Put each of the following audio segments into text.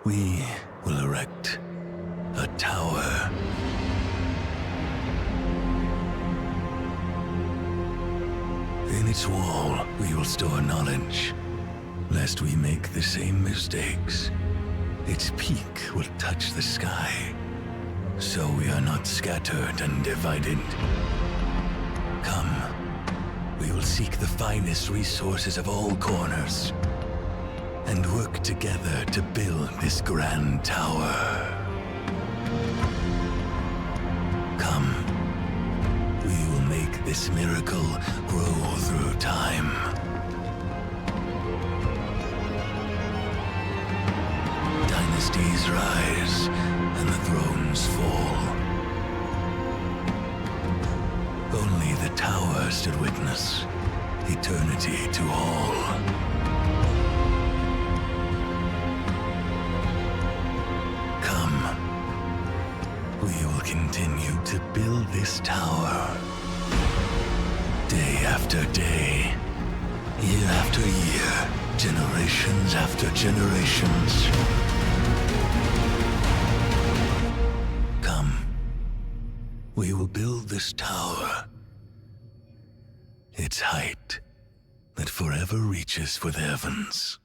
We will erect a tower. In its wall, we will store knowledge, lest we make the same mistakes. Its peak will touch the sky, so we are not scattered and divided. Come, we will seek the finest resources of all corners, and work together to build this grand tower. Come, we will make this miracle grow through time. Dynasties rise, and the thrones fall. Only the tower stood witness, eternity to all. Come, we will continue to build this tower. Day after day, year after year, generations after generations. Come, we will build this tower. Its height that forever reaches for the heavens.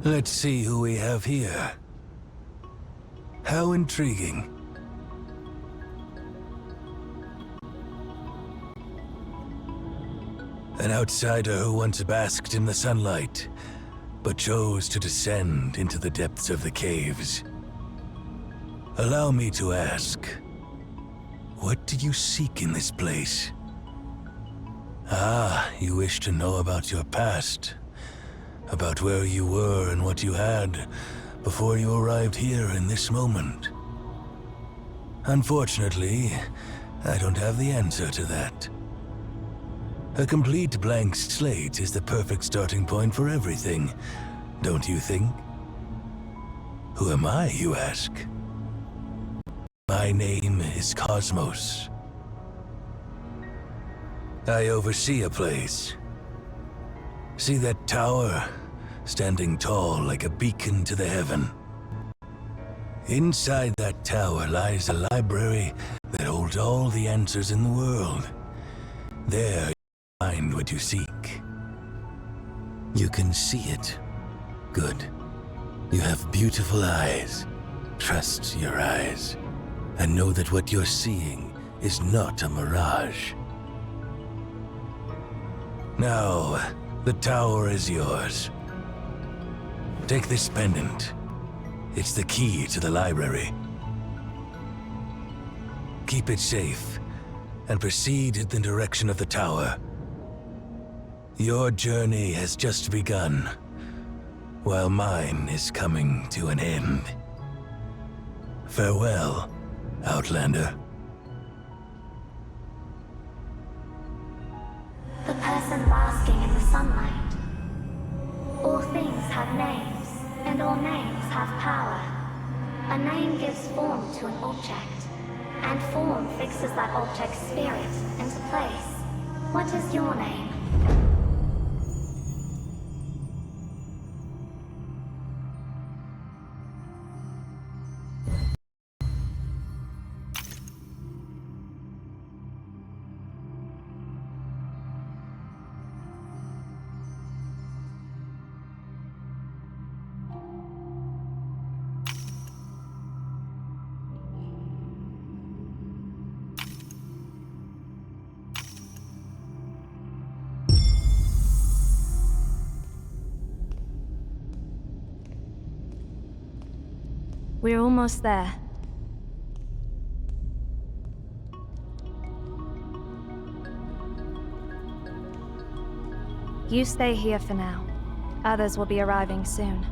Let's see who we have here. How intriguing. An outsider who once basked in the sunlight, but chose to descend into the depths of the caves. Allow me to ask, what did you seek in this place? Ah, you wish to know about your past, about where you were and what you had before you arrived here in this moment. Unfortunately, I don't have the answer to that. A complete blank slate is the perfect starting point for everything, don't you think? Who am I, you ask? My name is Cosmos. I oversee a place. See that tower, standing tall like a beacon to the heaven? Inside that tower lies a library that holds all the answers in the world. There you find what you seek. You can see it. Good. You have beautiful eyes. Trust your eyes, and know that what you're seeing is not a mirage. Now, the tower is yours. Take this pendant. It's the key to the library. Keep it safe, and proceed in the direction of the tower. Your journey has just begun, while mine is coming to an end. Farewell, Outlander. The person basking in the sunlight. All things have names, and all names have power. A name gives form to an object, and form fixes that object's spirit into place. What is your name? We're almost there. You stay here for now. Others will be arriving soon.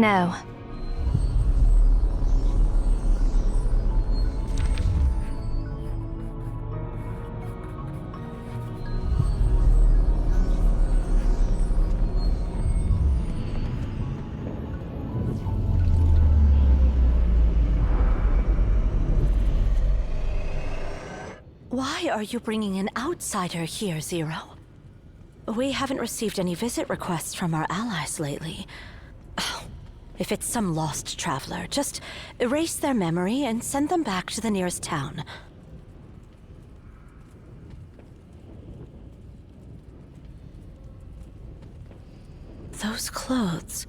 No. Why are you bringing an outsider here, Zero? We haven't received any visit requests from our allies lately. Oh, if it's some lost traveler, just erase their memory and send them back to the nearest town. Those clothes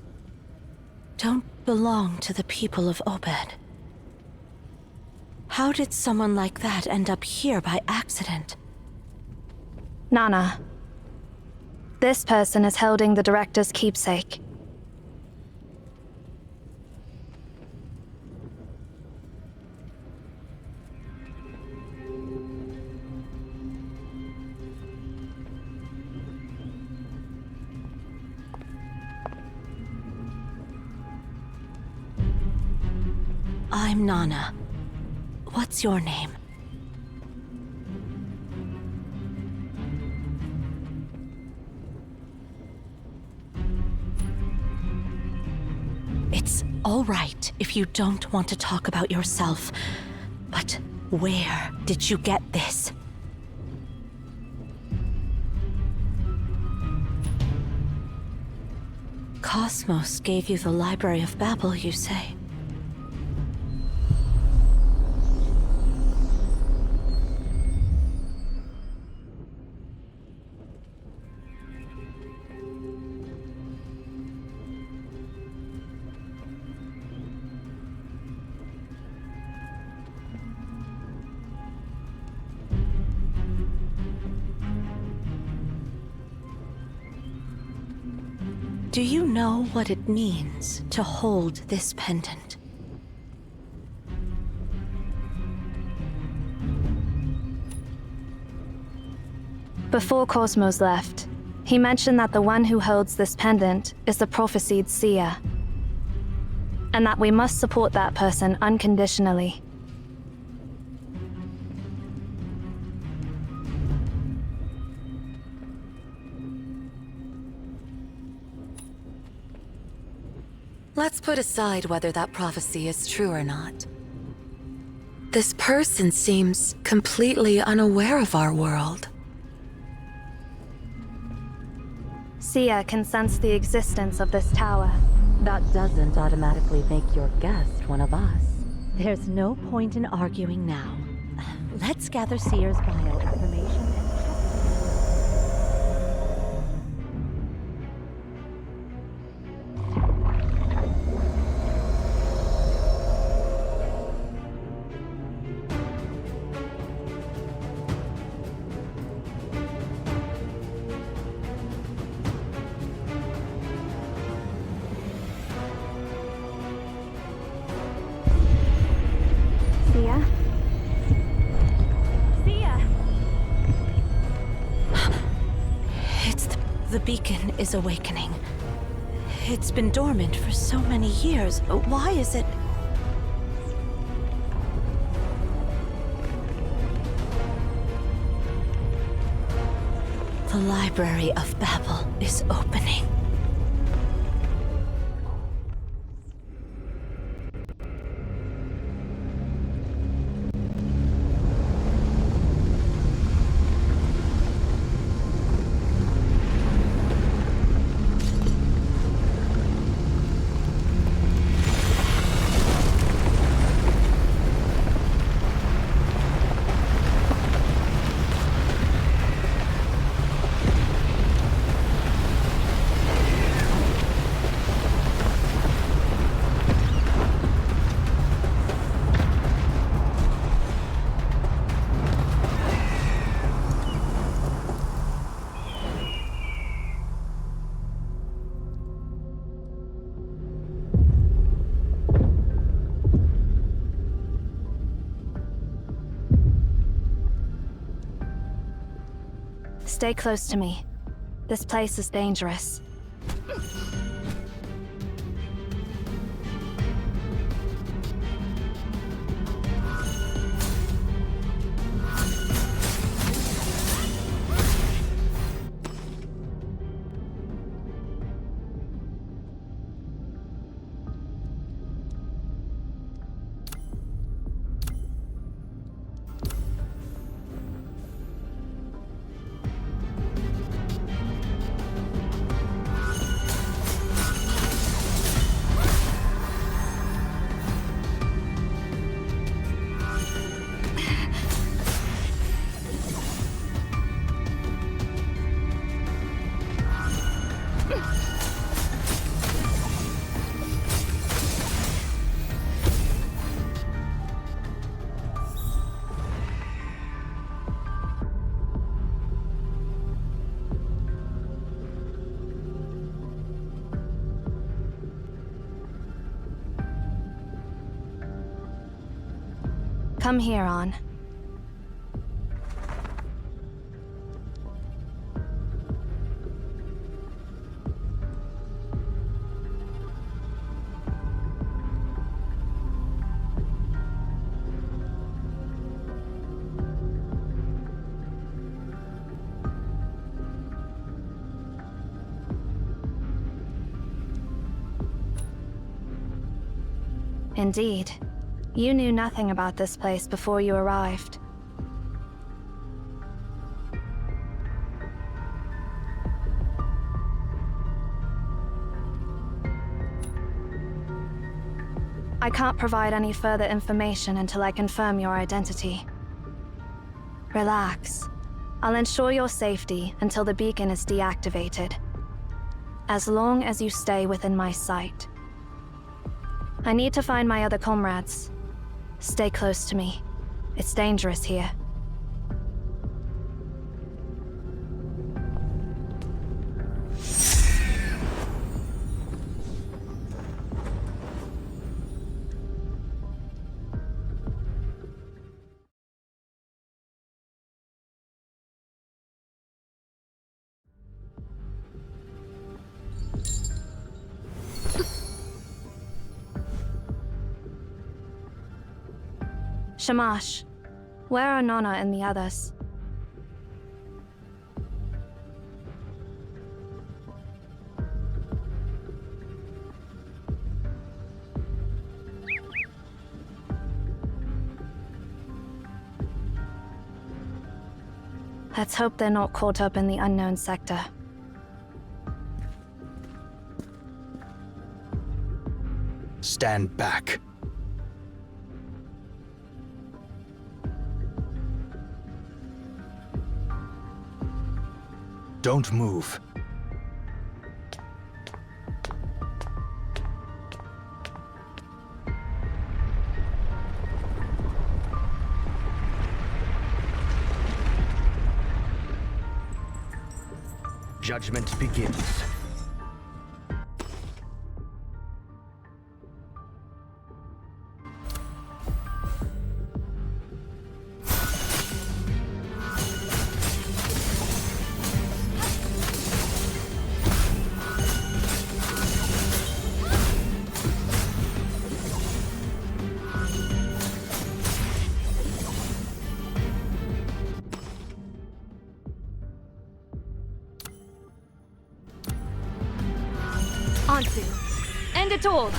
don't belong to the people of Obed. How did someone like that end up here by accident? Nana. This person is holding the director's keepsake. I'm Nana. What's your name? It's all right if you don't want to talk about yourself, but where did you get this? Cosmos gave you the Library of Babel, you say? Do you know what it means to hold this pendant? Before Cosmos left, he mentioned that the one who holds this pendant is the prophesied seer, and that we must support that person unconditionally. Let's put aside whether that prophecy is true or not. This person seems completely unaware of our world. Seer can sense the existence of this tower. That doesn't automatically make your guest one of us. There's no point in arguing now. Let's gather Seer's bio information and... Seer? Seer! The beacon is awakening. It's been dormant for so many years. Why is it... The Library of Babel is opening. Stay close to me. This place is dangerous. Come here, On. Indeed. You knew nothing about this place before you arrived. I can't provide any further information until I confirm your identity. Relax. I'll ensure your safety until the beacon is deactivated. As long as you stay within my sight. I need to find my other comrades. Stay close to me. It's dangerous here. Shamash, where are Nona and the others? Let's hope they're not caught up in the unknown sector. Stand back. Don't move. Judgment begins. Ansu, end it all!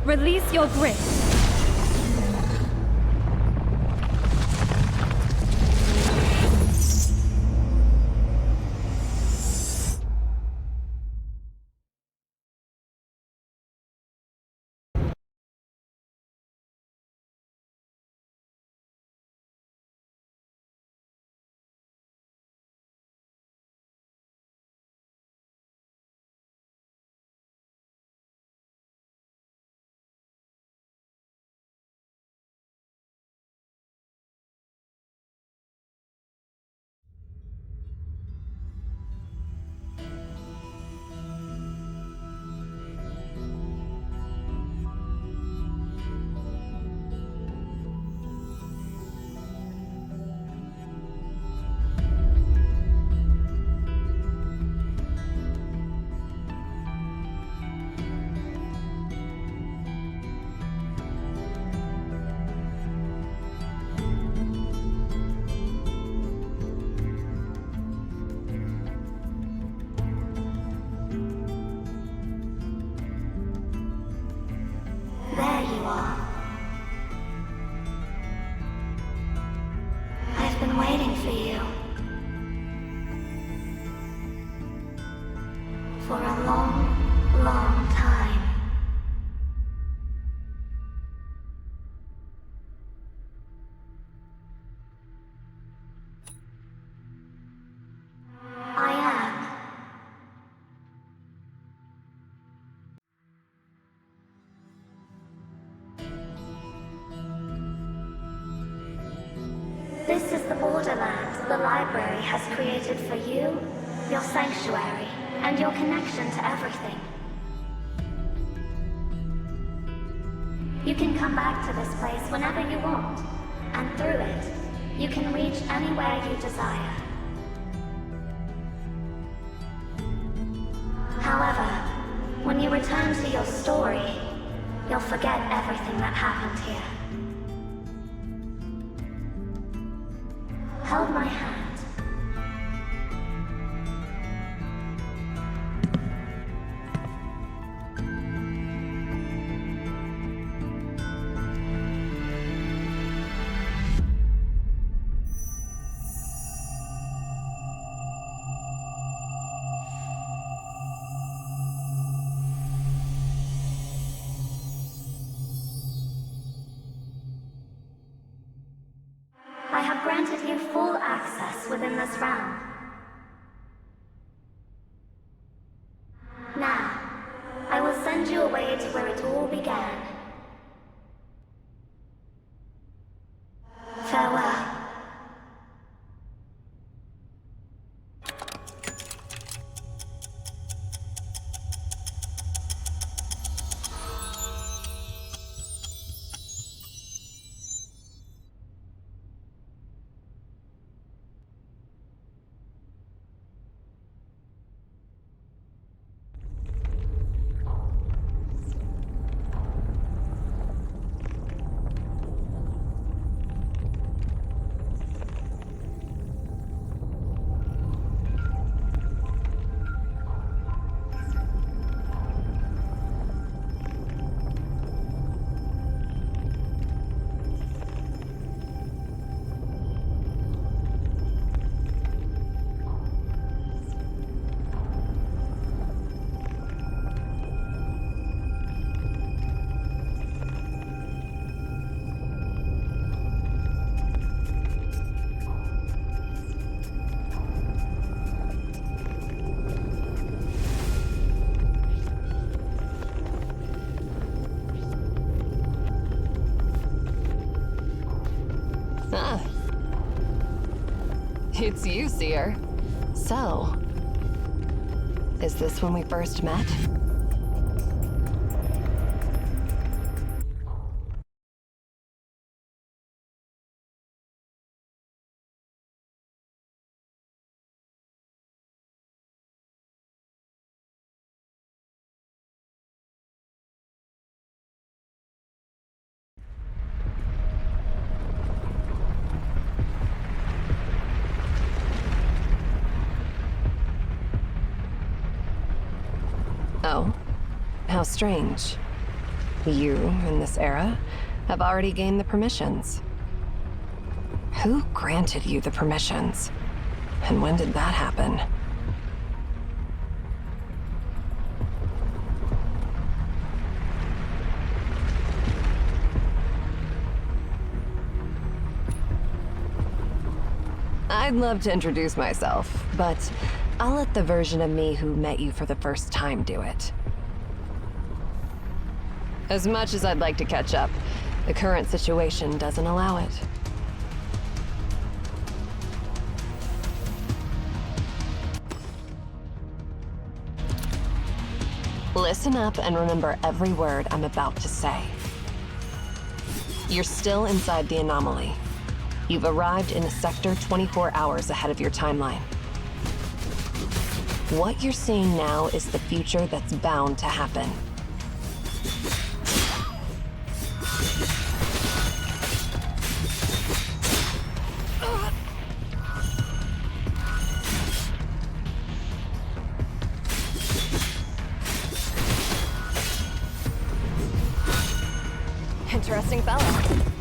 Release your grip. is the borderland the library has created for you, your sanctuary, and your connection to everything. You can come back to this place whenever you want, and through it, you can reach anywhere you desire. However, when you return to your story, you'll forget everything that happened here. Hold my hand. I have granted you full access within this realm. Now, I will send you away to where it all began. Farewell. It's you, Seer. So, is this when we first met? Oh, how strange. You, in this era, have already gained the permissions. Who granted you the permissions? And when did that happen? I'd love to introduce myself, but I'll let the version of me who met you for the first time do it. As much as I'd like to catch up, the current situation doesn't allow it. Listen up and remember every word I'm about to say. You're still inside the anomaly. You've arrived in a sector 24 hours ahead of your timeline. What you're seeing now is the future that's bound to happen. Interesting fellow.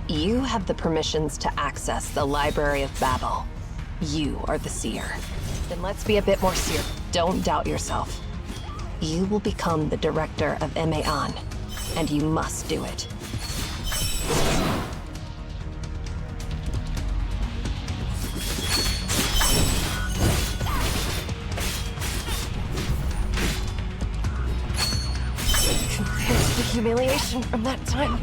You have the permissions to access the Library of Babel. You are the Seer. Then let's be a bit more serious. Don't doubt yourself. You will become the director of Emeon, and you must do it. Compared to the humiliation from that time.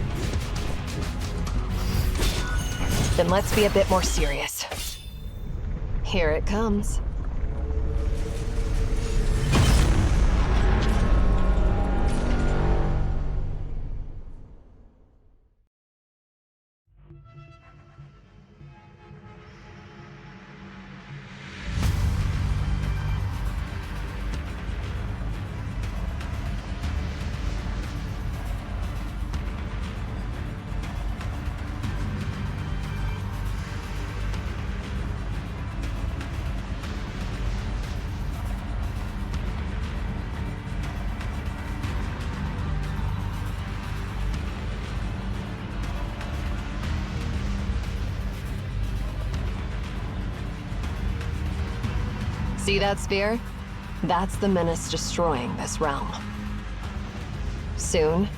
Then let's be a bit more serious. Here it comes. See that sphere? That's the menace destroying this realm. Soon,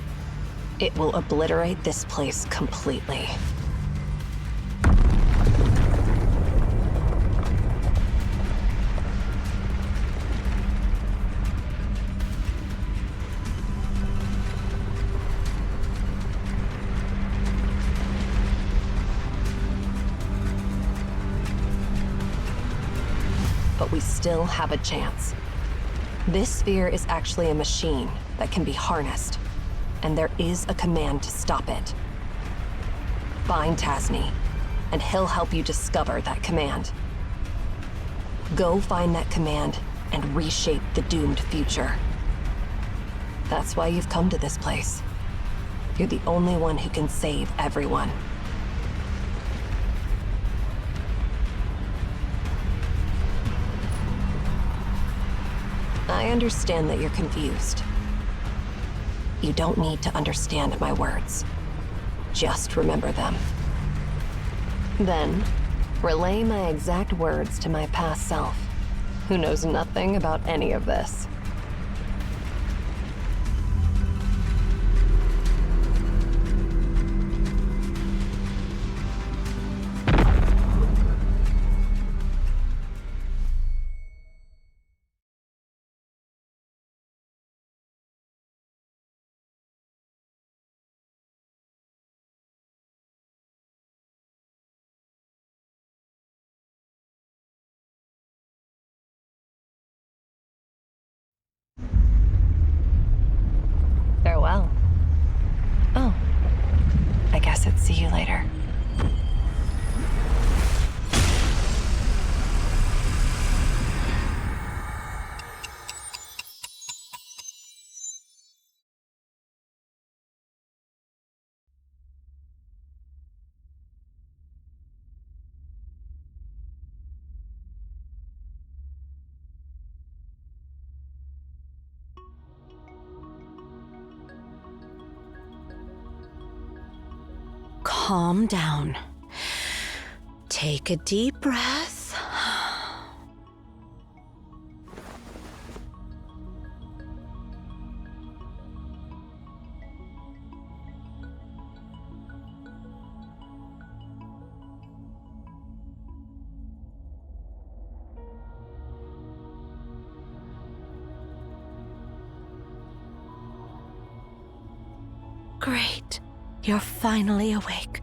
it will obliterate this place completely. But we still have a chance. This sphere is actually a machine that can be harnessed, and there is a command to stop it. Find Tasni, and he'll help you discover that command. Go find that command and reshape the doomed future. That's why you've come to this place. You're the only one who can save everyone. I understand that you're confused. You don't need to understand my words. Just remember them. Then, relay my exact words to my past self, who knows nothing about any of this. Farewell. Oh, I guess it's see you later. Calm down. Take a deep breath. Great. You're finally awake.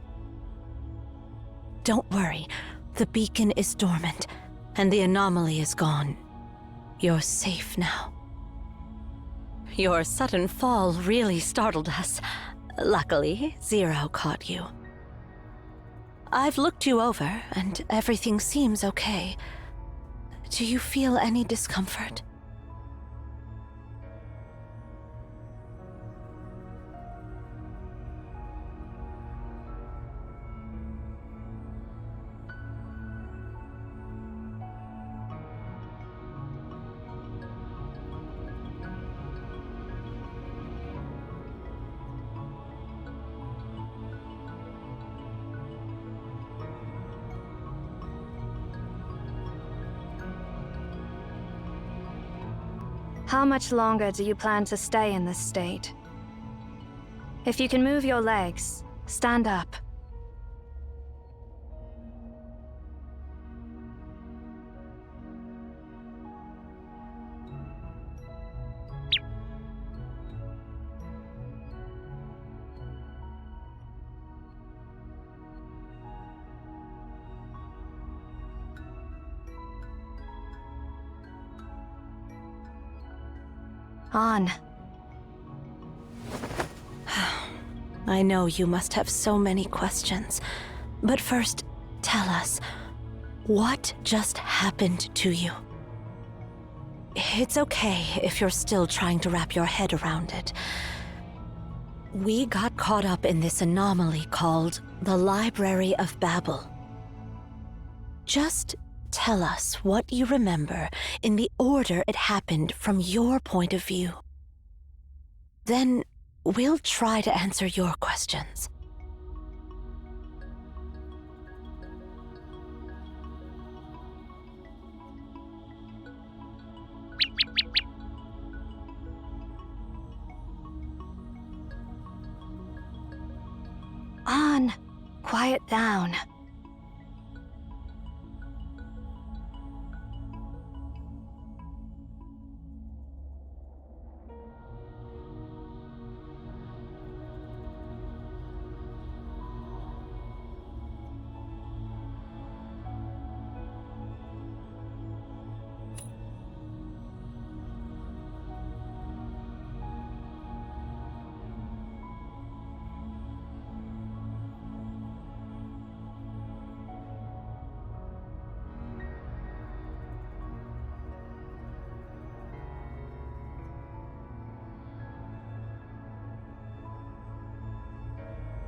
Don't worry. The beacon is dormant, and the anomaly is gone. You're safe now. Your sudden fall really startled us. Luckily, Zero caught you. I've looked you over, and everything seems okay. Do you feel any discomfort? How much longer do you plan to stay in this state? If you can move your legs, stand up. On. I know you must have so many questions, but first, tell us, what just happened to you? It's okay if you're still trying to wrap your head around it. We got caught up in this anomaly called the Library of Babel. Just tell us what you remember in the order it happened from your point of view. Then we'll try to answer your questions. On. Quiet down.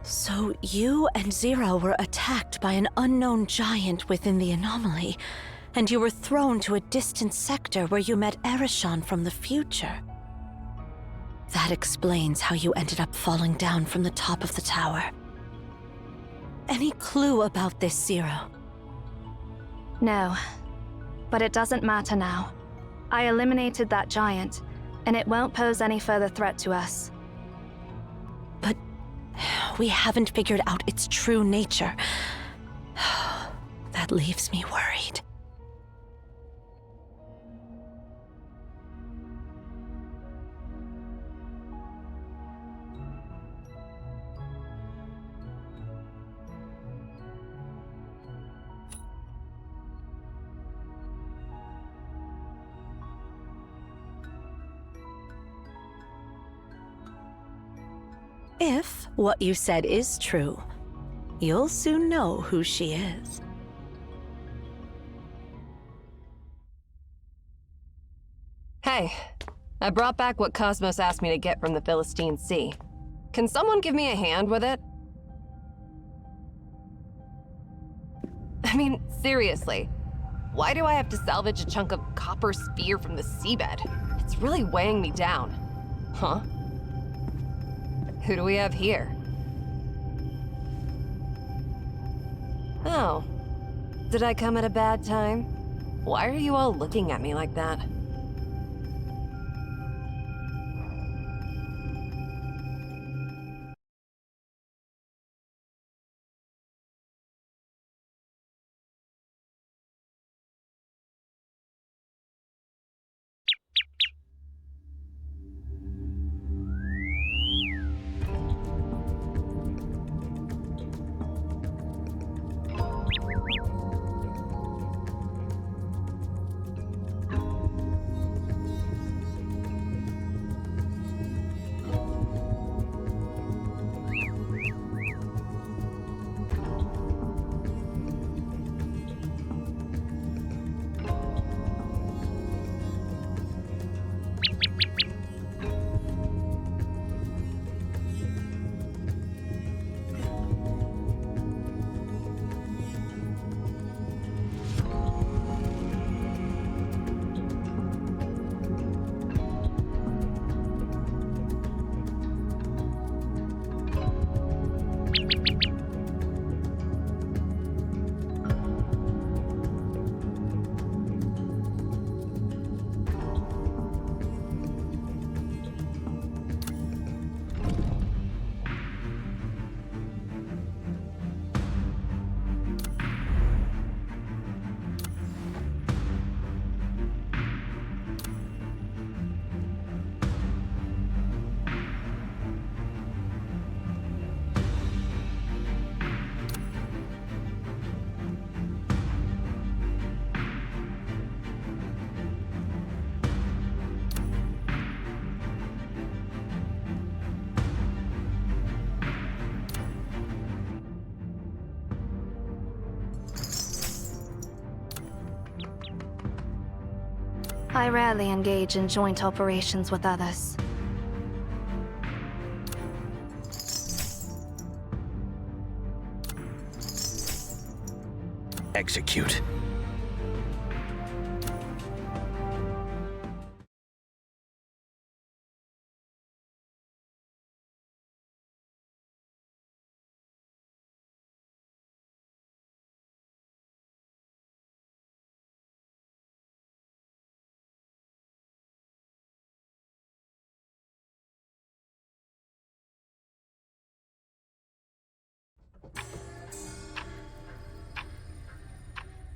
So you and Zero were attacked by an unknown giant within the anomaly, and you were thrown to a distant sector where you met Erishon from the future. That explains how you ended up falling down from the top of the tower. Any clue about this, Zero? No. But it doesn't matter now. I eliminated that giant, and it won't pose any further threat to us. But we haven't figured out its true nature. That leaves me worried. If what you said is true, you'll soon know who she is. Hey, I brought back what Cosmos asked me to get from the Philistine Sea. Can someone give me a hand with it? I mean, seriously, why do I have to salvage a chunk of copper sphere from the seabed? It's really weighing me down. Huh? Who do we have here? Oh. Did I come at a bad time? Why are you all looking at me like that? I rarely engage in joint operations with others. Execute.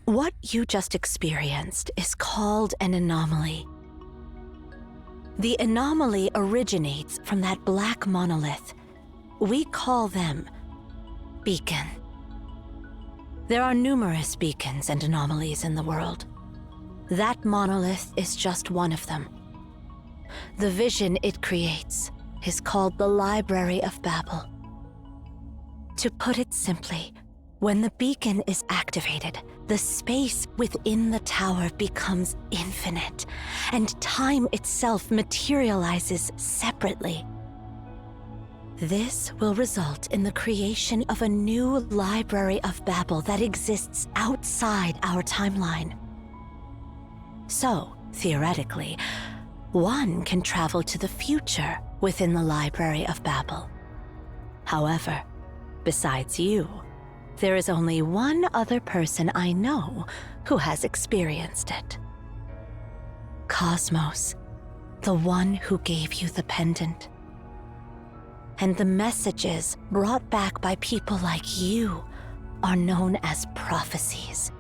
What you just experienced is called an anomaly. The anomaly originates from that black monolith. We call them beacon. There are numerous beacons and anomalies in the world. That monolith is just one of them. The vision it creates is called the Library of Babel. To put it simply, when the beacon is activated, the space within the tower becomes infinite, and time itself materializes separately. This will result in the creation of a new Library of Babel that exists outside our timeline. So, theoretically, one can travel to the future within the Library of Babel. However, besides you, there is only one other person I know who has experienced it. Cosmos, the one who gave you the pendant. And the messages brought back by people like you are known as prophecies.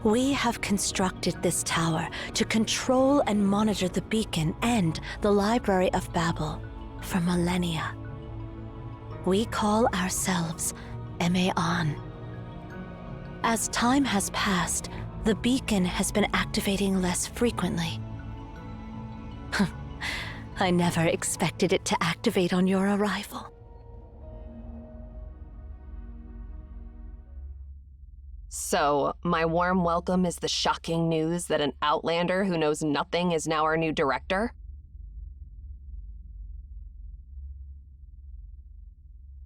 We have constructed this tower to control and monitor the beacon and the Library of Babel for millennia. We call ourselves Maon. As time has passed, the beacon has been activating less frequently. I never expected it to activate on your arrival. So, my warm welcome is the shocking news that an outlander who knows nothing is now our new director?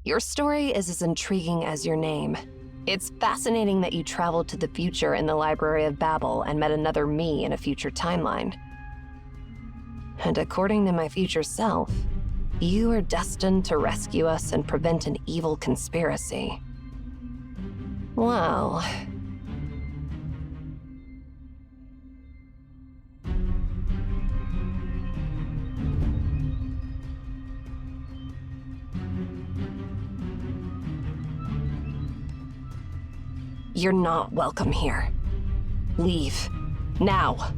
Your story is as intriguing as your name. It's fascinating that you traveled to the future in the Library of Babel and met another me in a future timeline. And according to my future self, you are destined to rescue us and prevent an evil conspiracy. Well... You're not welcome here. Leave. Now.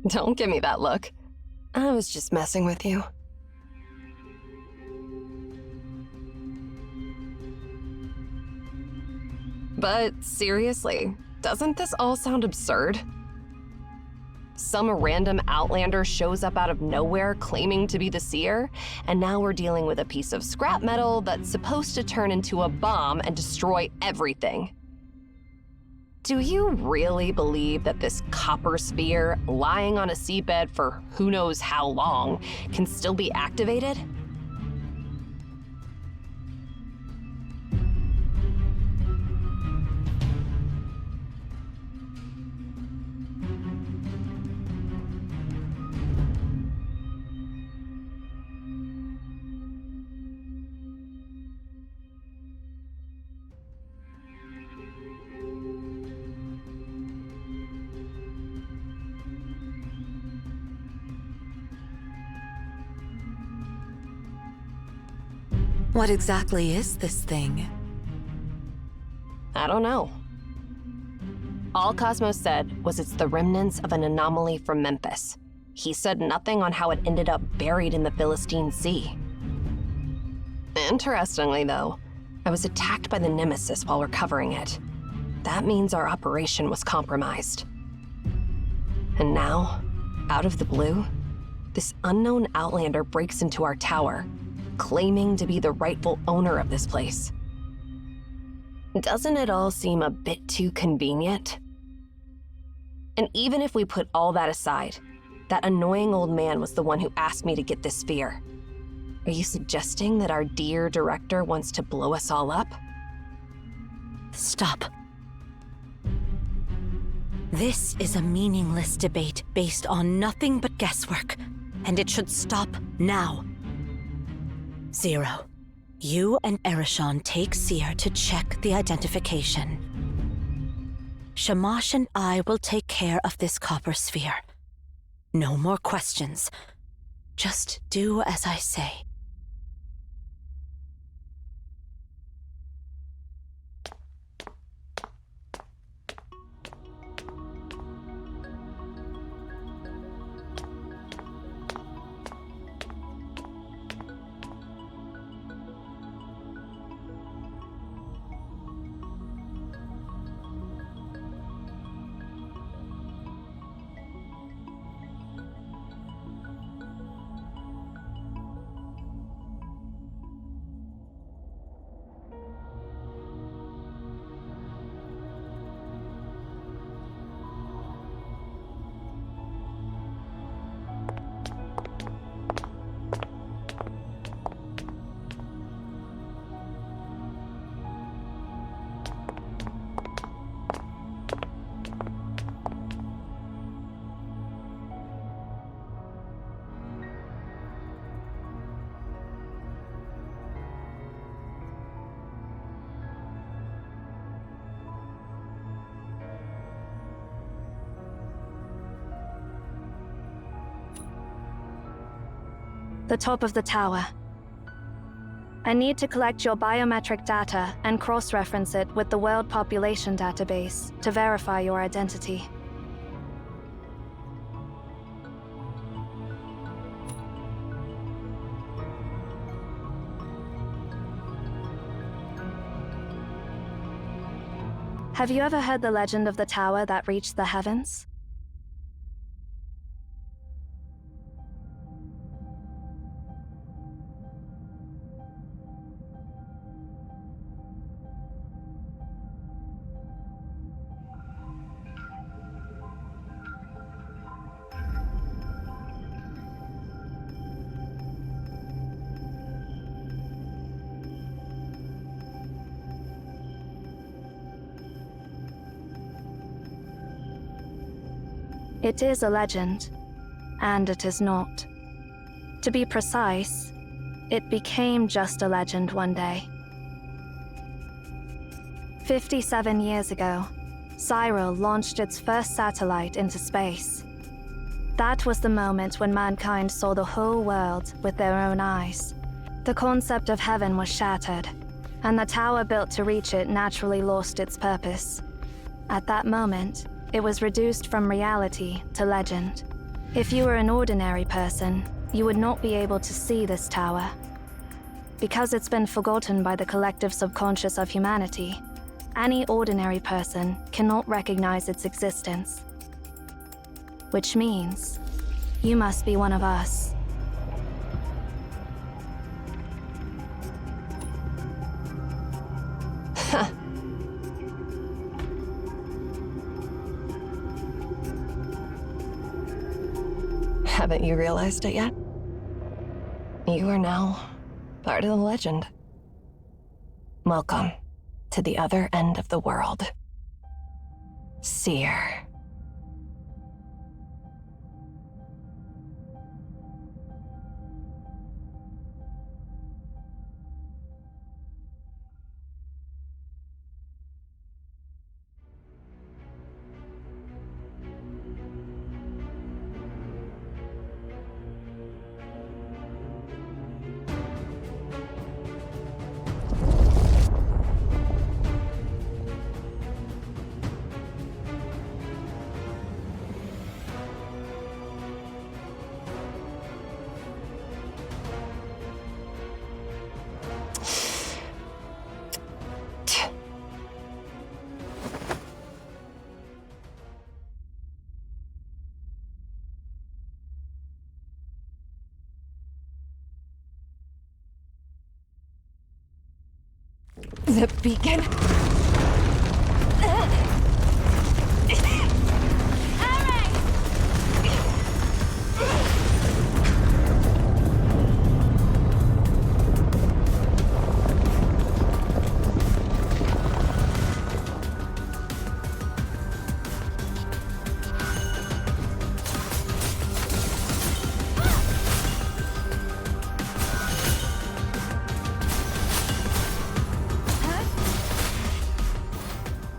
Don't give me that look. I was just messing with you. But seriously, doesn't this all sound absurd? Some random outlander shows up out of nowhere claiming to be the seer, and now we're dealing with a piece of scrap metal that's supposed to turn into a bomb and destroy everything. Do you really believe that this copper sphere, lying on a seabed for who knows how long, can still be activated? What exactly is this thing? I don't know. All Cosmos said was it's the remnants of an anomaly from Memphis. He said nothing on how it ended up buried in the Philistine Sea. Interestingly, though, I was attacked by the Nemesis while recovering it. That means our operation was compromised. And now, out of the blue, this unknown outlander breaks into our tower, claiming to be the rightful owner of this place. Doesn't it all seem a bit too convenient? And even if we put all that aside, that annoying old man was the one who asked me to get this sphere. Are you suggesting that our dear director wants to blow us all up? Stop. This is a meaningless debate based on nothing but guesswork, and it should stop now. Zero, you and Erishon take Seer to check the identification. Shamash and I will take care of this copper sphere. No more questions. Just do as I say. The top of the tower. I need to collect your biometric data and cross-reference it with the World Population Database to verify your identity. Have you ever heard the legend of the tower that reached the heavens? It is a legend, and it is not. To be precise, it became just a legend one day. 57 years ago, Cyril launched its first satellite into space. That was the moment when mankind saw the whole world with their own eyes. The concept of heaven was shattered, and the tower built to reach it naturally lost its purpose. At that moment, it was reduced from reality to legend. If you were an ordinary person, you would not be able to see this tower. Because it's been forgotten by the collective subconscious of humanity, any ordinary person cannot recognize its existence. Which means, you must be one of us. Haven't you realized it yet? You are now part of the legend. Welcome to the other end of the world. Seer. The beacon?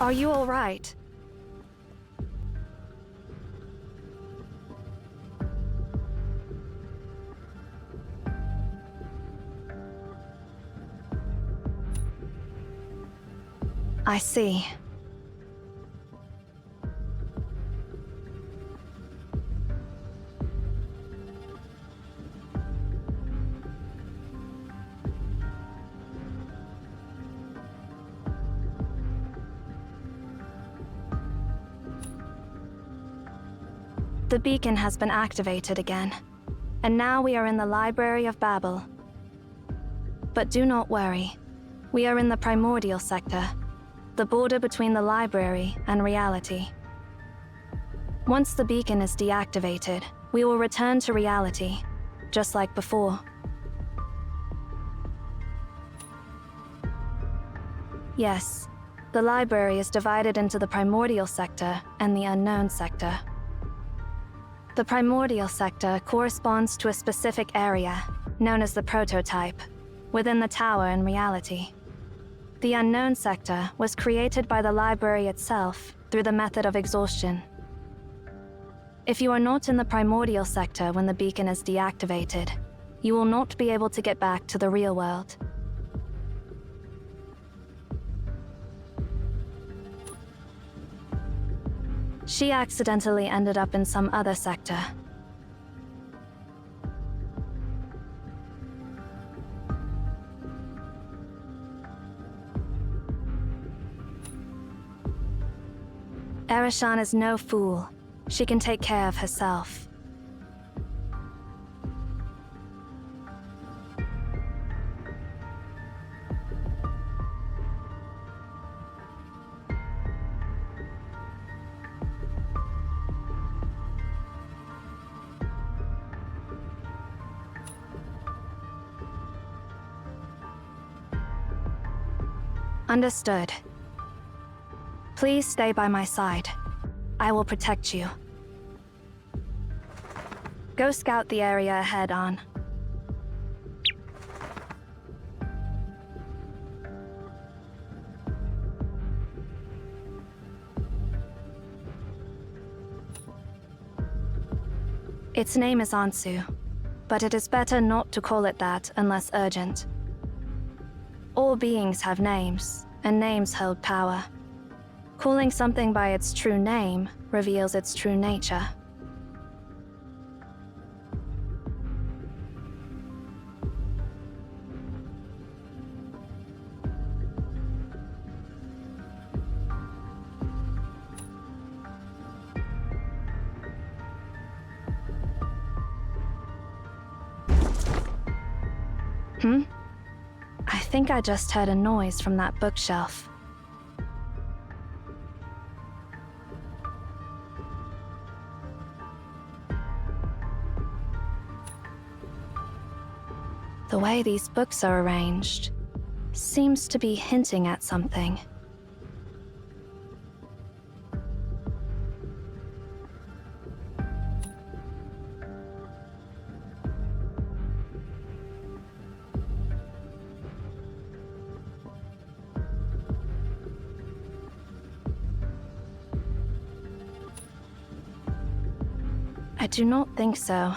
Are you all right? I see. The beacon has been activated again, and now we are in the Library of Babel. But do not worry. We are in the primordial sector, the border between the library and reality. Once the beacon is deactivated, we will return to reality, just like before. Yes, the library is divided into the primordial sector and the unknown sector. The primordial sector corresponds to a specific area, known as the prototype, within the tower in reality. The unknown sector was created by the library itself through the method of exhaustion. If you are not in the primordial sector when the beacon is deactivated, you will not be able to get back to the real world. She accidentally ended up in some other sector. Arishan is no fool. She can take care of herself. Understood. Please stay by my side. I will protect you. Go scout the area ahead on. Its name is Ansu, but it is better not to call it that unless urgent. All beings have names, and names hold power. Calling something by its true name reveals its true nature. I think I just heard a noise from that bookshelf. The way these books are arranged seems to be hinting at something. I do not think so.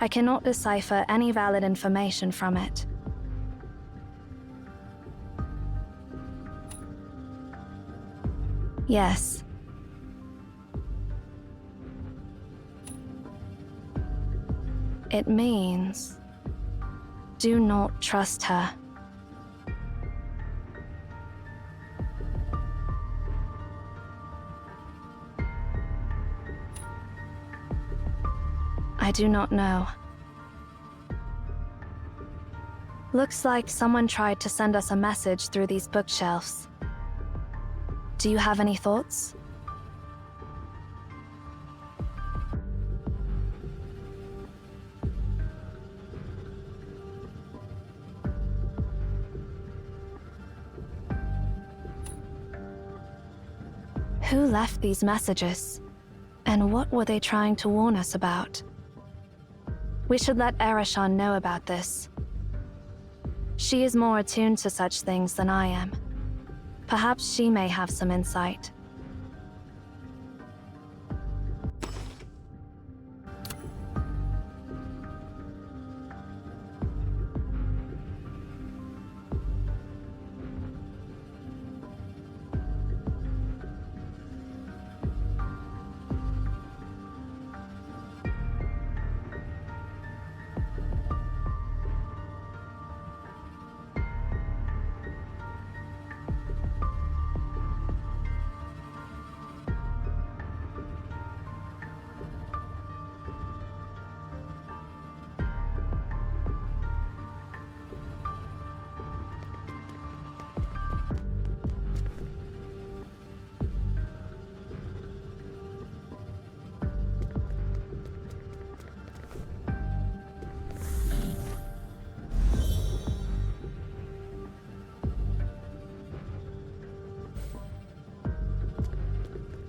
I cannot decipher any valid information from it. Yes. It means, do not trust her. I do not know. Looks like someone tried to send us a message through these bookshelves. Do you have any thoughts? Who left these messages? And what were they trying to warn us about? We should let Erashan know about this. She is more attuned to such things than I am. Perhaps she may have some insight.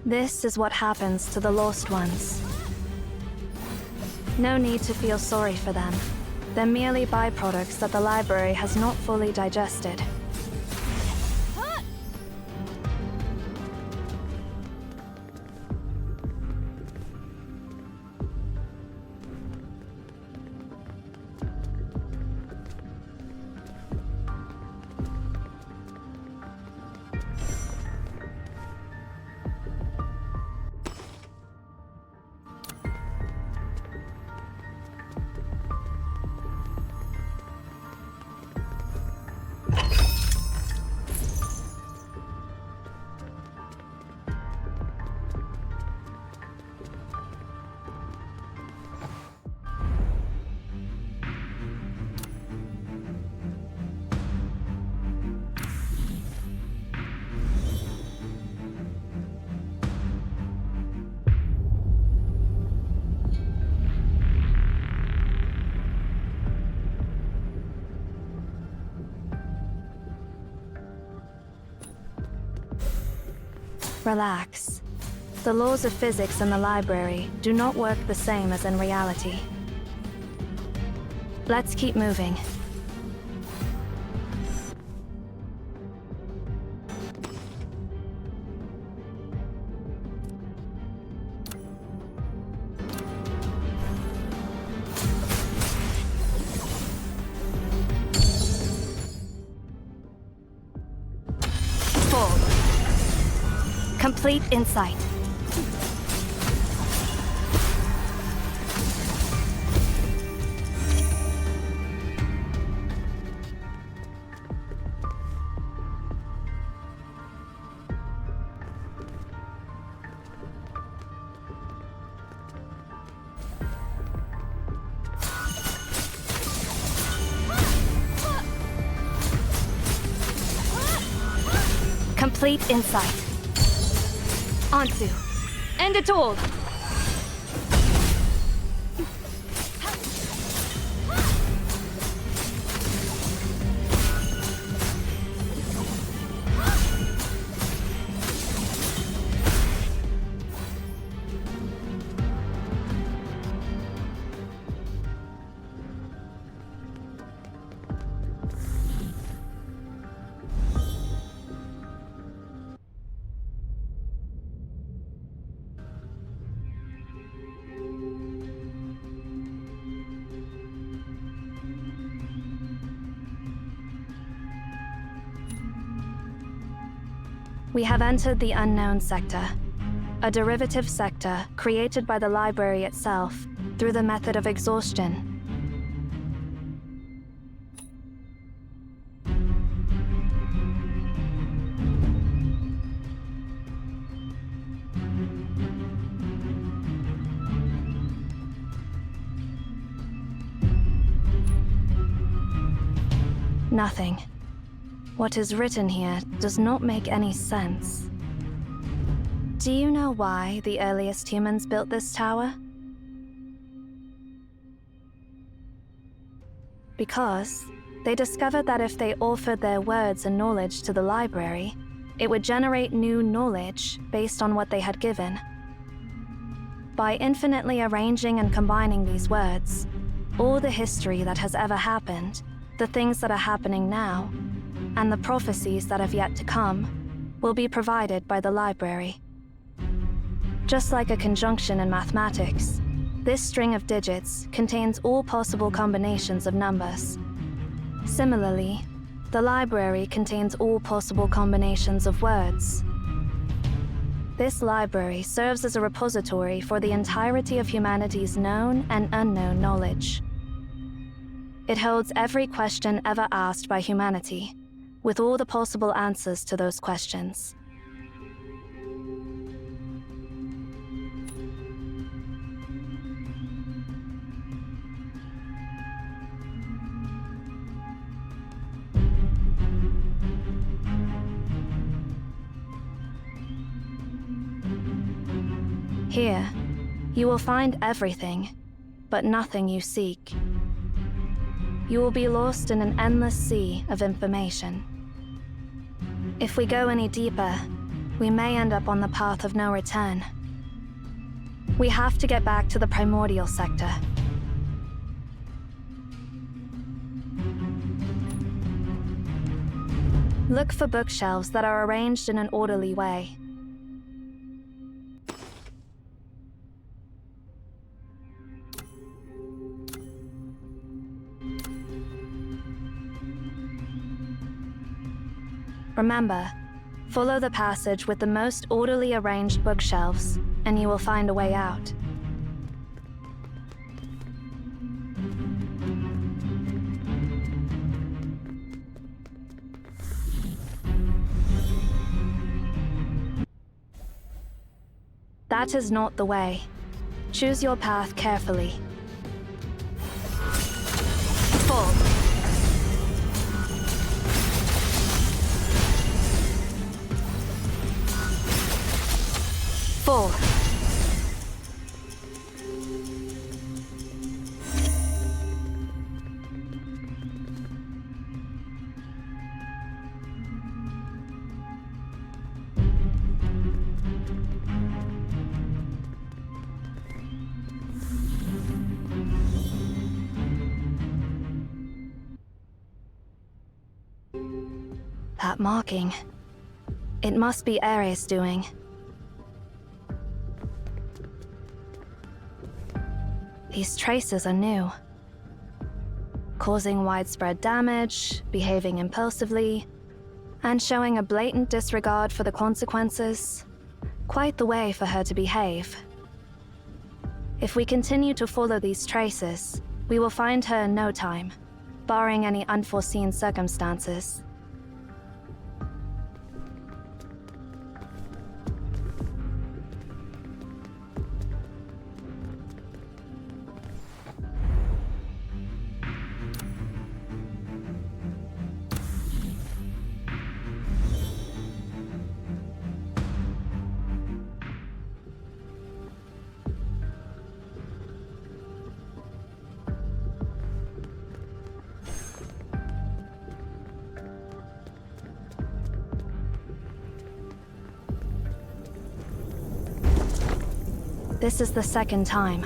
This is what happens to the lost ones. No need to feel sorry for them. They're merely byproducts that the library has not fully digested. Relax. The laws of physics in the library do not work the same as in reality. Let's keep moving. Complete insight. Complete insight. Onto. End it all! We have entered the unknown sector, a derivative sector created by the library itself through the method of exhaustion. nothing. What is written here does not make any sense. Do you know why the earliest humans built this tower? Because they discovered that if they offered their words and knowledge to the library, it would generate new knowledge based on what they had given. By infinitely arranging and combining these words, all the history that has ever happened, the things that are happening now, and the prophecies that have yet to come, will be provided by the library. Just like a conjunction in mathematics, this string of digits contains all possible combinations of numbers. Similarly, the library contains all possible combinations of words. This library serves as a repository for the entirety of humanity's known and unknown knowledge. It holds every question ever asked by humanity, with all the possible answers to those questions. Here, you will find everything, but nothing you seek. You will be lost in an endless sea of information. If we go any deeper, we may end up on the path of no return. We have to get back to the primordial sector. Look for bookshelves that are arranged in an orderly way. Remember, follow the passage with the most orderly arranged bookshelves, and you will find a way out. That is not the way. Choose your path carefully. Fall. Fall. That marking. It must be Ares' doing. These traces are new. Causing widespread damage, behaving impulsively, and showing a blatant disregard for the consequences. Quite the way for her to behave. If we continue to follow these traces, we will find her in no time, barring any unforeseen circumstances. This is the second time.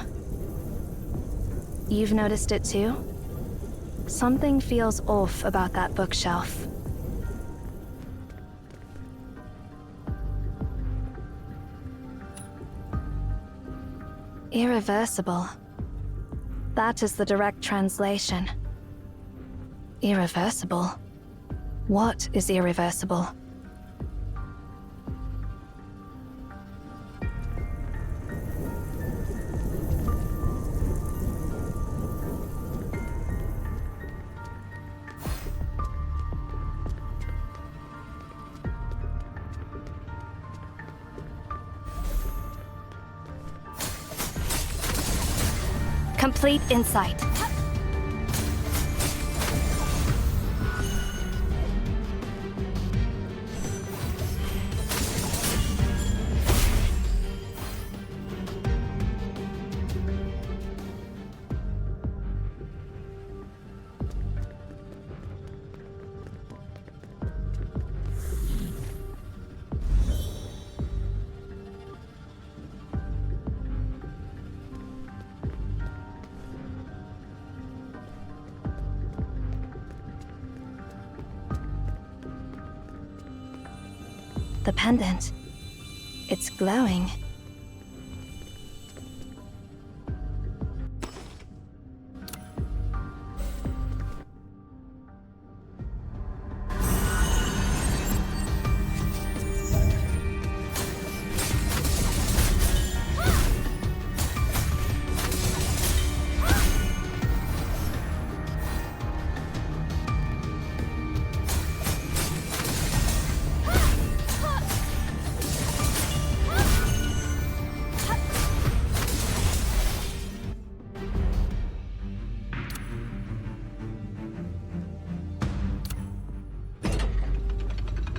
You've noticed it too? Something feels off about that bookshelf. Irreversible. That is the direct translation. Irreversible? What is irreversible? Complete insight. the pendant. It's glowing.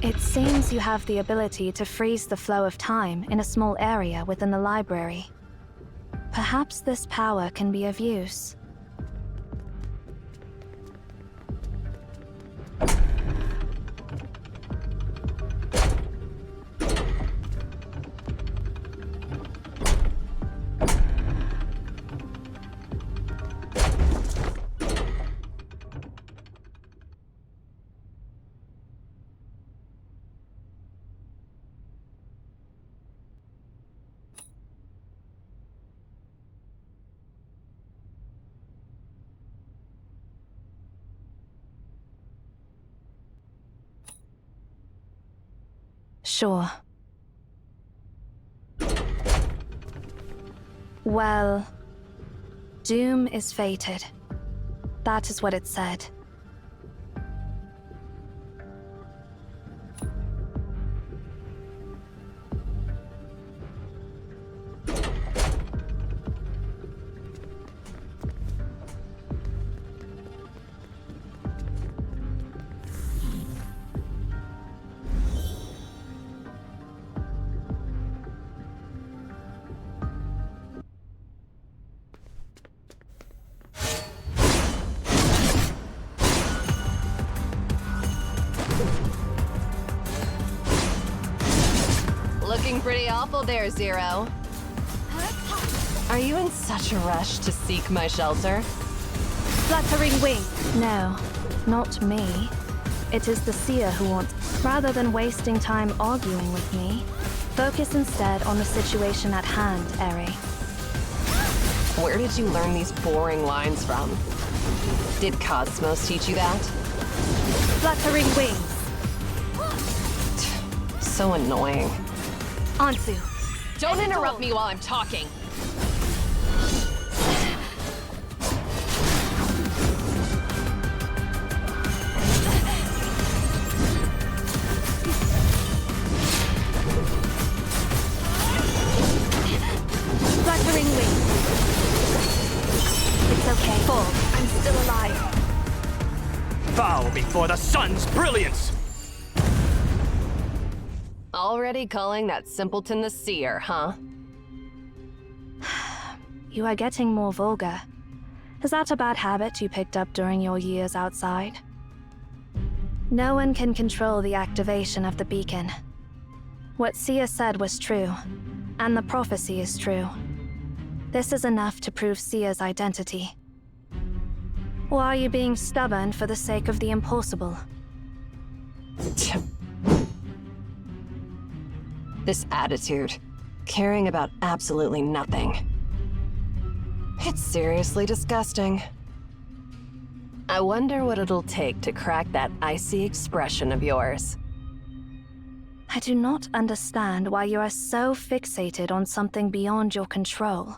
It seems you have the ability to freeze the flow of time in a small area within the library. Perhaps this power can be of use. Sure. Well, doom is fated. That is what it said. Looking pretty awful there, Zero. Are you in such a rush to seek my shelter? Fluttering wing! No, not me. It is the seer who wants... Rather than wasting time arguing with me, focus instead on the situation at hand, Eri. Where did you learn these boring lines from? Did Cosmos teach you that? Fluttering wings! So annoying. Ansu. Don't interrupt me while I'm talking. Fluttering wings. It's okay. Full. I'm still alive. Bow before the sun's brilliance! Already calling that simpleton the seer, huh? You are getting more vulgar. Is that a bad habit you picked up during your years outside? No one can control the activation of the beacon. What Sia said was true, and the prophecy is true. This is enough to prove Sia's identity. Or are you being stubborn for the sake of the impossible? This attitude, caring about absolutely nothing. It's seriously disgusting. I wonder what it'll take to crack that icy expression of yours. I do not understand why you are so fixated on something beyond your control.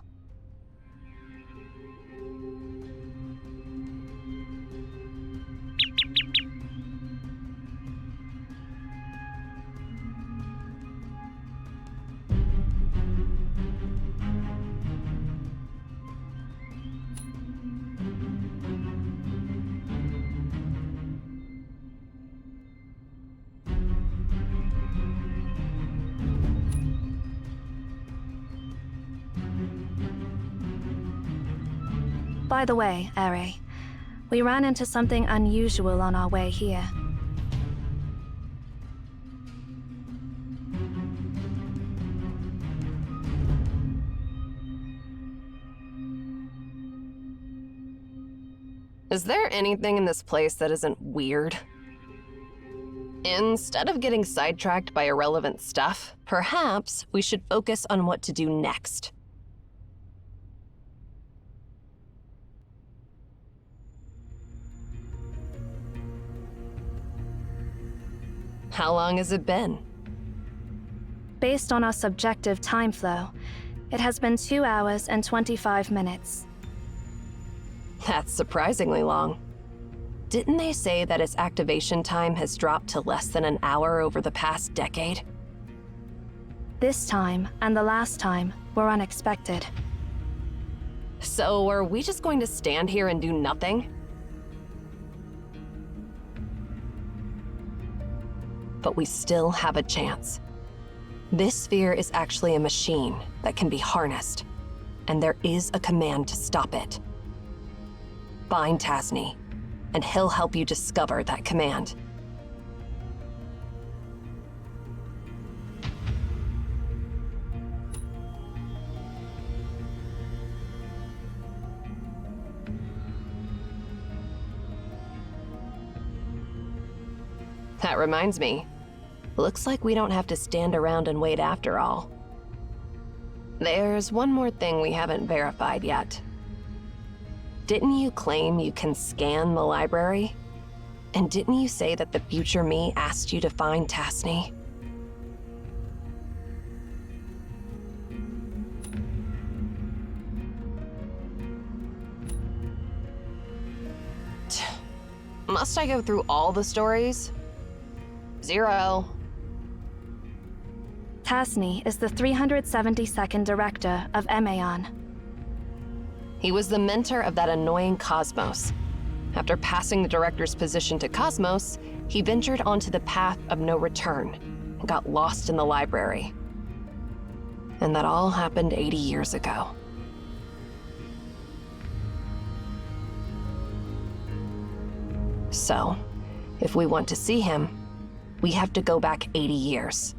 By the way, Eri, we ran into something unusual on our way here. Is there anything in this place that isn't weird? Instead of getting sidetracked by irrelevant stuff, perhaps we should focus on what to do next. How long has it been? Based on our subjective time flow, it has been 2 hours and 25 minutes. That's surprisingly long. Didn't they say that its activation time has dropped to less than an hour over the past decade? This time and the last time were unexpected. So are we just going to stand here and do nothing? But we still have a chance. This sphere is actually a machine that can be harnessed, and there is a command to stop it. Find Tasni, and he'll help you discover that command. That reminds me. Looks like we don't have to stand around and wait after all. There's one more thing we haven't verified yet. Didn't you claim you can scan the library? And didn't you say that the future me asked you to find Tasni? Must I go through all the stories? Zero. Tasni is the 372nd director of Emaon. He was the mentor of that annoying Cosmos. After passing the director's position to Cosmos, he ventured onto the path of no return and got lost in the library. And that all happened 80 years ago. So, if we want to see him, we have to go back 80 years.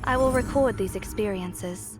I will record these experiences.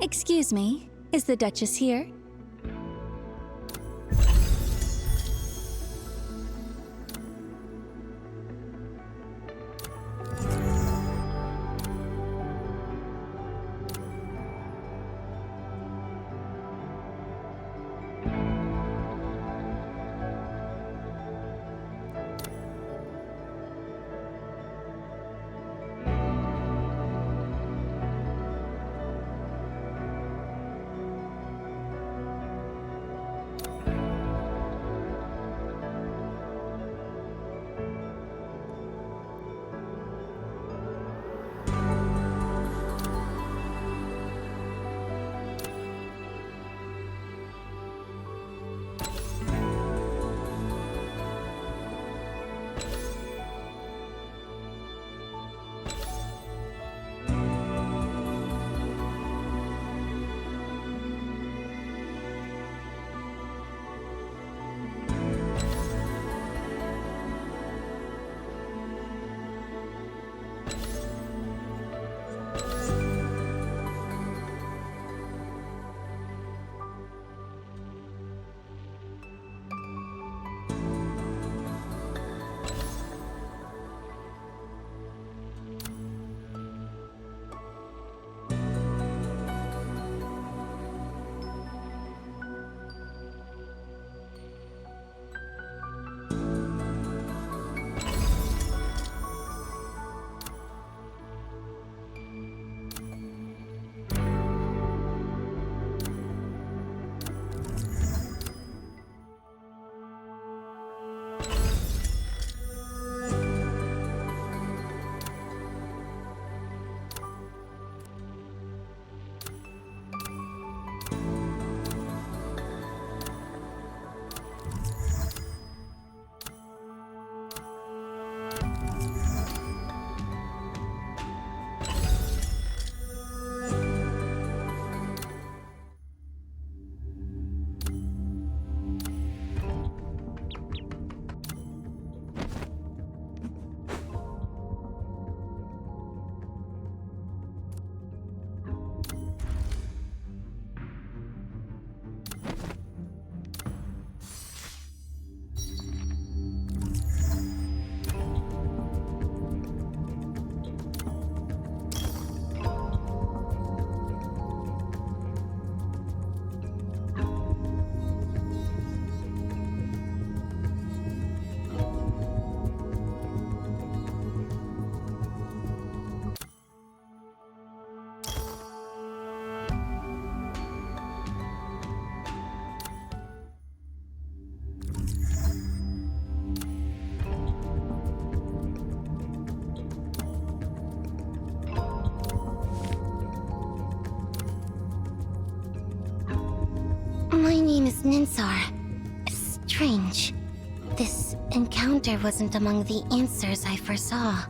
Excuse me, is the Duchess here? My name is Ninsar. strange. This encounter wasn't among the answers I foresaw.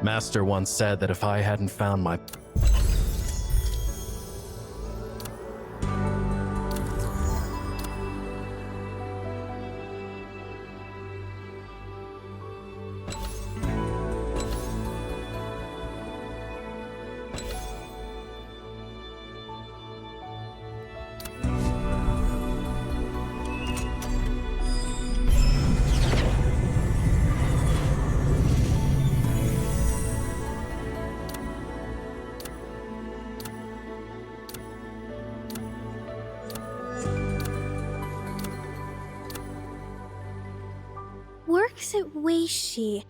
Master once said that if I hadn't found my exit Weishi.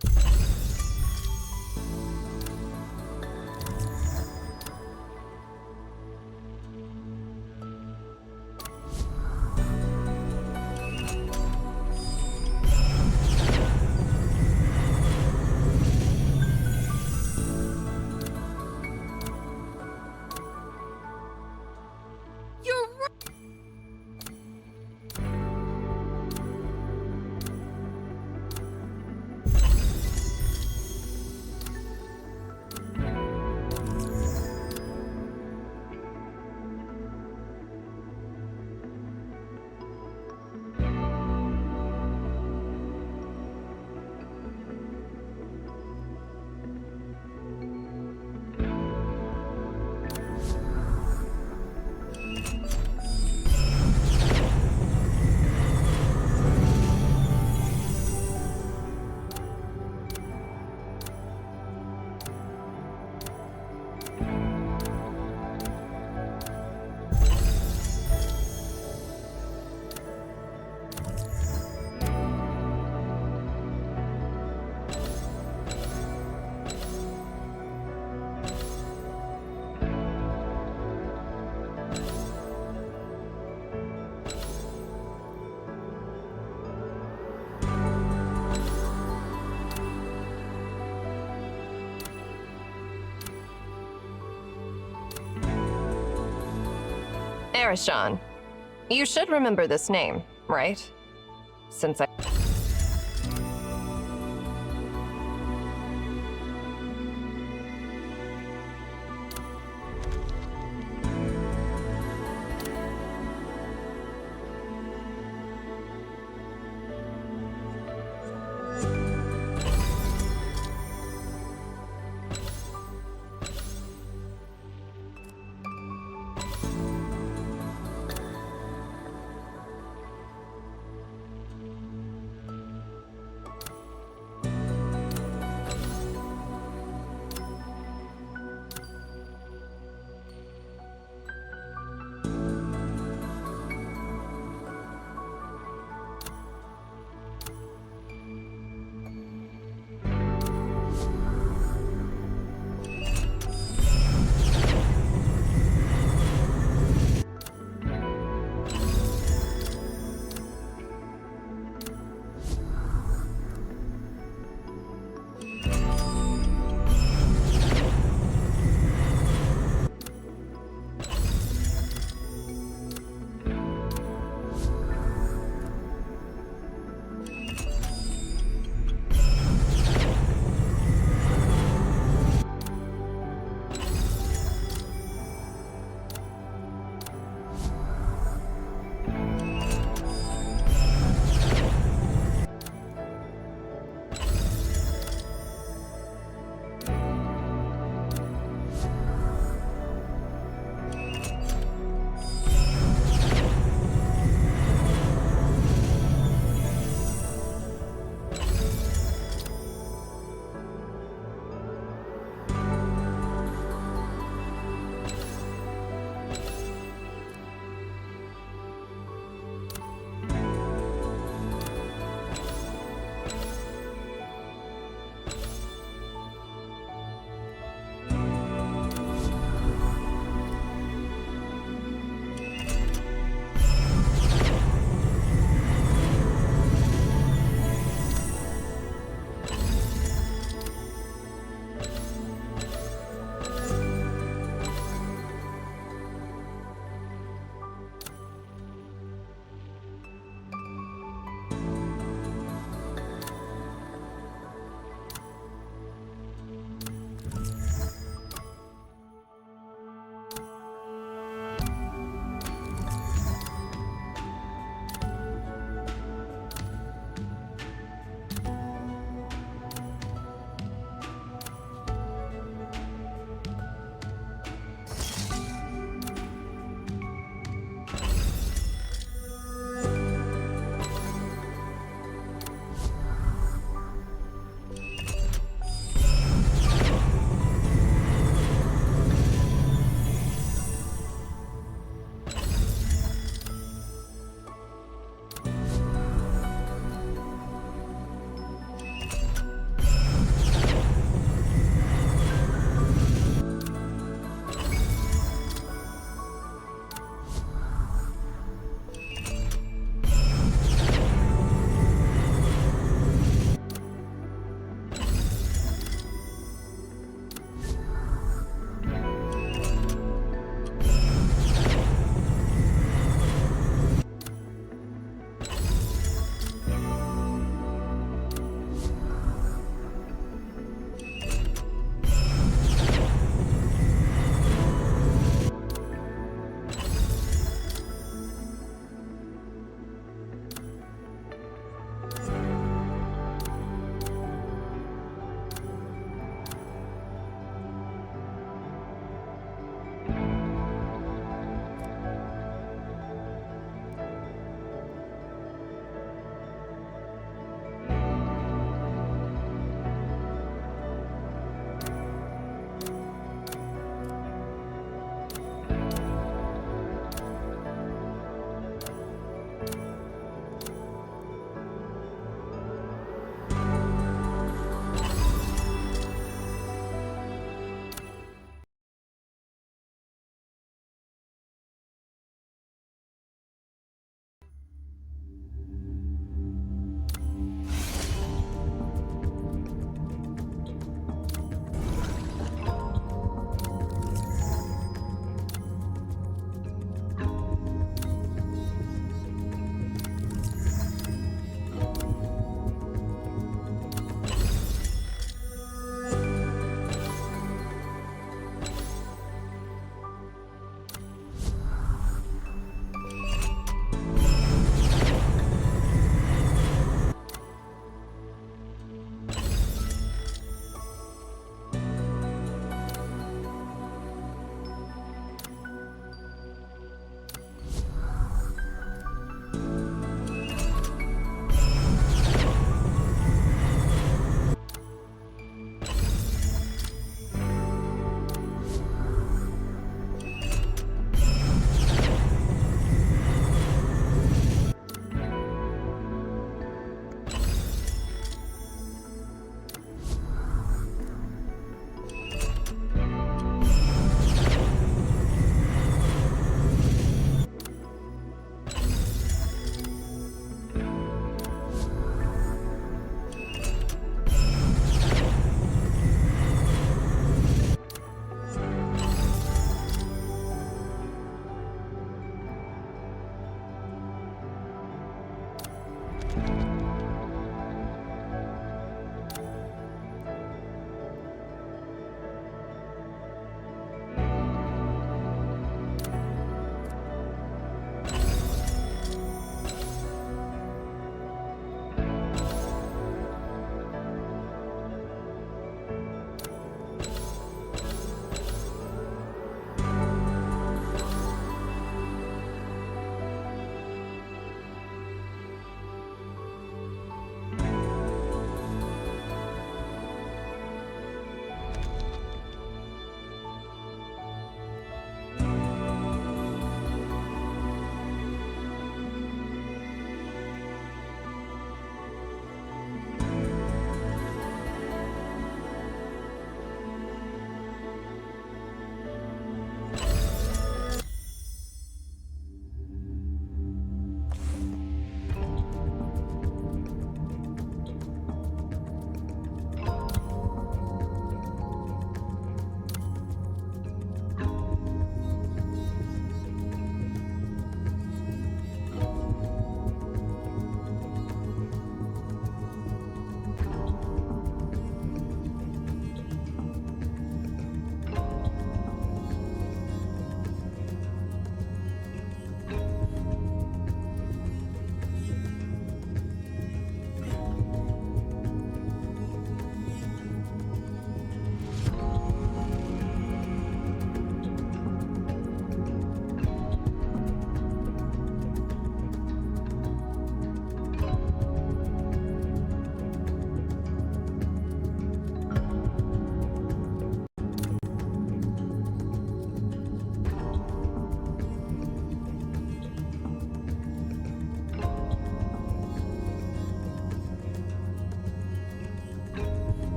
Arishan. You should remember this name, right? Since I...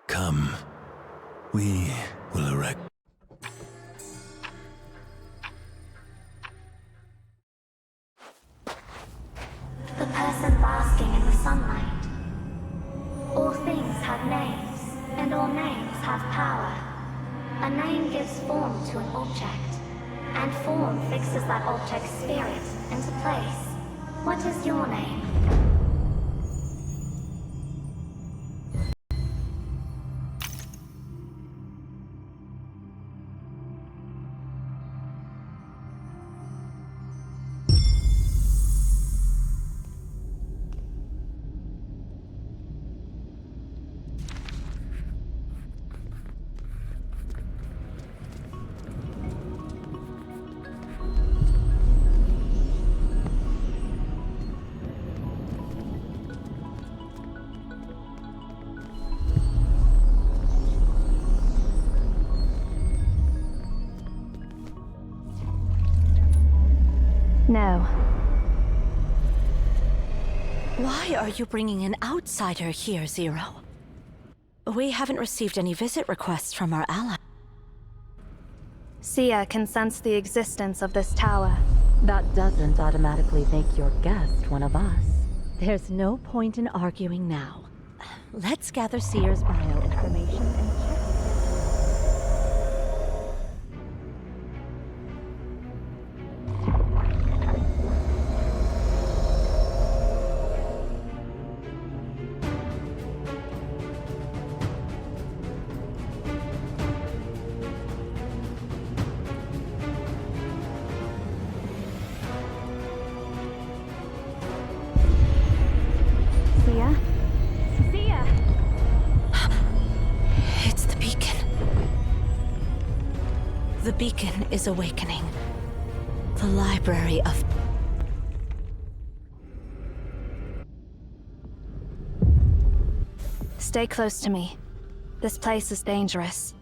Come, we will erect. The person basking in the sunlight. All things have names, and all names have power. A name gives form to an object, and form fixes that object's spirit into place. What is your name? No. Why are you bringing an outsider here, Zero? We haven't received any visit requests from our ally. Sia can sense the existence of this tower. That doesn't automatically make your guest one of us. There's no point in arguing now. Let's gather Seer's bio information and check. Sia? Sia! It's the beacon. The beacon is awakening. The library of... Stay close to me. This place is dangerous.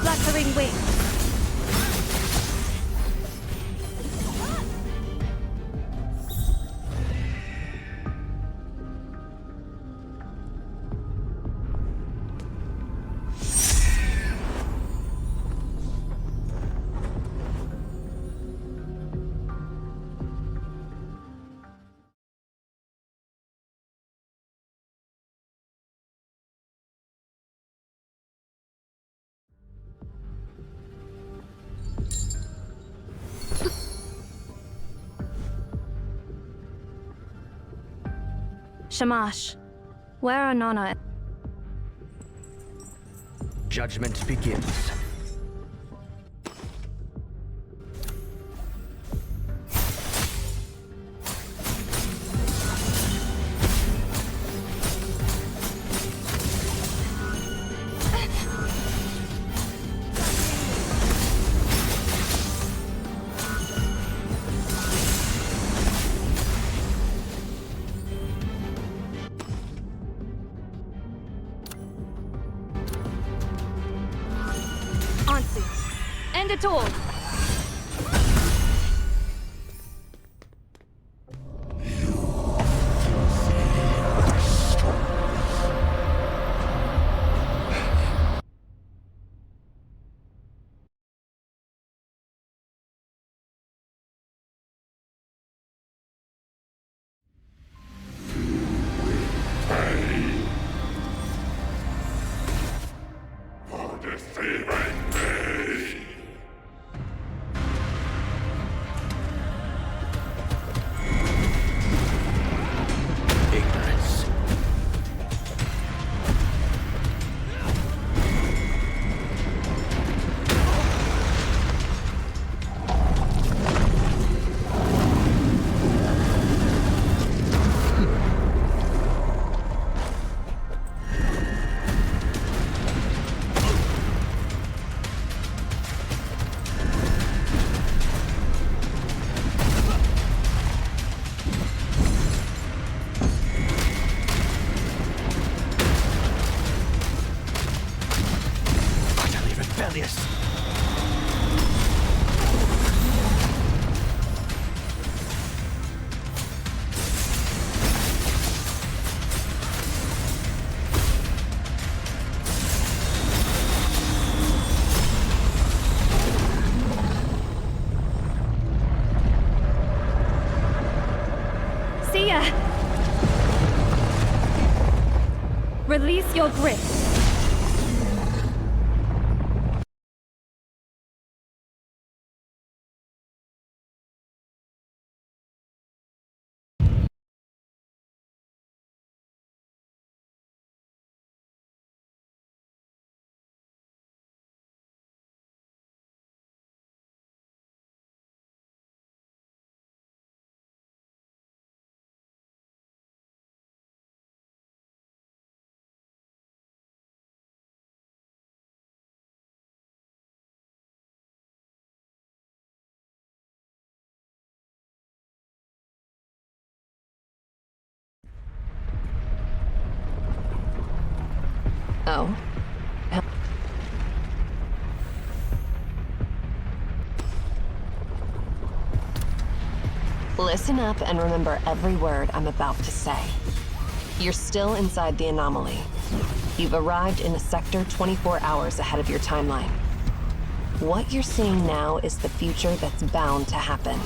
Gatheringwives. Shamash, where are Nona? Judgment begins. advancing. End it all. Ignorance. Utterly rebellious. Sia! Release your grip. Oh. Listen up and remember every word I'm about to say. You're still inside the anomaly. You've arrived in a sector 24 hours ahead of your timeline. What you're seeing now is the future that's bound to happen.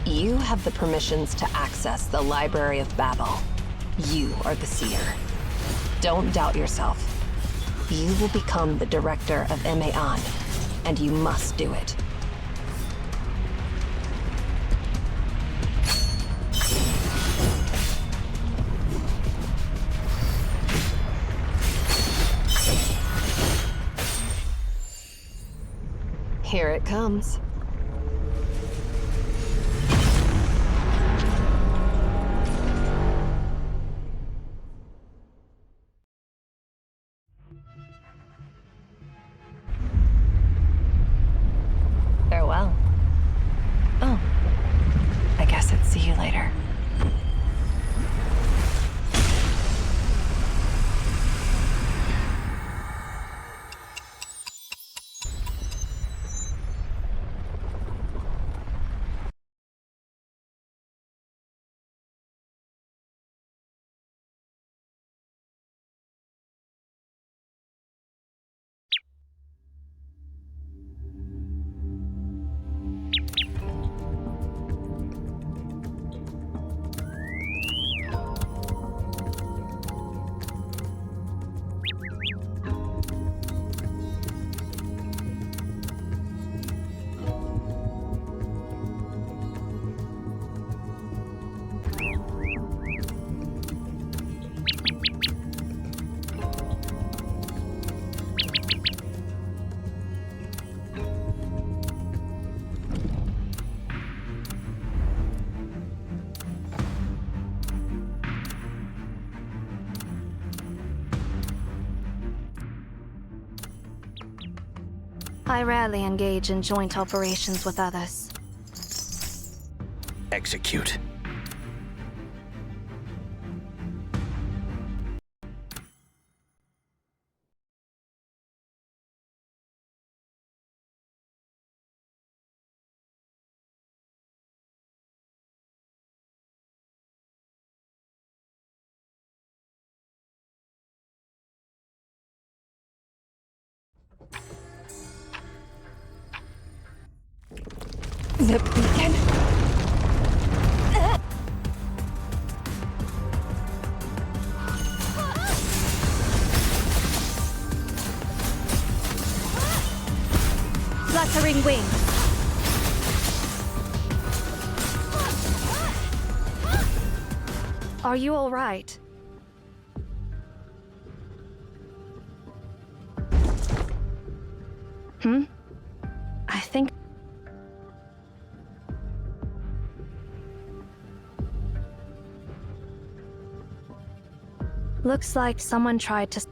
You have the permissions to access the Library of Babel. You are the seer. Don't doubt yourself. You will become the director of Emeon, and you must do it. Here it comes. Farewell. Oh, I guess it's see you later. I rarely engage in joint operations with others. Execute. The beacon. Fluttering wings. Are you all right? I think... Looks like someone tried to...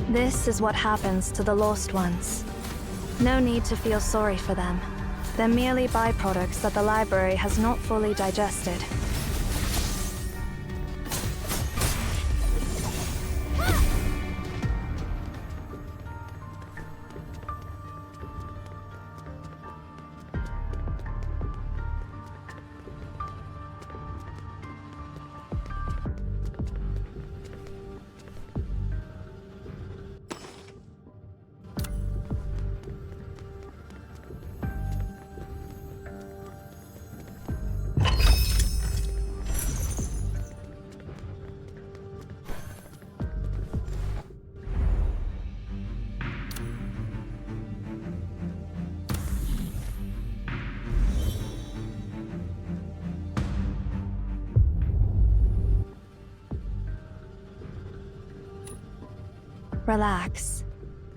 This is what happens to the lost ones. No need to feel sorry for them. They're merely byproducts that the library has not fully digested. Relax.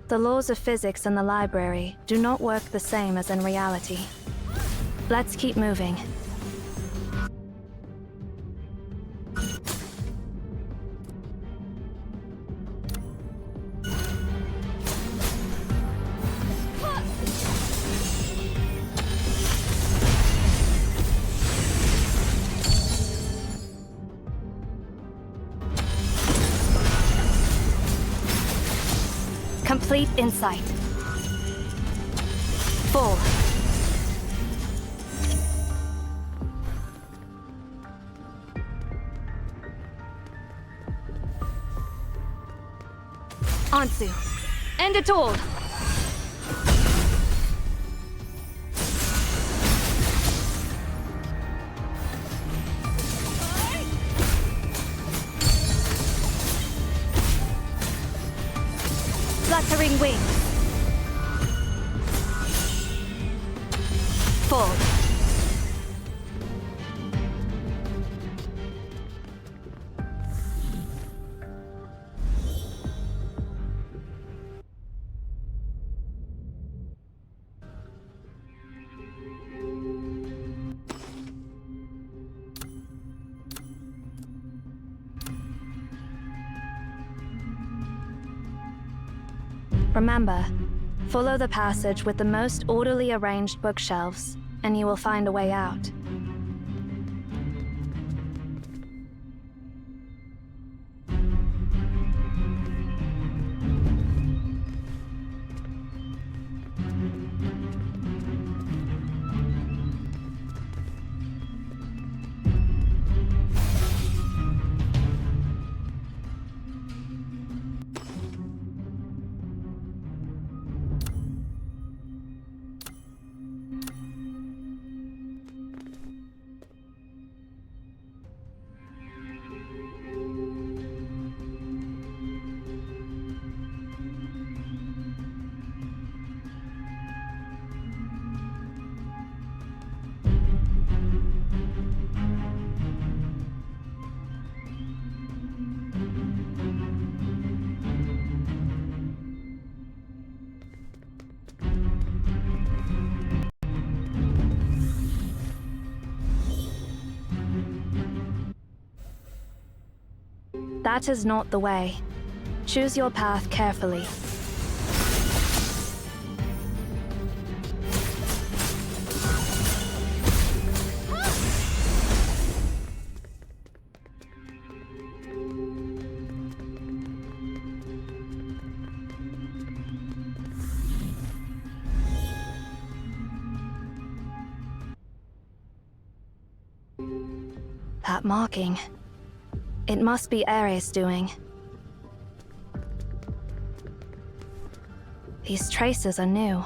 The laws of physics in the library do not work the same as in reality. Let's keep moving. Complete insight. Full. Ansu. End it all. Fluttering wings. Full. Remember, follow the passage with the most orderly arranged bookshelves, and you will find a way out. That is not the way. Choose your path carefully. That marking. It must be Ares' doing. These traces are new.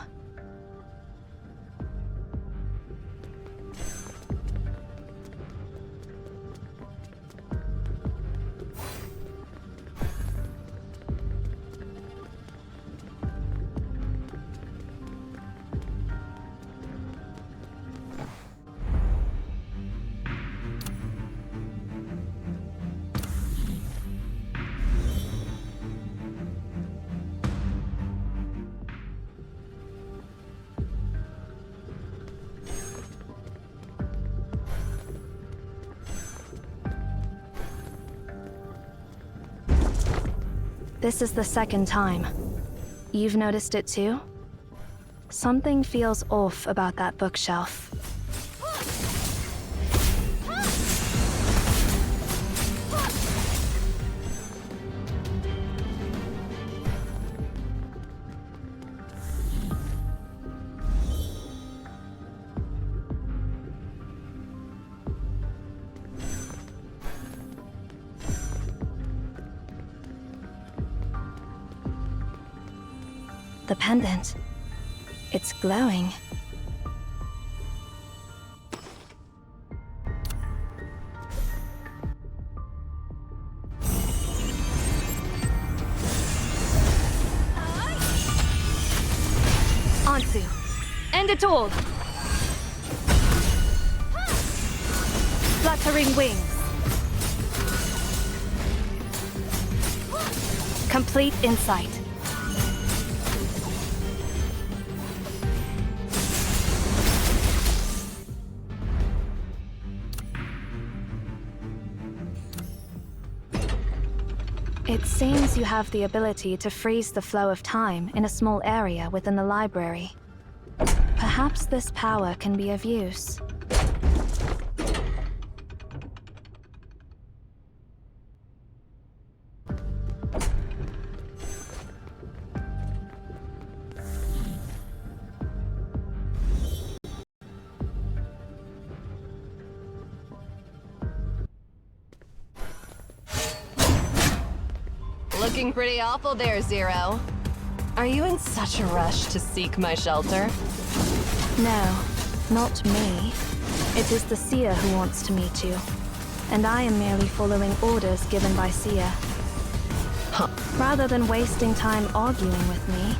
This is the second time. You've noticed it too? Something feels off about that bookshelf. The pendant. It's glowing. Ansu, end it all! Fluttering wings. Complete insight. It seems you have the ability to freeze the flow of time in a small area within the library. Perhaps this power can be of use. Looking pretty awful there, Zero. Are you in such a rush to seek my shelter? No, not me. It is the seer who wants to meet you. And I am merely following orders given by seer. Huh. Rather than wasting time arguing with me,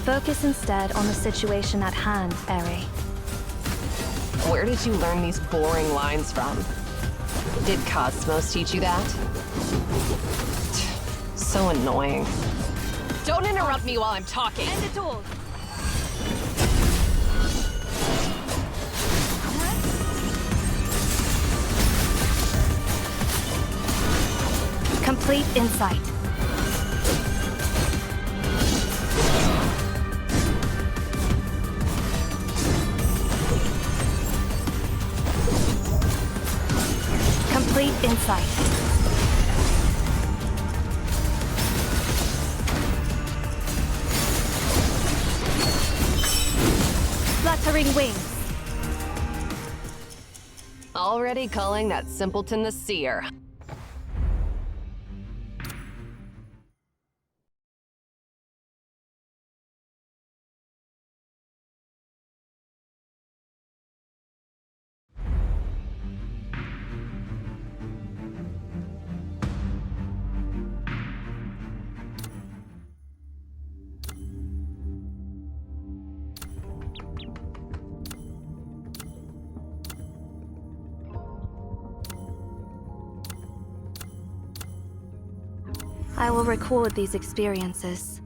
focus instead on the situation at hand, Eri. Where did you learn these boring lines from? Did Cosmos teach you that? So annoying. Don't interrupt me while I'm talking. End it all! Complete insight. Complete insight. Fluttering wings. Already calling that simpleton the seer. I will record these experiences.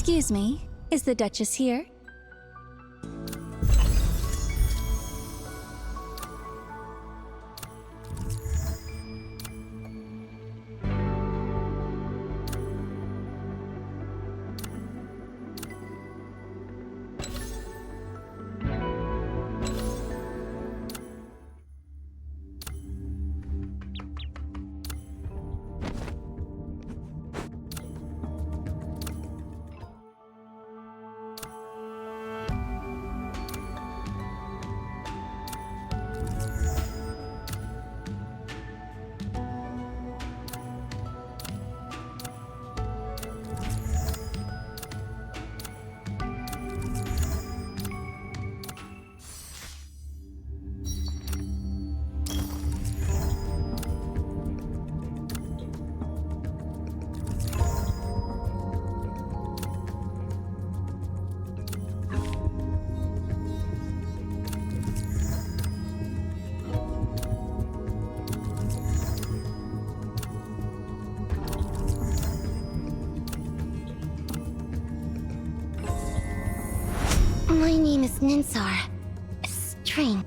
Excuse me, is the Duchess here? My name is Ninsar. String.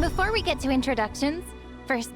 Before we get to introductions, first...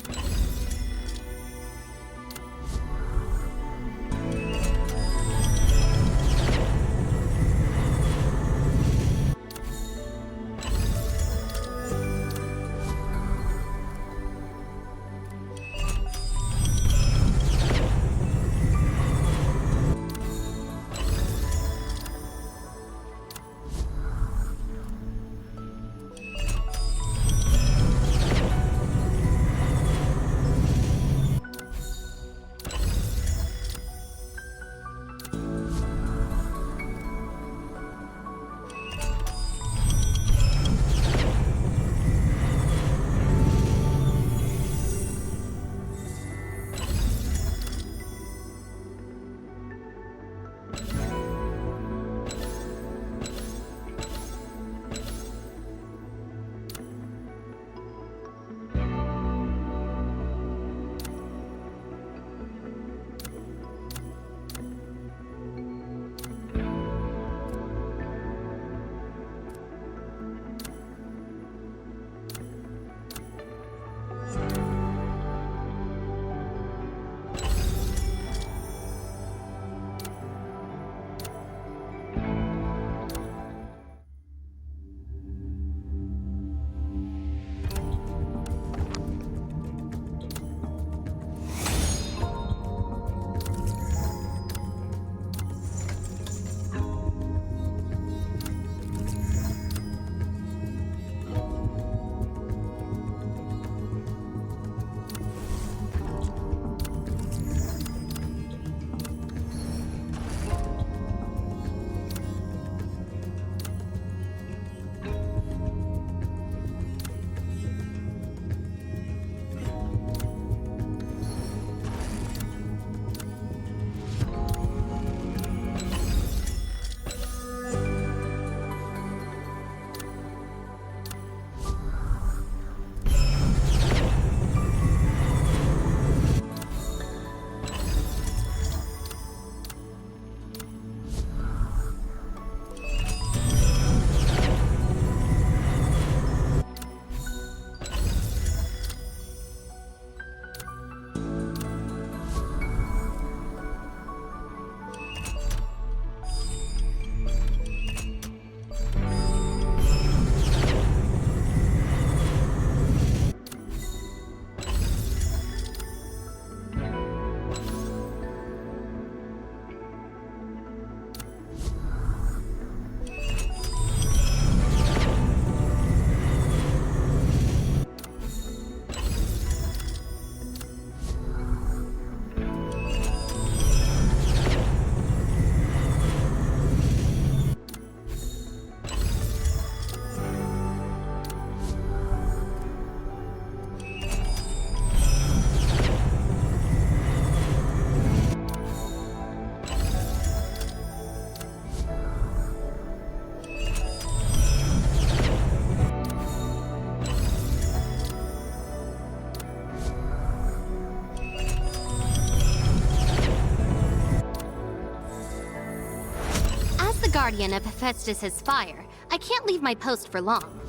guardian of Hephaestus's fire, I can't leave my post for long.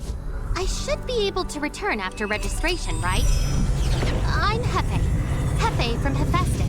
I should be able to return after registration, right? I'm Hefe. Hefe from Hephaestus.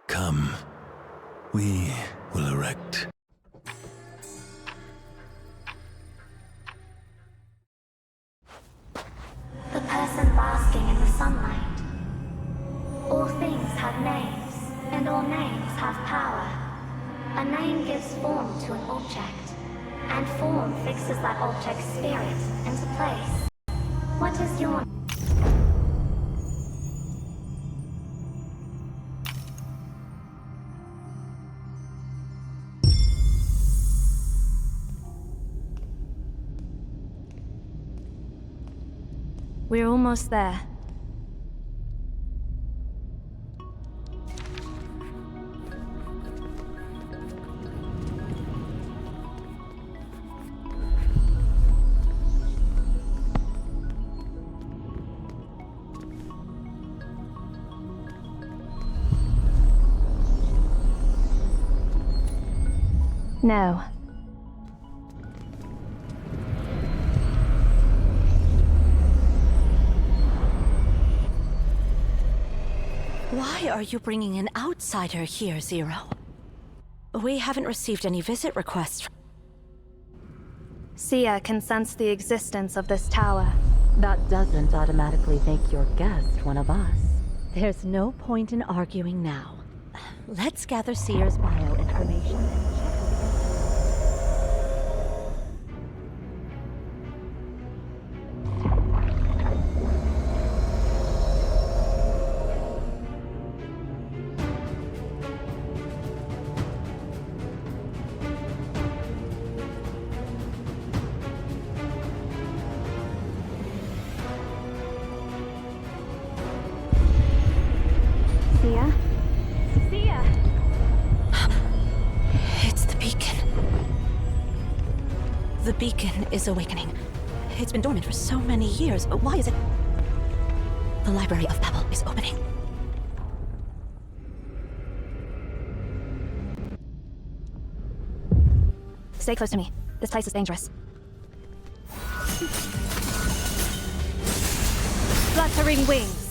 Come, we will erect. The person basking in the sunlight. All things have names, and all names have power. A name gives form to an object, and form fixes that object's spirit into place. What is your... We're almost there. No. Why are you bringing an outsider here, Zero? We haven't received any visit requests. Sia can sense the existence of this tower. That doesn't automatically make your guest one of us. There's no point in arguing now. Let's gather Seer's bio information and check. Sia? Sia! It's the beacon. The beacon is awakening. It's been dormant for so many years. Why is it? The Library of Pebble is opening. Stay close to me. This place is dangerous. Fluttering wings!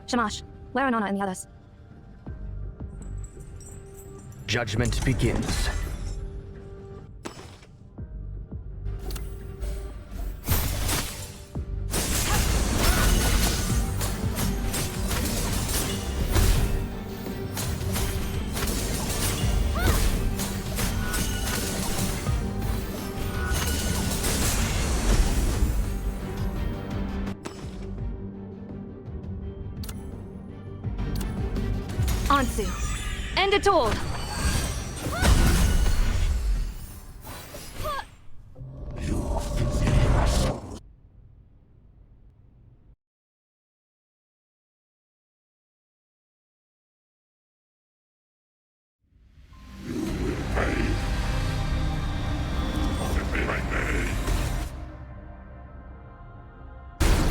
Shamash, where are Nana and the others? Judgment begins. Ansu, end it all!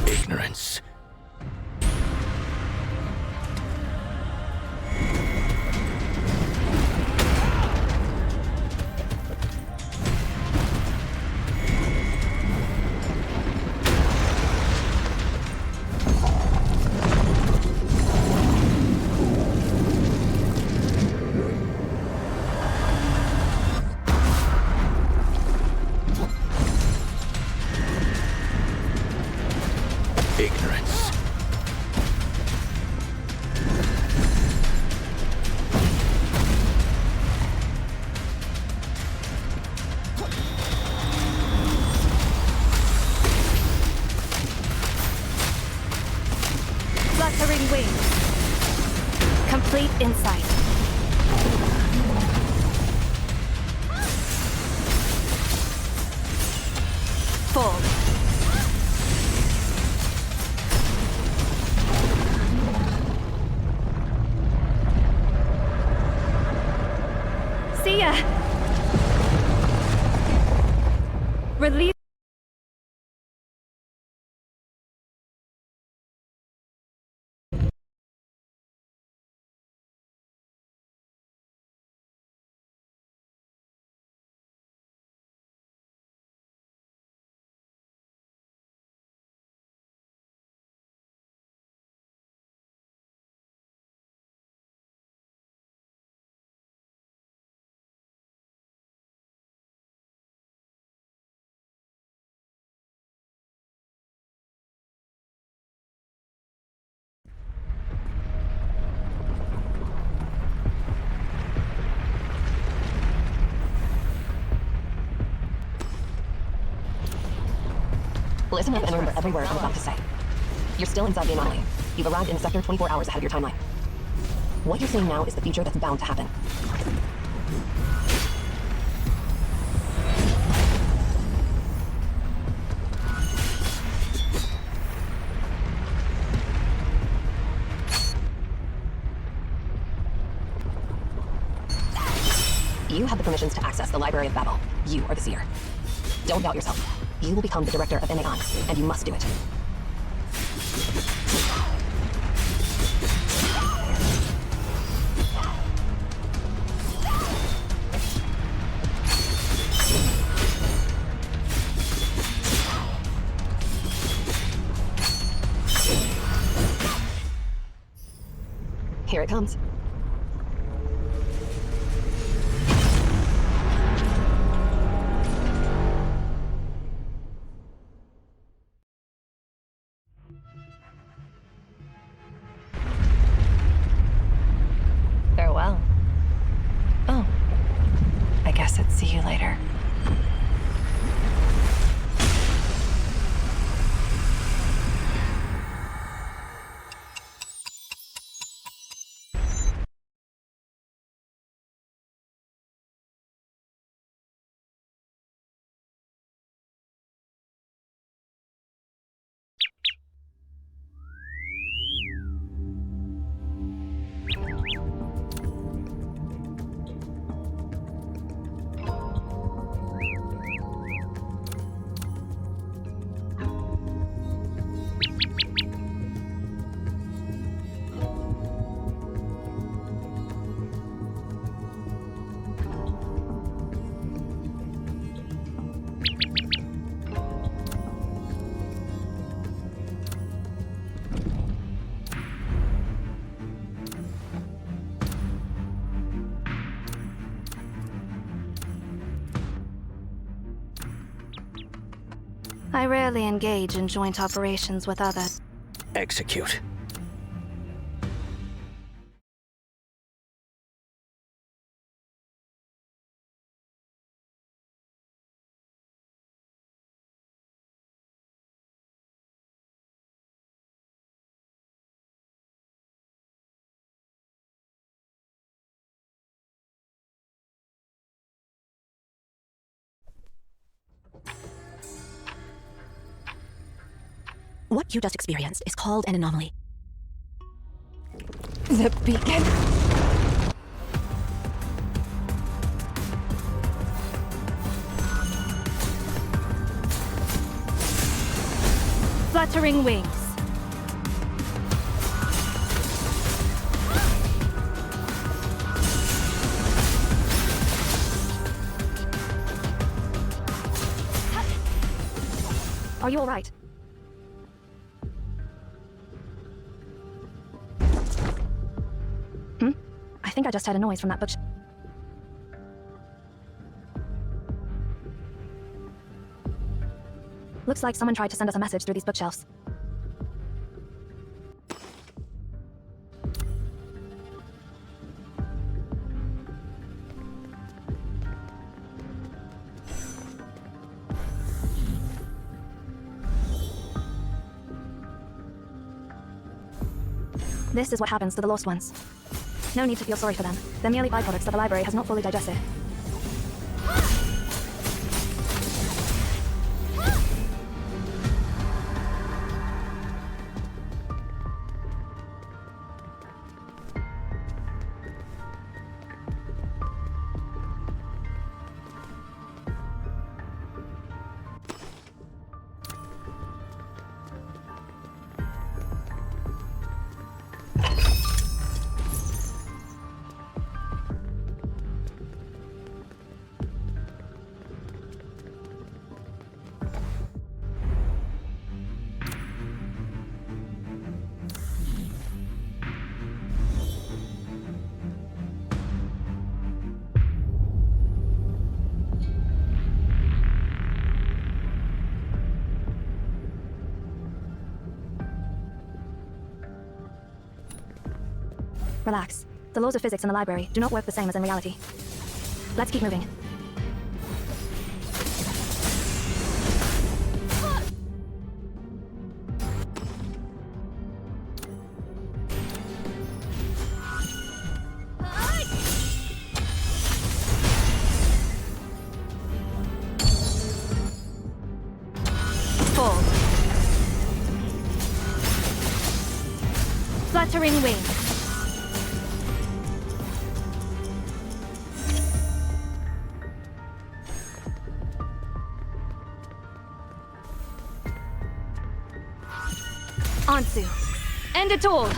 Ignorance. Ignorance. Wutheringwaves. Complete insight. Fall. See ya! Release. Listen up and remember every word I'm about to say. You're still inside the anomaly. You've arrived in the sector 24 hours ahead of your timeline. What you're seeing now is the future that's bound to happen. You have the permissions to access the Library of Babel. You are the seer. Don't doubt yourself. You will become the director of Eneon, and you must do it. Here it comes. Farewell. Oh, I guess it's see you later. I rarely engage in joint operations with others. Execute. What you just experienced is called an anomaly. The beacon? Fluttering wings. Are you all right? I think I just heard a noise from that bookshelf. Looks like someone tried to send us a message through these bookshelves. This is what happens to the lost ones. No need to feel sorry for them. They're merely byproducts that the library has not fully digested. Relax. The laws of physics in the library do not work the same as in reality. Let's keep moving. Fall. Fluttering wings. Ansu. End it all!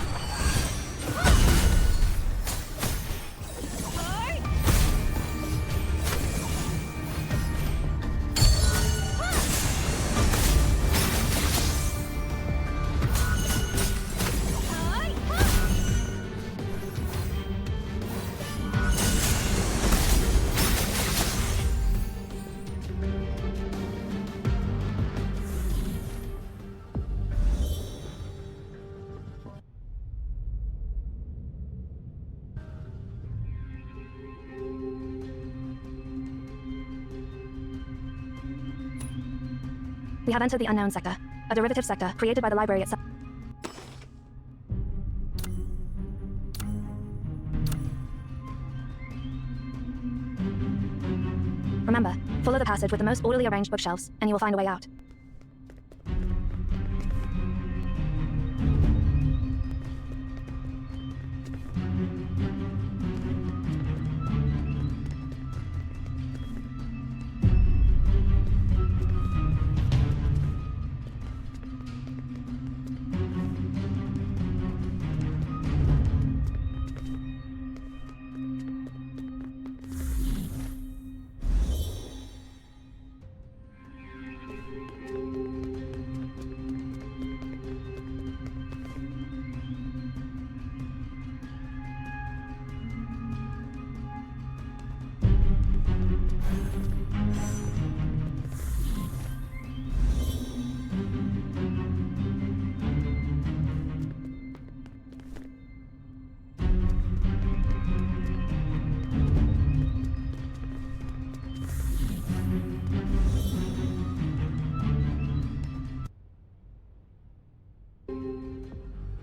We have entered the unknown sector, a derivative sector created by the library itself. Remember, follow the passage with the most orderly arranged bookshelves, and you will find a way out.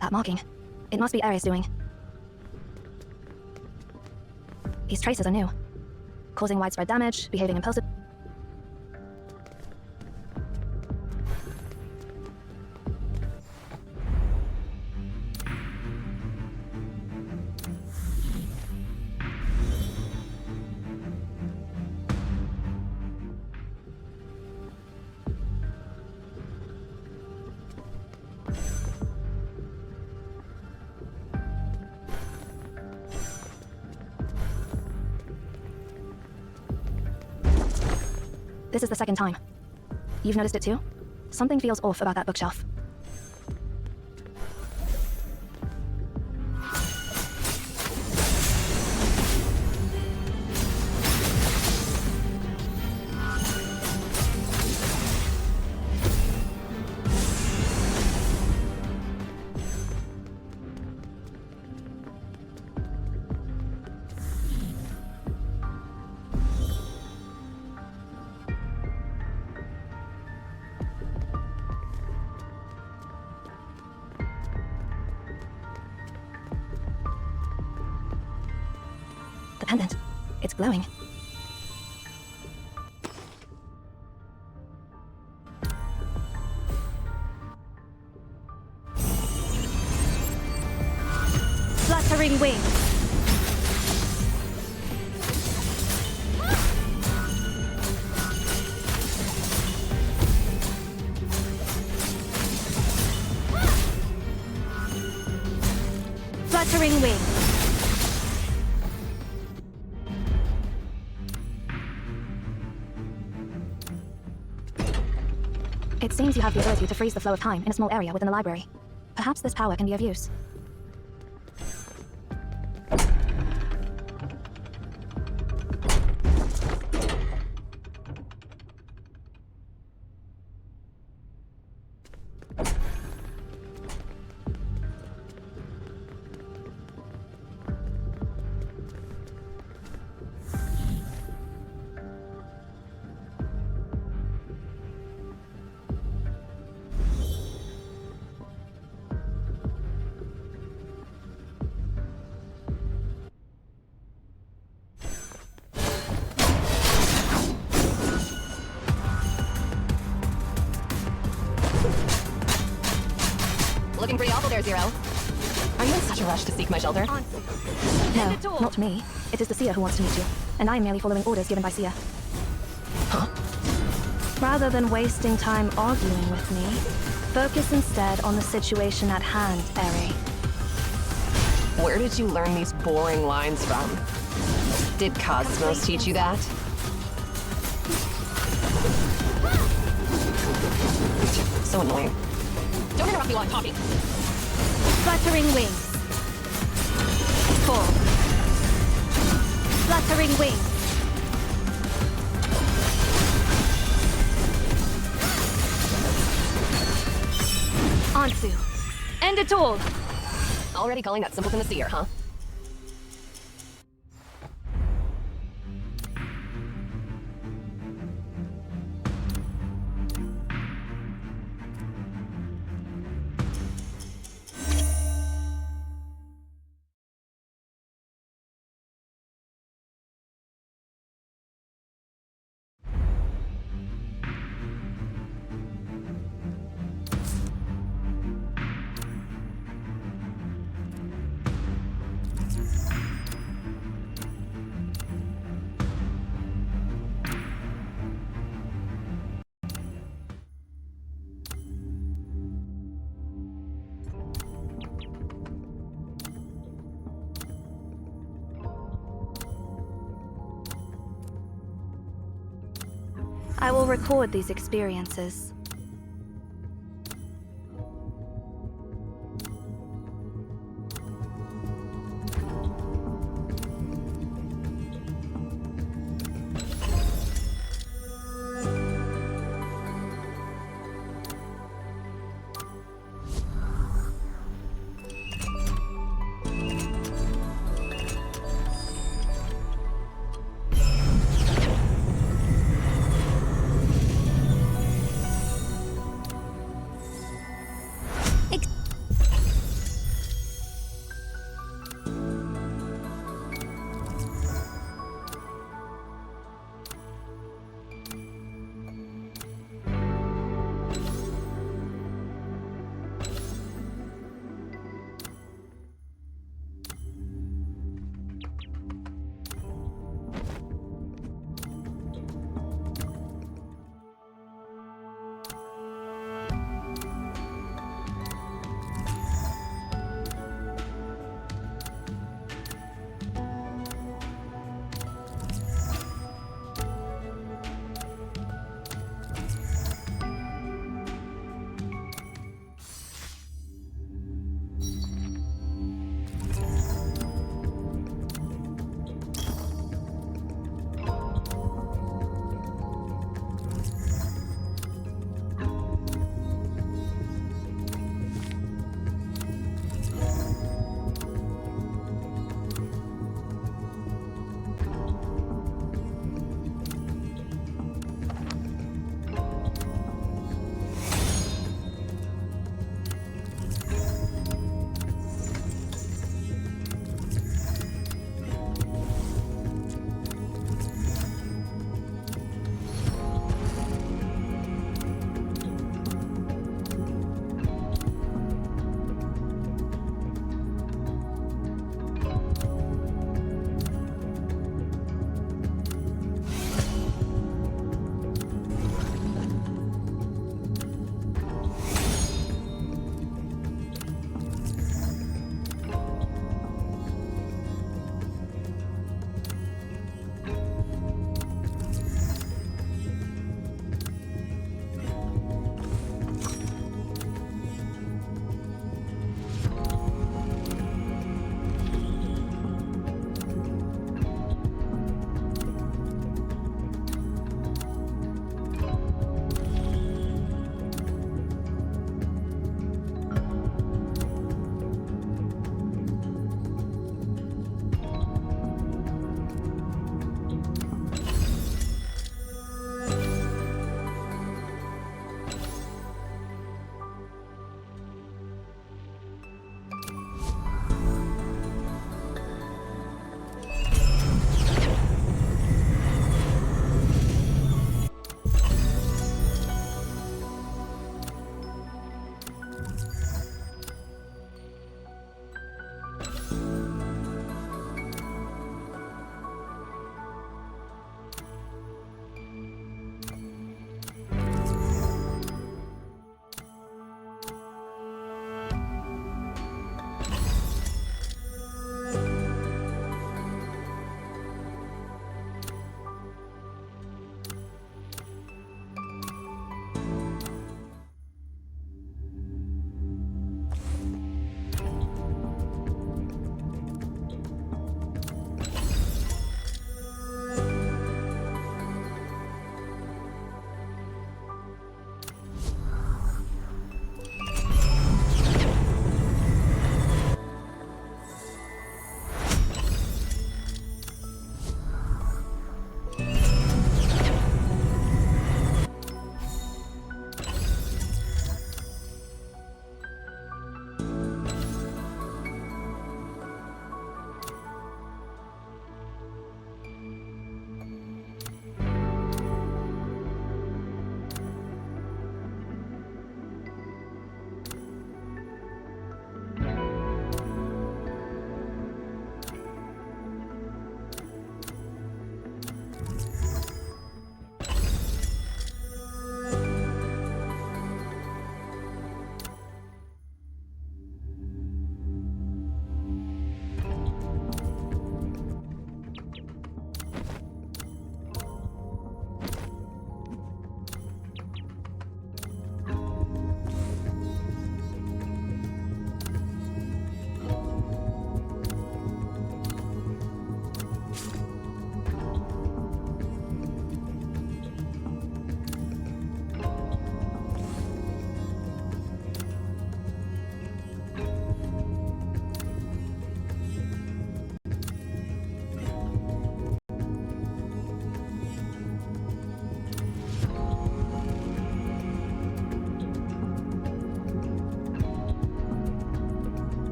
That marking. It must be Ares doing. These traces are new. Causing widespread damage, behaving impulsive. This is the second time. You've noticed it too? Something feels off about that bookshelf. The pendant. It's glowing. Fluttering wings. Fluttering wings. It seems you have the ability to freeze the flow of time in a small area within the library. Perhaps this power can be of use. Looking pretty awful there, Zero. Are you in such a rush to seek my shelter? No, not me. It is the seer who wants to meet you, and I am merely following orders given by seer. Huh? Rather than wasting time arguing with me, focus instead on the situation at hand, Eri. Where did you learn these boring lines from? Did Cosmos teach you that? So annoying. Don't interrupt me while I'm talking. Fluttering wings. Fall. Fluttering wings. Ansu. End it all. Already calling that simpleton a seer, huh? I will record these experiences.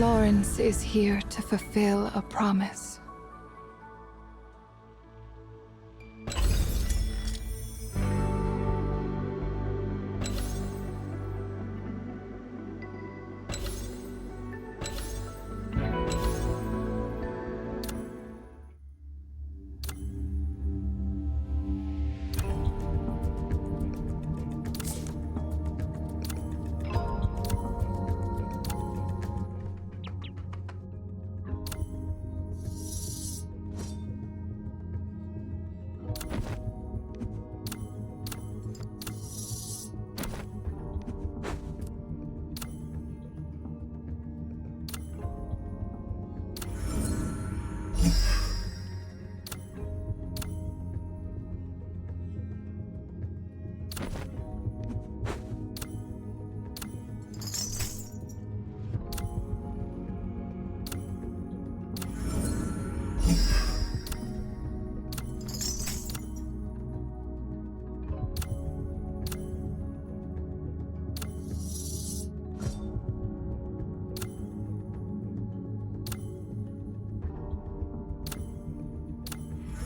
Lawrence is here to fulfill a promise.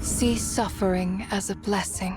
See suffering as a blessing.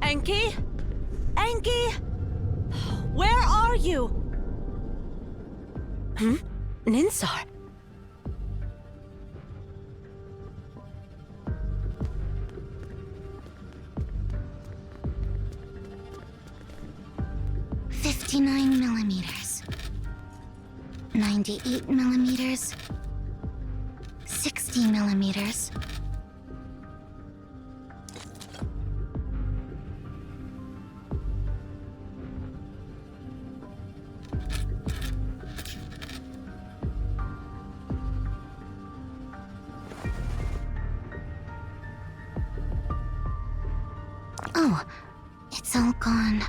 Enki? Enki? Where are you? Ninsar? $59mm. 98mm. 60mm. Oh, it's all gone.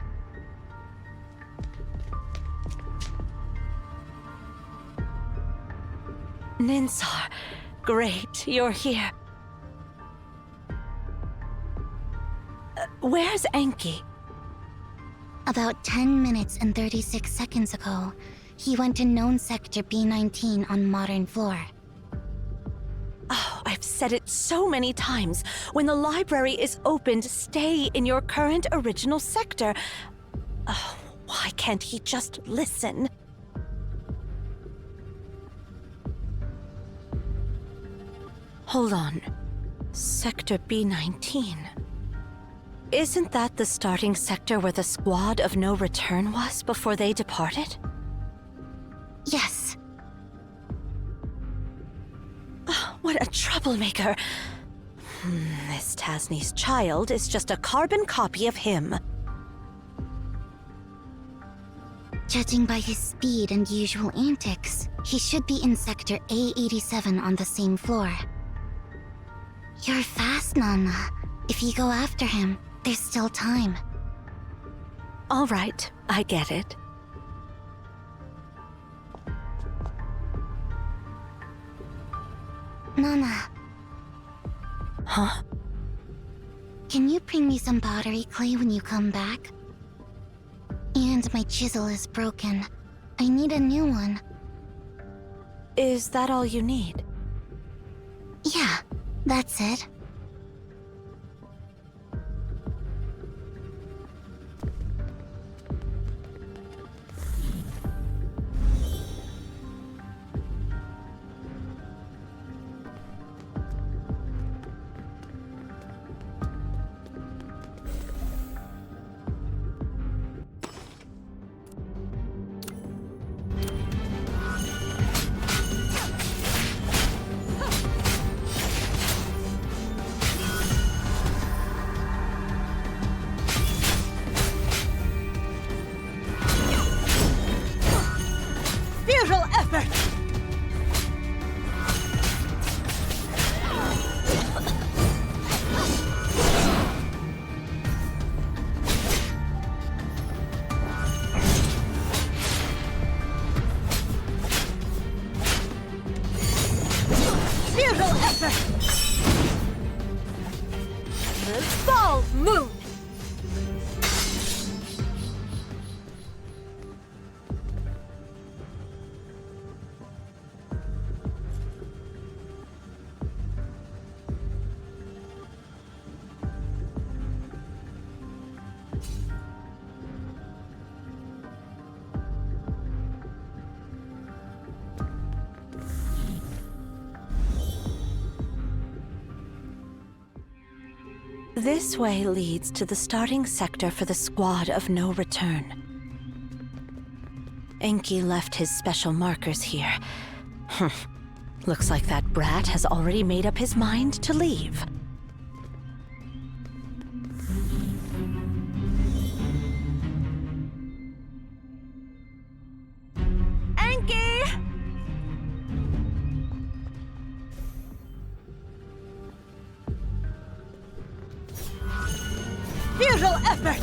Ninsar, great, you're here. Where's Enki? About 10 minutes and 36 seconds ago, he went to known sector B19 on modern floor. Oh, I've said it so many times. When the library is opened, stay in your current original sector. Oh, why can't he just listen? Hold on. Sector B19. Isn't that the starting sector where the squad of no return was before they departed? Yes. Oh, what a troublemaker. This Tasni's child is just a carbon copy of him. Judging by his speed and usual antics, he should be in sector A87 on the same floor. You're fast, Nana. If you go after him, there's still time. All right, I get it. Nana. Huh? Can you bring me some pottery clay when you come back? And my chisel is broken. I need a new one. Is that all you need? Yeah, that's it. Futile effort! Futile effort! Ball move! This way leads to the starting sector for the squad of no return. Enki left his special markers here. Looks like that brat has already made up his mind to leave. Enki! Futile effort!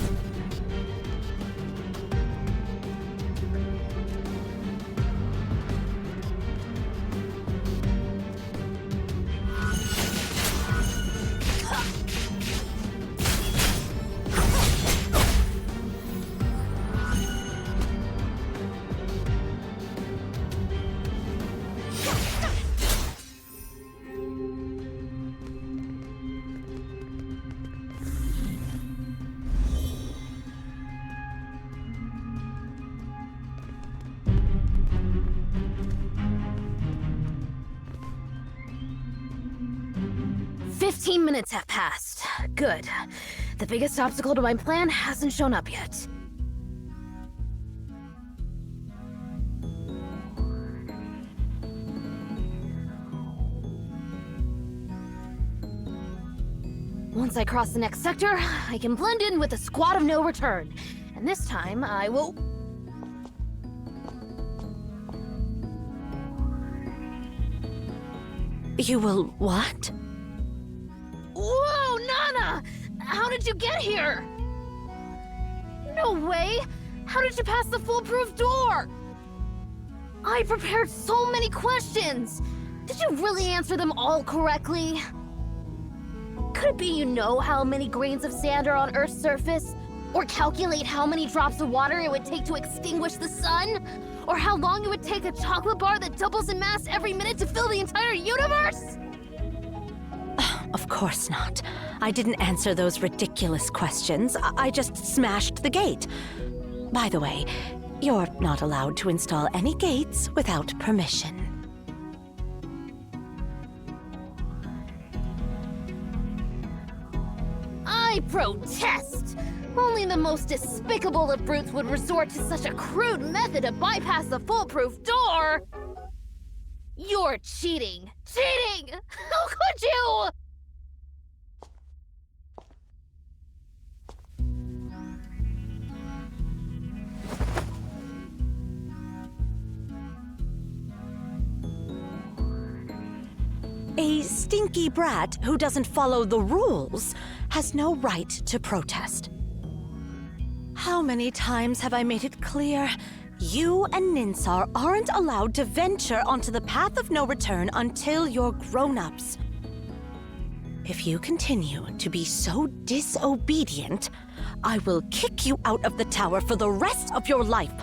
15 minutes have passed. Good. The biggest obstacle to my plan hasn't shown up yet. Once I cross the next sector, I can blend in with the squad of no return. And this time, I will... You will what? Whoa, Nana! How did you get here? No way! How did you pass the foolproof door? I prepared so many questions! Did you really answer them all correctly? Could it be you know how many grains of sand are on Earth's surface? Or calculate how many drops of water it would take to extinguish the sun? Or how long it would take a chocolate bar that doubles in mass every minute to fill the entire universe? Of course not. I didn't answer those ridiculous questions. I just smashed the gate. By the way, you're not allowed to install any gates without permission. I protest! Only the most despicable of brutes would resort to such a crude method to bypass the foolproof door! You're cheating! Cheating! How could you? A stinky brat who doesn't follow the rules has no right to protest. How many times have I made it clear? You and Ninsar aren't allowed to venture onto the path of no return until you're grown-ups. If you continue to be so disobedient, I will kick you out of the tower for the rest of your life.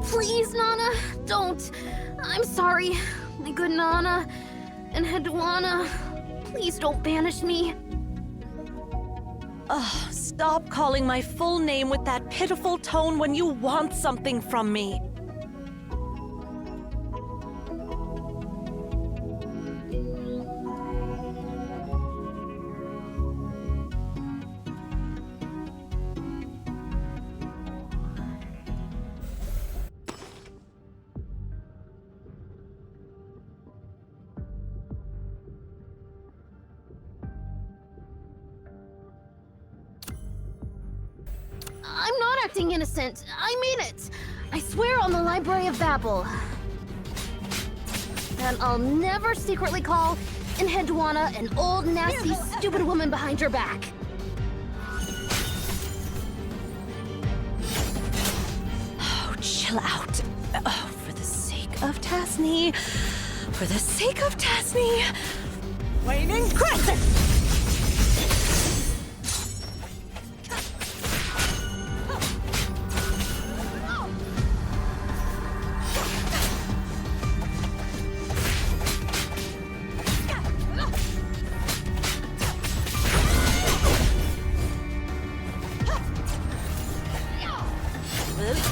Please, Nana, don't. I'm sorry, my good Nana. And Hedwana, please don't banish me. Ugh, stop calling my full name with that pitiful tone when you want something from me. I'm not acting innocent. I mean it. I swear on the Library of Babel. That I'll never secretly call Hedwana an old, nasty, stupid woman behind your back. Oh, chill out. Oh, for the sake of Tasni. For the sake of Tasni. Waning Crescent!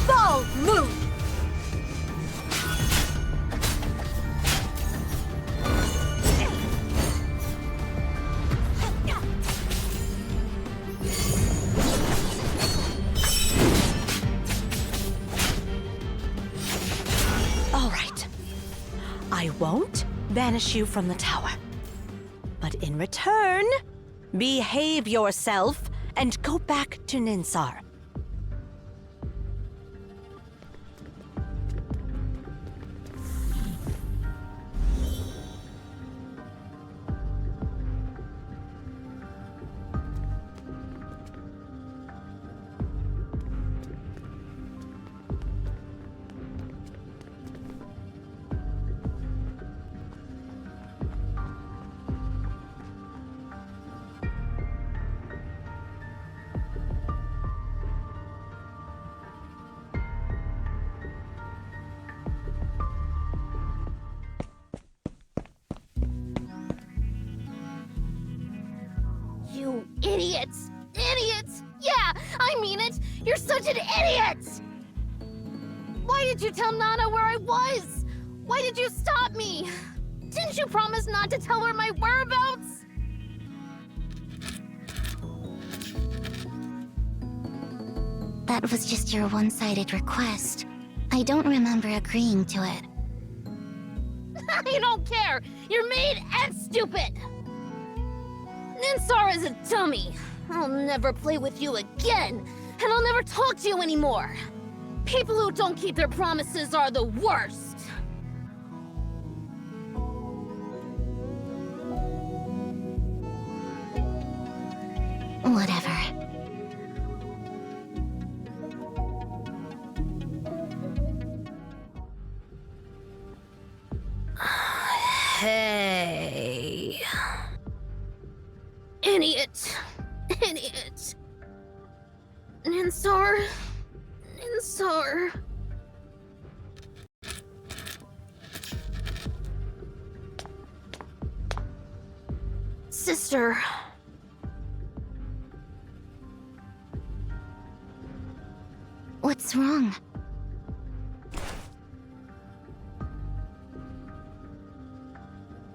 Ball move! All right. I won't banish you from the tower. But in return, behave yourself and go back to Ninsar. You idiots! Idiots! Yeah, I mean it! You're such an idiot! Why did you tell Nana where I was? Why did you stop me? Didn't you promise not to tell her my whereabouts? That was just your one-sided request. I don't remember agreeing to it. I don't care! You're mean and stupid! Ninsar is a dummy. I'll never play with you again, and I'll never talk to you anymore. People who don't keep their promises are the worst. Whatever. Hey. Idiot. Idiot. Ninsar. Ninsar. Sister. What's wrong?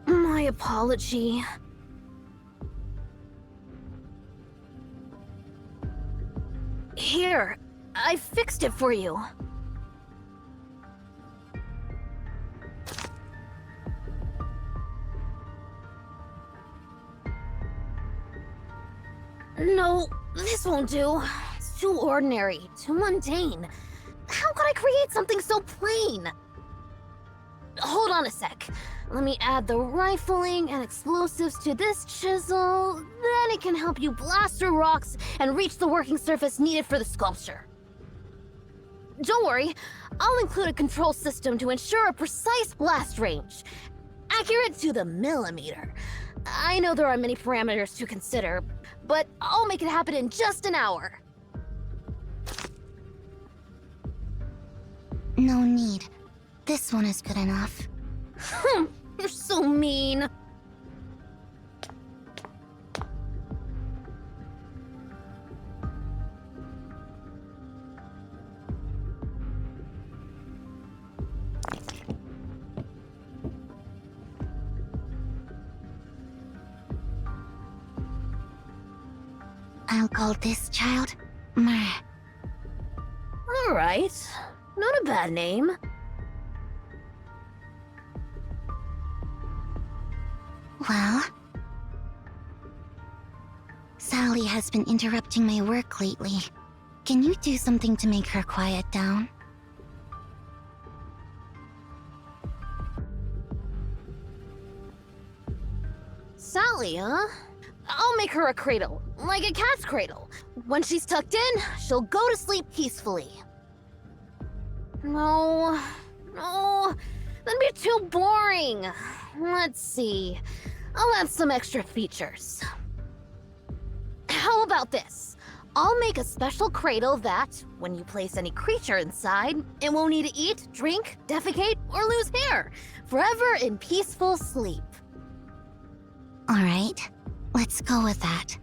My apology. Here, I fixed it for you. No, this won't do. It's too ordinary, too mundane. How could I create something so plain? Hold on a sec. Let me add the rifling and explosives to this chisel. Then it can help you blast through rocks and reach the working surface needed for the sculpture. Don't worry, I'll include a control system to ensure a precise blast range. Accurate to the millimeter. I know there are many parameters to consider, but I'll make it happen in just an hour. No need. This one is good enough. You're so mean. I'll call this child Mer. All right. Not a bad name. Well? Sally has been interrupting my work lately. Can you do something to make her quiet down? Sally, huh? I'll make her a cradle, like a cat's cradle. When she's tucked in, she'll go to sleep peacefully. No, that'd be too boring. Let's see, I'll add some extra features. How about this? I'll make a special cradle that, when you place any creature inside, it won't need to eat, drink, defecate, or lose hair, forever in peaceful sleep. Alright, let's go with that.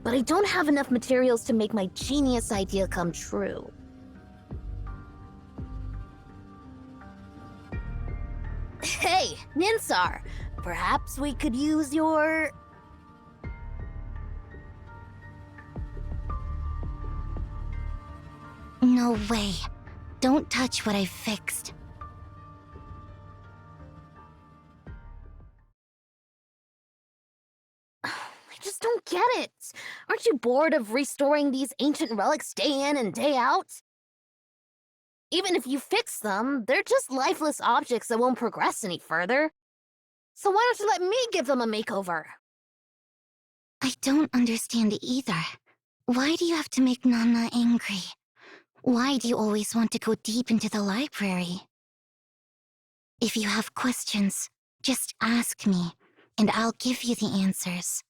But I don't have enough materials to make my genius idea come true. Hey, Ninsar, perhaps we could use your... No way. Don't touch what I've fixed. I just don't get it. Aren't you bored of restoring these ancient relics day in and day out? Even if you fix them, they're just lifeless objects that won't progress any further. So why don't you let me give them a makeover? I don't understand either. Why do you have to make Nana angry? Why do you always want to go deep into the library? If you have questions, just ask me, and I'll give you the answers.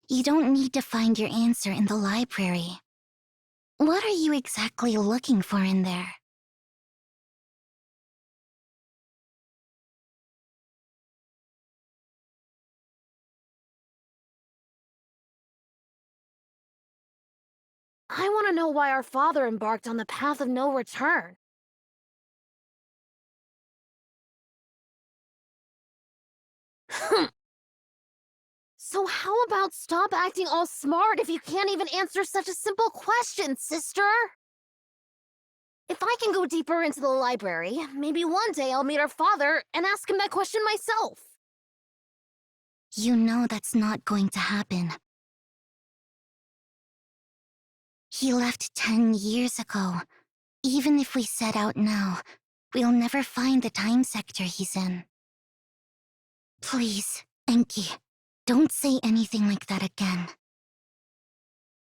You don't need to find your answer in the library. What are you exactly looking for in there? I want to know why our father embarked on the path of no return. So how about stop acting all smart if you can't even answer such a simple question, sister? If I can go deeper into the library, maybe one day I'll meet our father and ask him that question myself. You know that's not going to happen. He left 10 years ago. Even if we set out now, we'll never find the time sector he's in. Please, Enki, don't say anything like that again.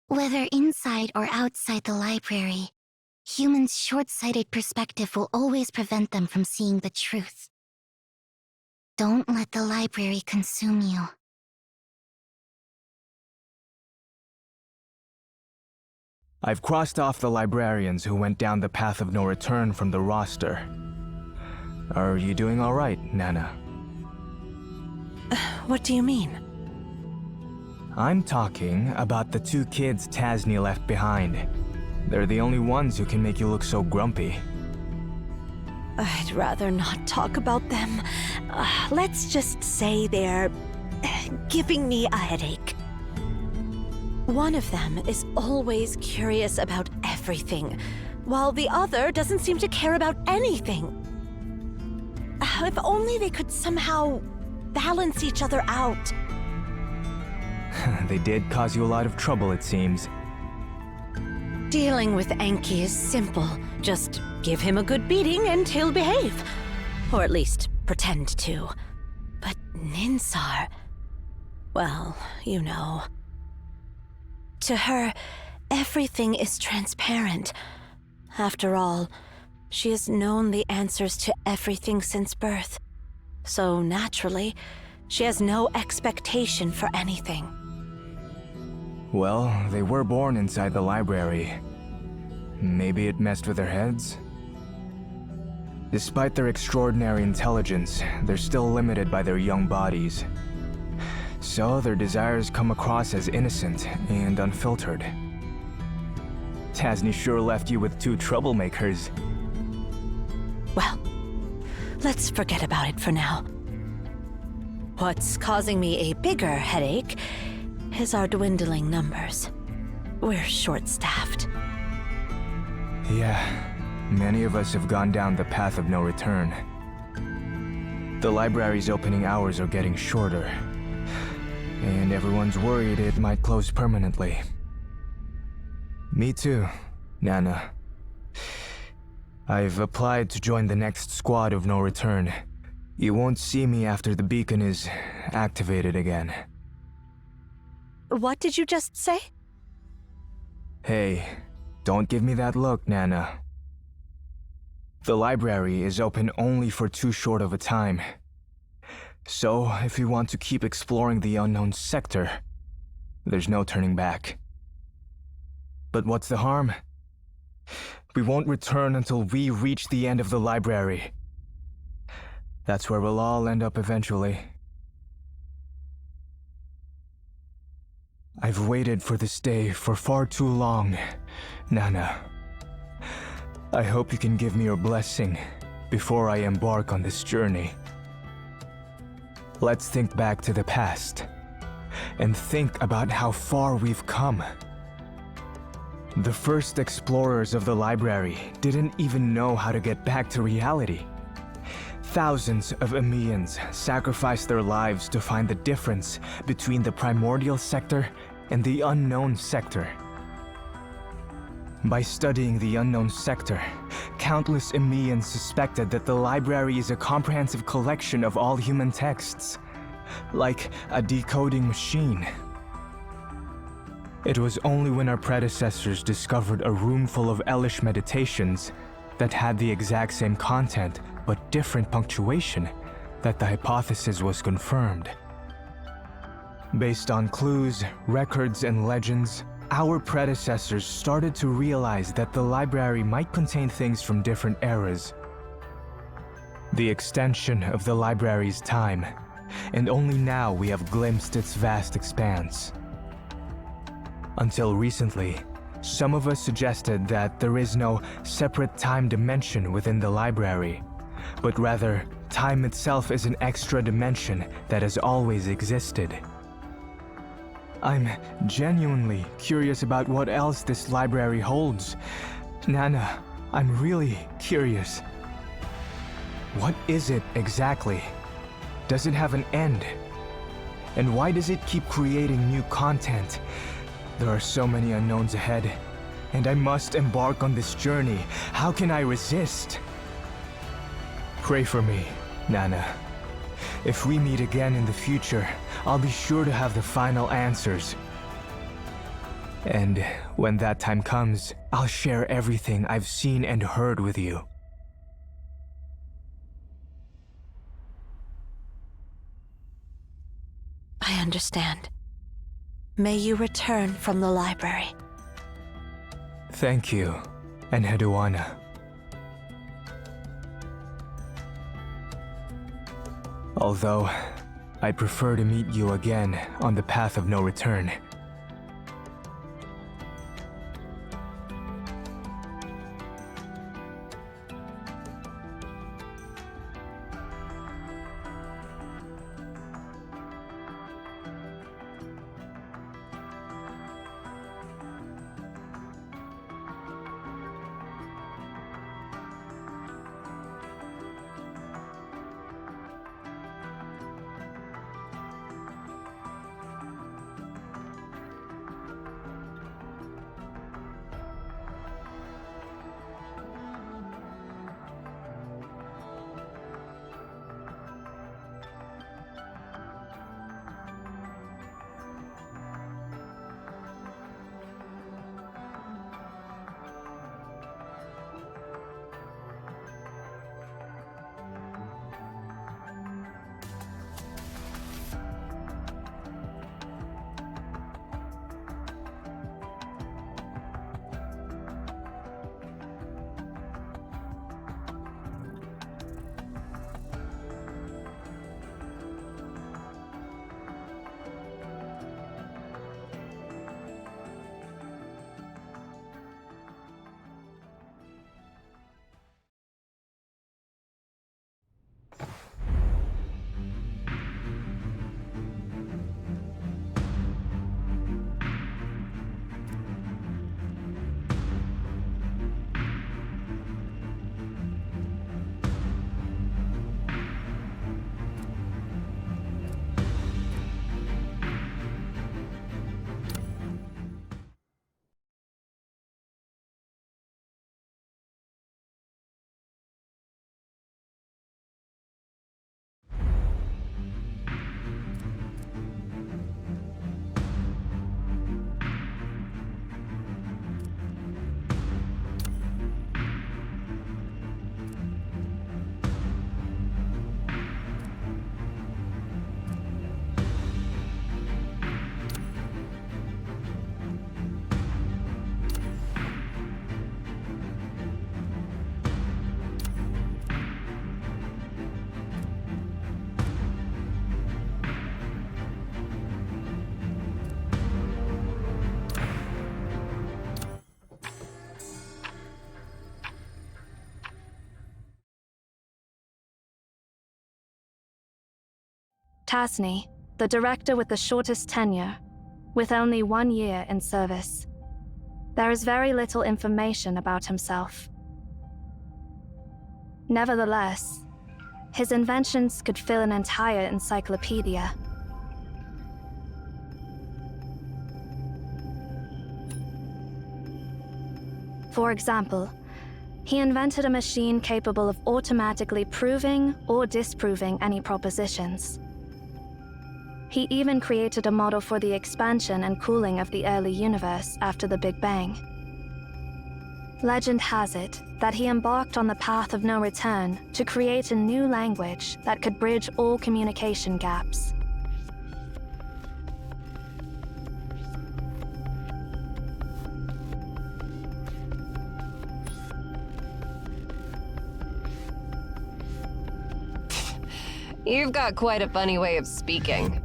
Whether inside or outside the library, humans' short-sighted perspective will always prevent them from seeing the truth. Don't let the library consume you. I've crossed off the librarians who went down the path of no return from the roster. Are you doing all right, Nana? What do you mean? I'm talking about the 2 kids Tasni left behind. They're the only ones who can make you look so grumpy. I'd rather not talk about them. Let's just say they're giving me a headache. One of them is always curious about everything, while the other doesn't seem to care about anything. If only they could somehow balance each other out. They did cause you a lot of trouble, it seems. Dealing with Enki is simple. Just give him a good beating and he'll behave. Or at least pretend to. But Ninsar... well, you know. To her, everything is transparent. After all, she has known the answers to everything since birth. So naturally, she has no expectation for anything. Well, they were born inside the library. Maybe it messed with their heads? Despite their extraordinary intelligence, they're still limited by their young bodies. So their desires come across as innocent and unfiltered. Tasni sure left you with 2 troublemakers. Well, let's forget about it for now. What's causing me a bigger headache is our dwindling numbers. We're short-staffed. Yeah, many of us have gone down the path of no return. The library's opening hours are getting shorter, and everyone's worried it might close permanently. Me too, Nana. I've applied to join the next squad of no return. You won't see me after the beacon is activated again. What did you just say? Hey, don't give me that look, Nana. The library is open only for too short of a time. So, if you want to keep exploring the unknown sector, there's no turning back. But what's the harm? We won't return until we reach the end of the library. That's where we'll all end up eventually. I've waited for this day for far too long, Nana. I hope you can give me your blessing before I embark on this journey. Let's think back to the past, and think about how far we've come. The first explorers of the library didn't even know how to get back to reality. Thousands of Emians sacrificed their lives to find the difference between the primordial sector and the unknown sector. By studying the unknown sector, countless Emians suspected that the library is a comprehensive collection of all human texts, like a decoding machine. It was only when our predecessors discovered a room full of Elish meditations that had the exact same content but different punctuation that the hypothesis was confirmed. Based on clues, records, and legends, our predecessors started to realize that the library might contain things from different eras. The extension of the library's time, and only now we have glimpsed its vast expanse. Until recently, Some of us suggested that there is no separate time dimension within the library, but rather, time itself is an extra dimension that has always existed. I'm genuinely curious about what else this library holds. Nana, I'm really curious. What is it exactly? Does it have an end? And why does it keep creating new content? There are so many unknowns ahead, and I must embark on this journey. How can I resist? Pray for me, Nana. If we meet again in the future, I'll be sure to have the final answers. And when that time comes, I'll share everything I've seen and heard with you. I understand. May you return from the library. Thank you, Enheduanna. Although, I'd prefer to meet you again on the path of no return. Tasney, the director with the shortest tenure, with only 1 year in service. There is very little information about himself. Nevertheless, his inventions could fill an entire encyclopedia. For example, he invented a machine capable of automatically proving or disproving any propositions. He even created a model for the expansion and cooling of the early universe after the Big Bang. Legend has it that he embarked on the path of no return to create a new language that could bridge all communication gaps. You've got quite a funny way of speaking.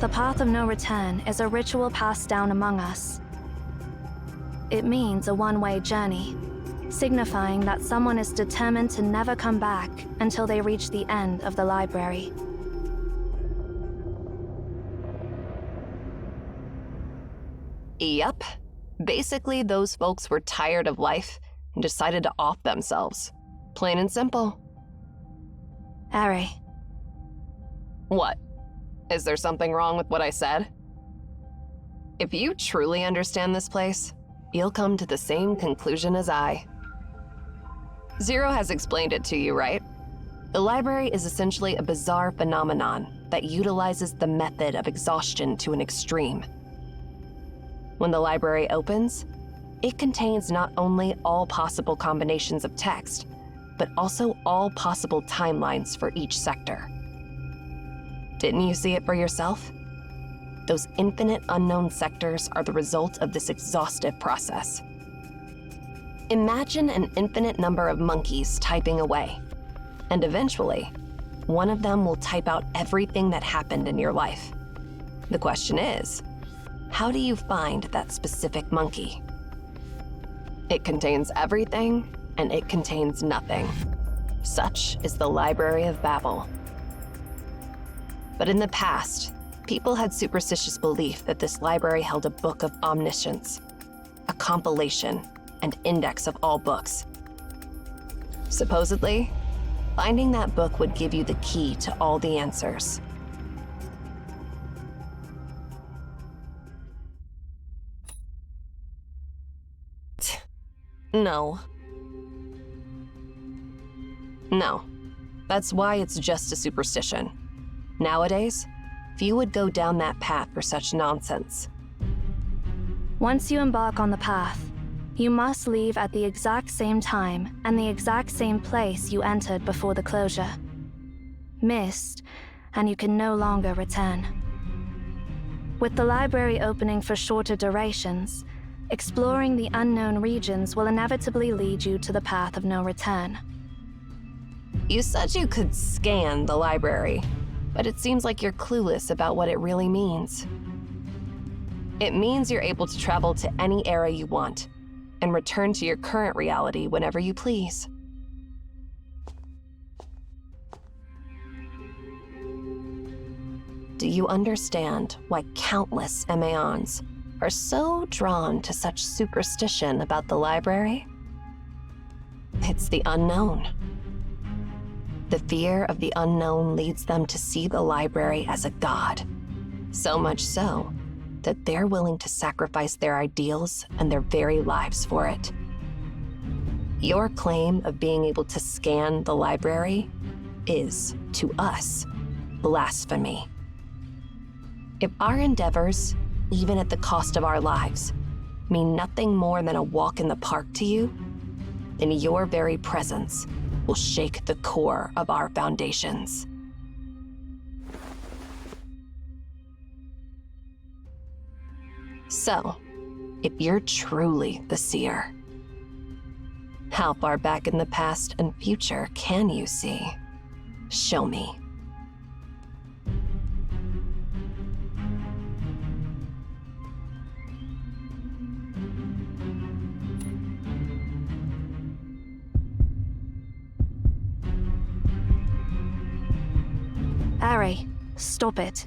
The Path of No Return is a ritual passed down among us. It means a one-way journey, signifying that someone is determined to never come back until they reach the end of the library. Yep. Basically, those folks were tired of life and decided to off themselves. Plain and simple. Ari. What? Is there something wrong with what I said? If you truly understand this place, you'll come to the same conclusion as I. Zero has explained it to you, right? The library is essentially a bizarre phenomenon that utilizes the method of exhaustion to an extreme. When the library opens, it contains not only all possible combinations of text, but also all possible timelines for each sector. Didn't you see it for yourself? Those infinite unknown sectors are the result of this exhaustive process. Imagine an infinite number of monkeys typing away, and eventually, one of them will type out everything that happened in your life. The question is, how do you find that specific monkey? It contains everything, and it contains nothing. Such is the Library of Babel. But in the past, people had superstitious belief that this library held a book of omniscience, a compilation and index of all books. Supposedly, finding that book would give you the key to all the answers. No. No. That's why it's just a superstition. Nowadays, few would go down that path for such nonsense. Once you embark on the path, you must leave at the exact same time and the exact same place you entered before the closure. Missed, and you can no longer return. With the library opening for shorter durations, exploring the unknown regions will inevitably lead you to the path of no return. You said you could scan the library, but it seems like you're clueless about what it really means. It means you're able to travel to any era you want and return to your current reality whenever you please. Do you understand why countless Emaons are so drawn to such superstition about the library? It's the unknown. The fear of the unknown leads them to see the library as a god, so much so that they're willing to sacrifice their ideals and their very lives for it. Your claim of being able to scan the library is, to us, blasphemy. If our endeavors, even at the cost of our lives, mean nothing more than a walk in the park to you, then your very presence will shake the core of our foundations. So, if you're truly the seer, how far back in the past and future can you see? Show me. Ari, stop it.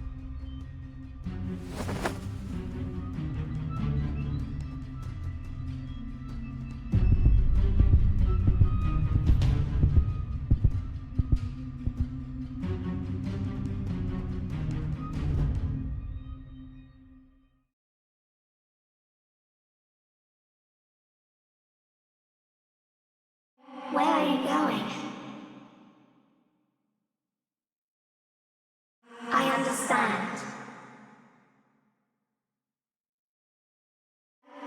Where are you going? I understand.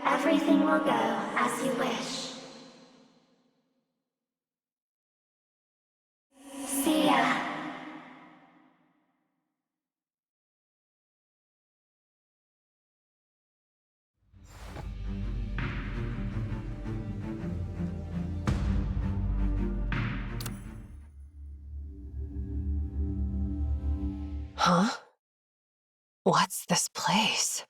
Everything will go as you wish. See ya. Huh? What's this place?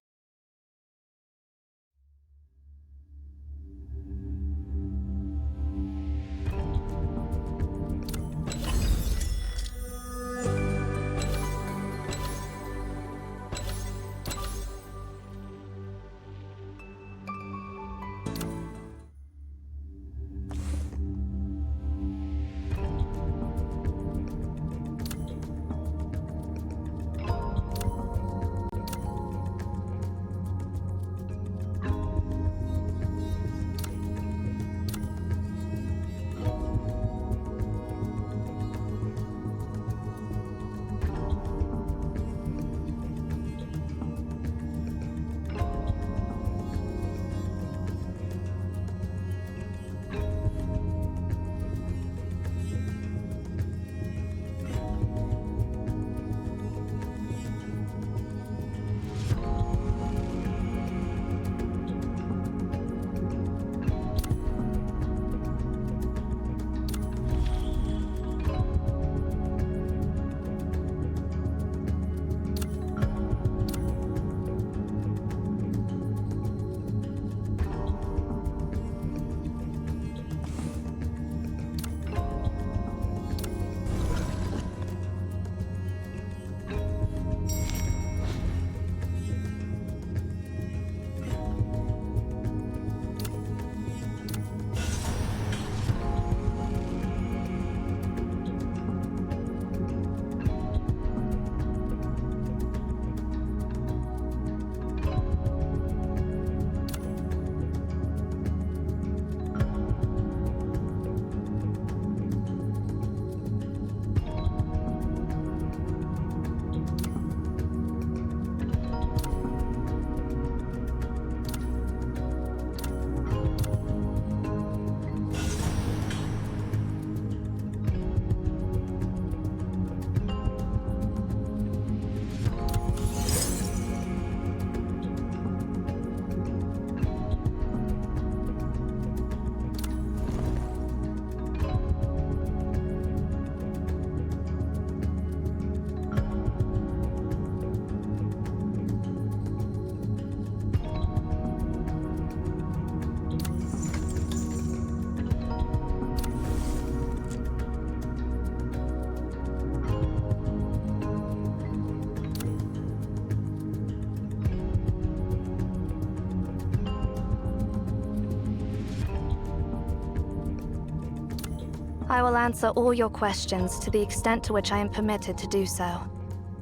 I will answer all your questions to the extent to which I am permitted to do so.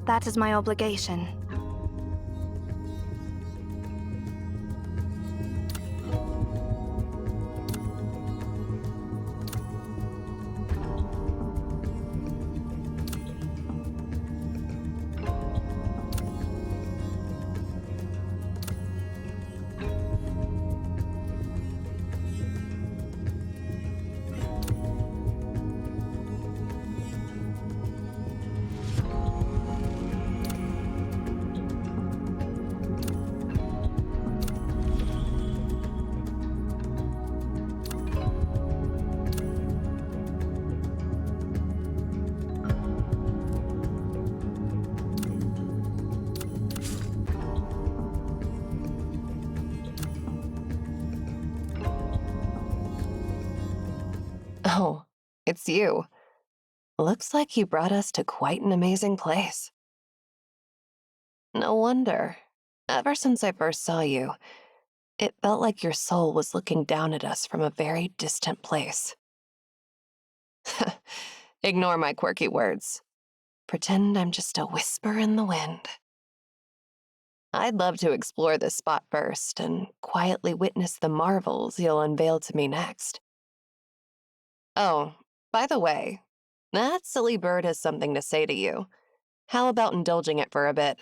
That is my obligation. Oh, it's you. Looks like you brought us to quite an amazing place. No wonder. Ever since I first saw you, it felt like your soul was looking down at us from a very distant place. Ignore my quirky words. Pretend I'm just a whisper in the wind. I'd love to explore this spot first and quietly witness the marvels you'll unveil to me next. Oh, by the way, that silly bird has something to say to you. How about indulging it for a bit?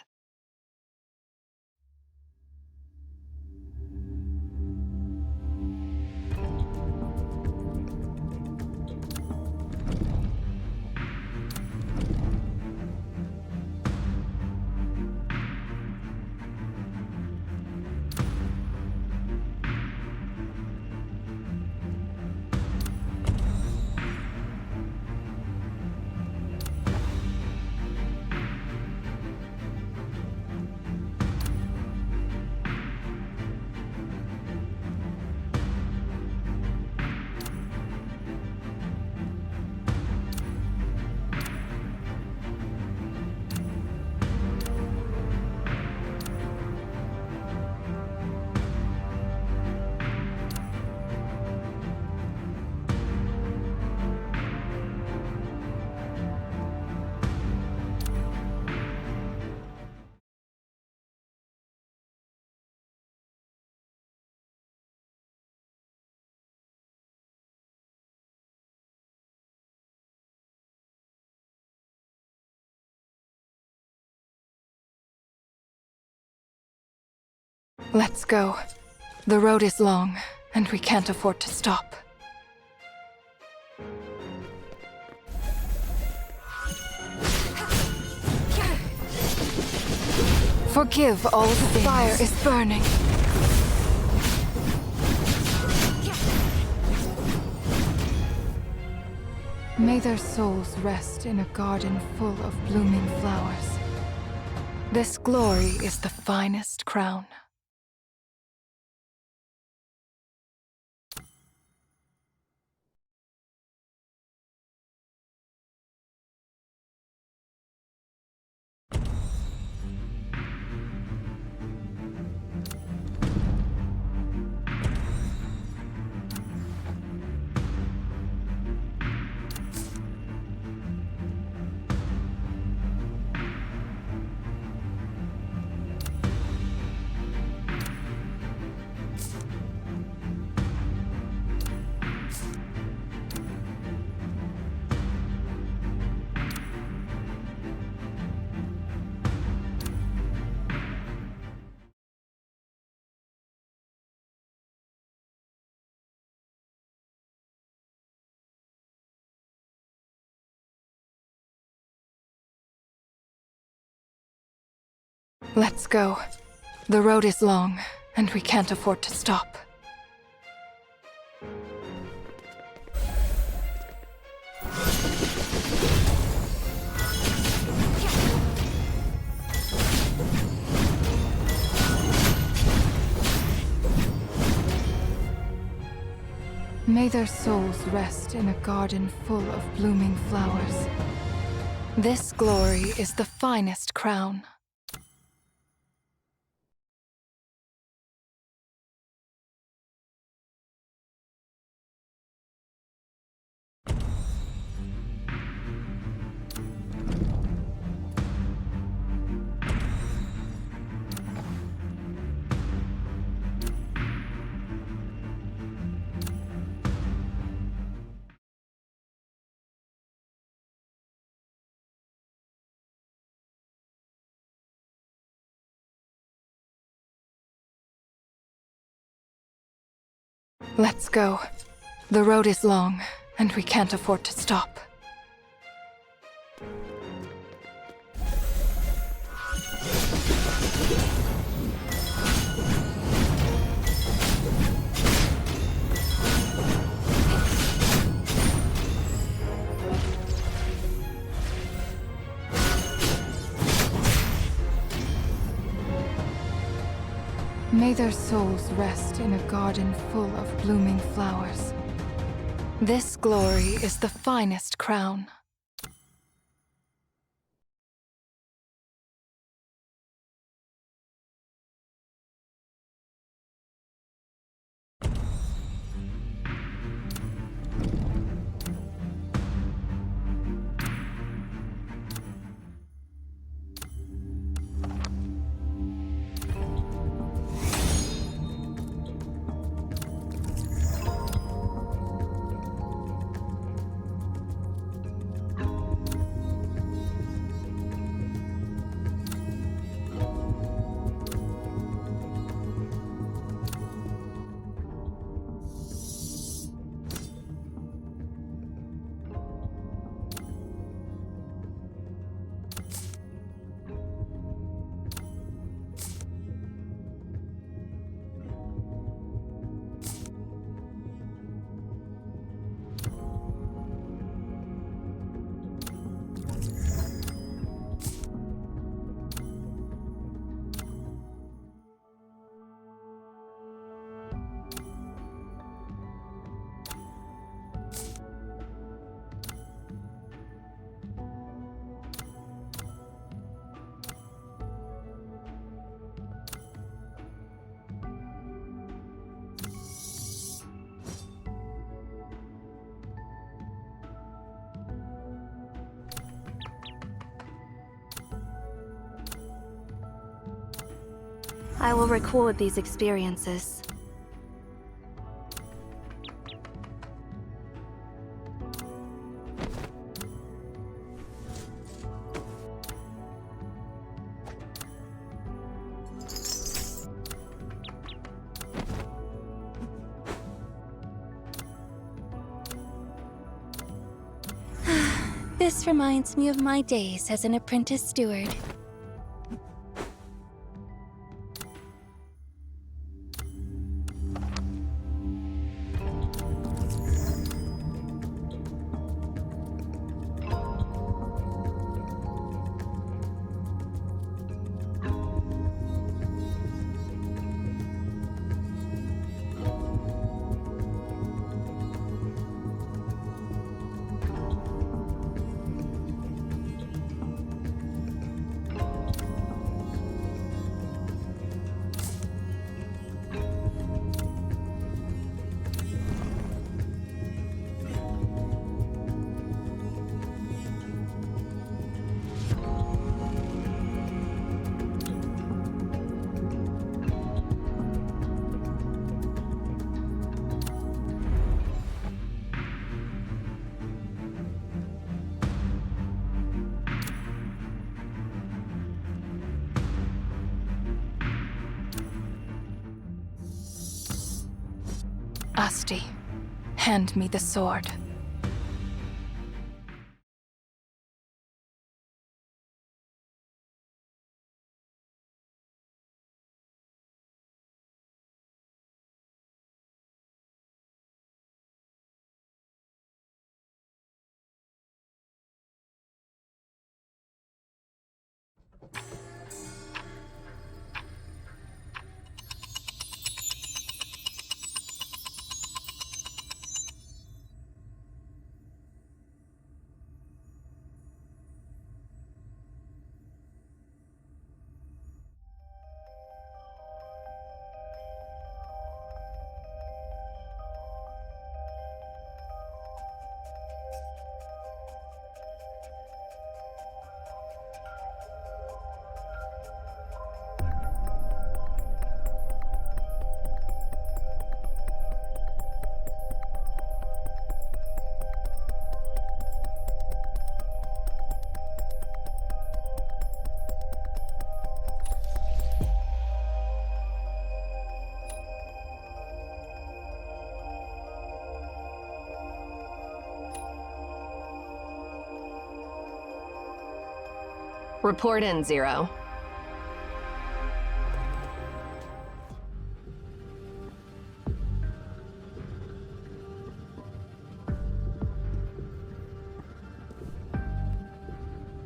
Let's go. The road is long, and we can't afford to stop. Forgive all the fire is burning. May their souls rest in a garden full of blooming flowers. This glory is the finest crown. Let's go. The road is long, and we can't afford to stop. May their souls rest in a garden full of blooming flowers. This glory is the finest crown. Let's go. The road is long, and we can't afford to stop. May their souls rest in a garden full of blooming flowers. This glory is the finest crown. I will record these experiences. This reminds me of my days as an apprentice steward. Asti, hand me the sword. Report in, Zero.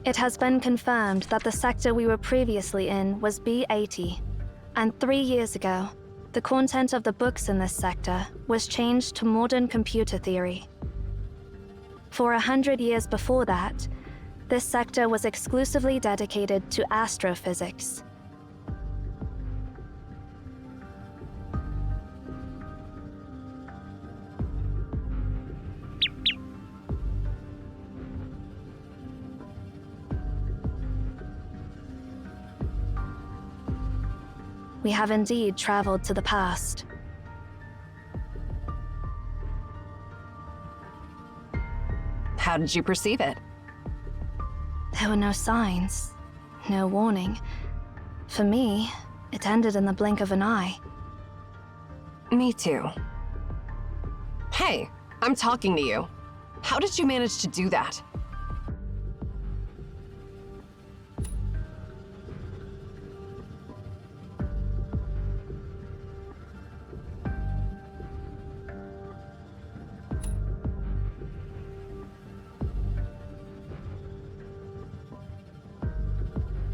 It has been confirmed that the sector we were previously in was B80, and 3 years ago, the content of the books in this sector was changed to modern computer theory. For 100 years before that, this sector was exclusively dedicated to astrophysics. We have indeed traveled to the past. How did you perceive it? There were no signs, no warning. For me, it ended in the blink of an eye. Me too. Hey, I'm talking to you. How did you manage to do that?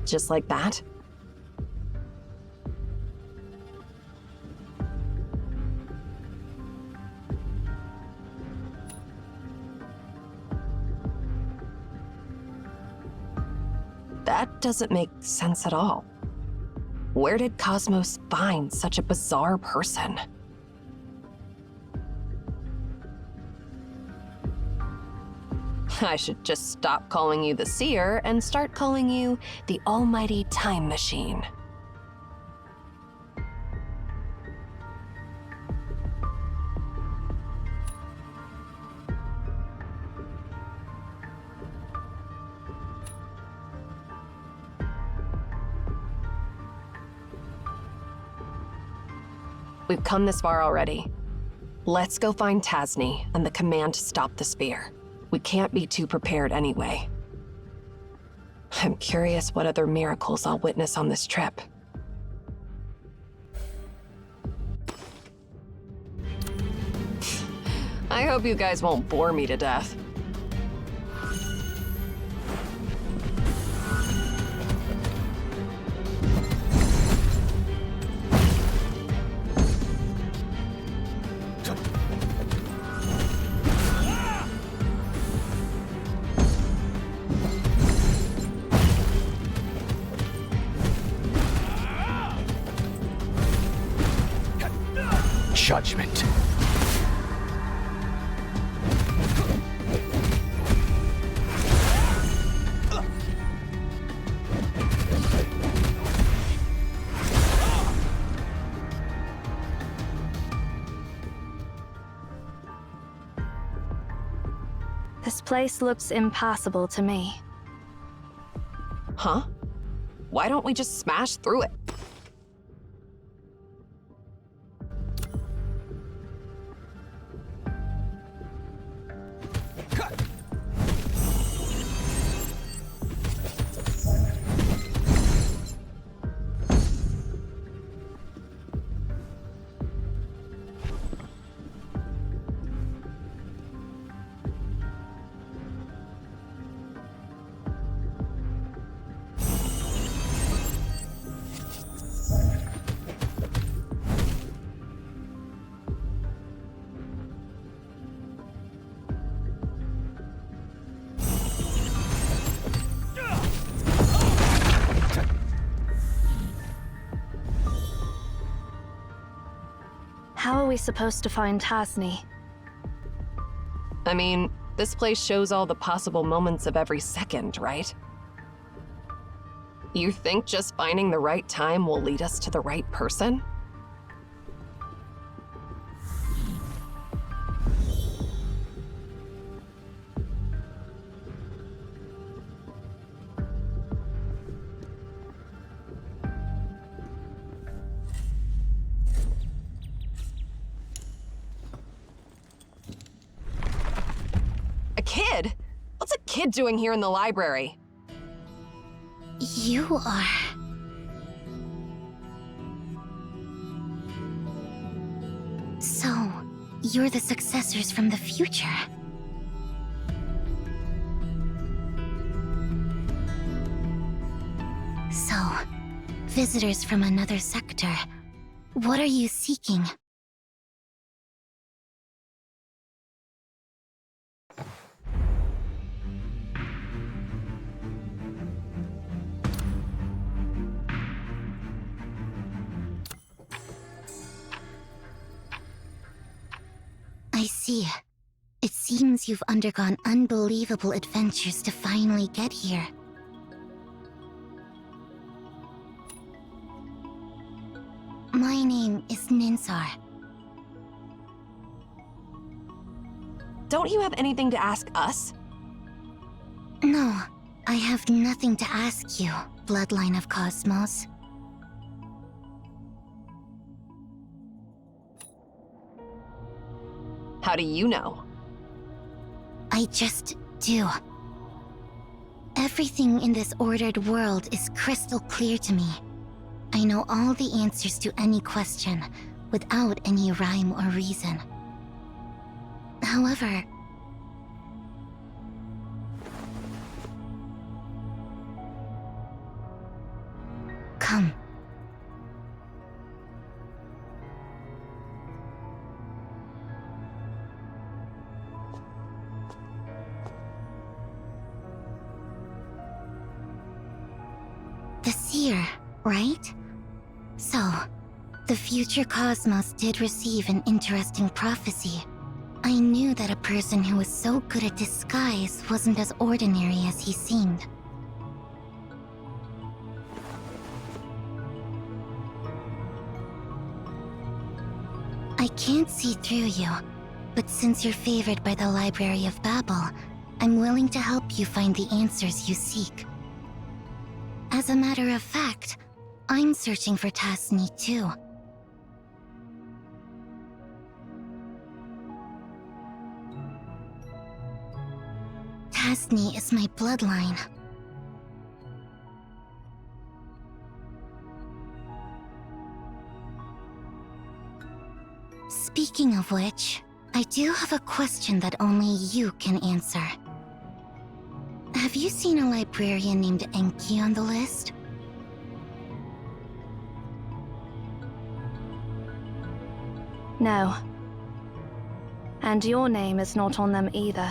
Just like that? That doesn't make sense at all. Where did Cosmos find such a bizarre person? I should just stop calling you the Seer and start calling you the Almighty Time Machine. We've come this far already. Let's go find Tasni and the command to stop the spear. We can't be too prepared anyway. I'm curious what other miracles I'll witness on this trip. I hope you guys won't bore me to death. Judgment. This place looks impassable to me. Huh? Why don't we just smash through it? How are we supposed to find Tasni? I mean, this place shows all the possible moments of every second, right? You think just finding the right time will lead us to the right person? A kid? What's a kid doing here in the library? You are... So, you're the successors from the future. So, visitors from another sector, what are you seeking? I see. It seems you've undergone unbelievable adventures to finally get here. My name is Ninsar. Don't you have anything to ask us? No, I have nothing to ask you, Bloodline of Cosmos. How do you know? I just do. Everything in this ordered world is crystal clear to me. I know all the answers to any question, without any rhyme or reason. However... Come. The seer, right? So, the future Cosmos did receive an interesting prophecy. I knew that a person who was so good at disguise wasn't as ordinary as he seemed. I can't see through you, but since you're favored by the Library of Babel, I'm willing to help you find the answers you seek. As a matter of fact, I'm searching for Tasni too. Tasni is my bloodline. Speaking of which, I do have a question that only you can answer. Have you seen a librarian named Enki on the list? No. And your name is not on them either.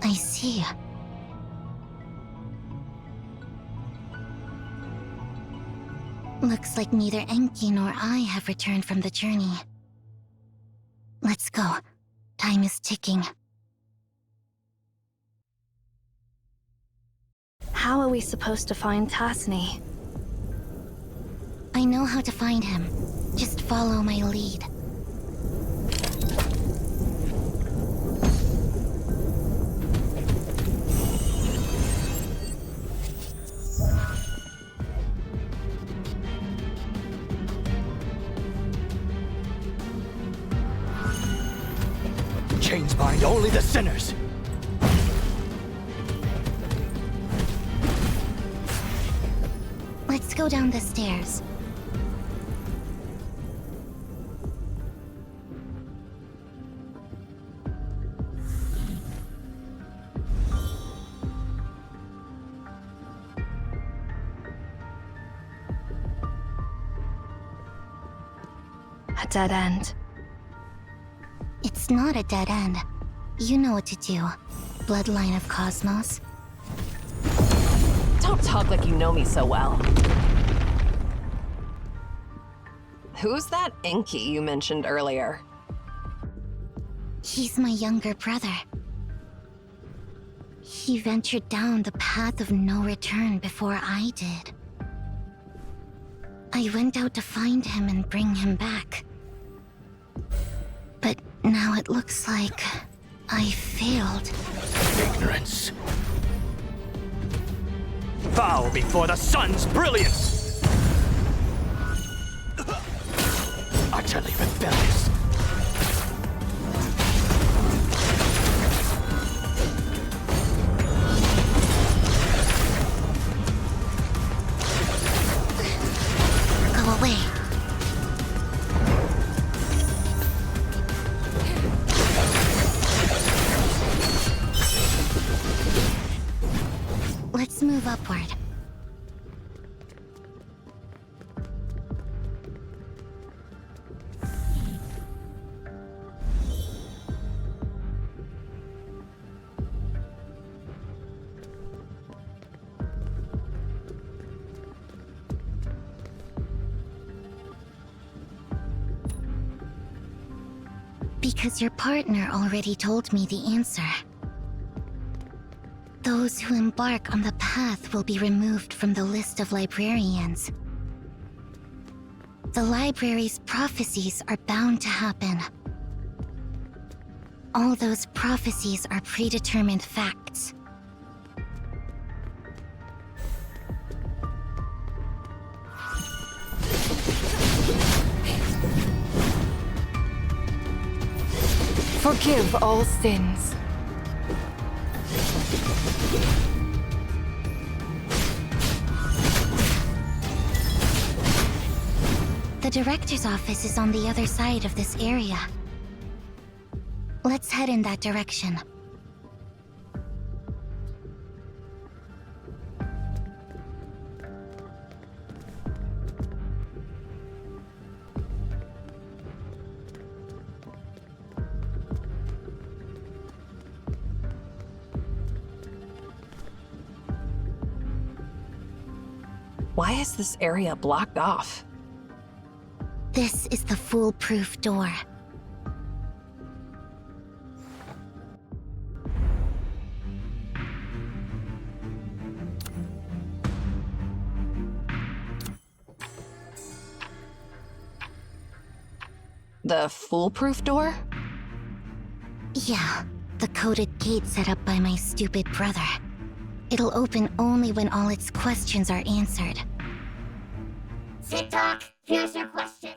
I see. Looks like neither Enki nor I have returned from the journey. Let's go. Time is ticking. How are we supposed to find Tasni? I know how to find him. Just follow my lead. Chains bind only the sinners. Let's go down the stairs. A dead end. It's not a dead end. You know what to do. Bloodline of Cosmos. Don't talk like you know me so well. Who's that Enki you mentioned earlier? He's my younger brother. He ventured down the path of no return before I did. I went out to find him and bring him back. But now it looks like I failed. Ignorance. Bow before the sun's brilliance! Utterly rebellious. Go away. Let's move upward. Because your partner already told me the answer. Those who embark on the path will be removed from the list of librarians. The library's prophecies are bound to happen. All those prophecies are predetermined facts. Forgive all sins. The director's office is on the other side of this area. Let's head in that direction. Why is this area blocked off? This is the foolproof door. The foolproof door? Yeah, the coded gate set up by my stupid brother. It'll open only when all its questions are answered. Sit-Talk, here's your question.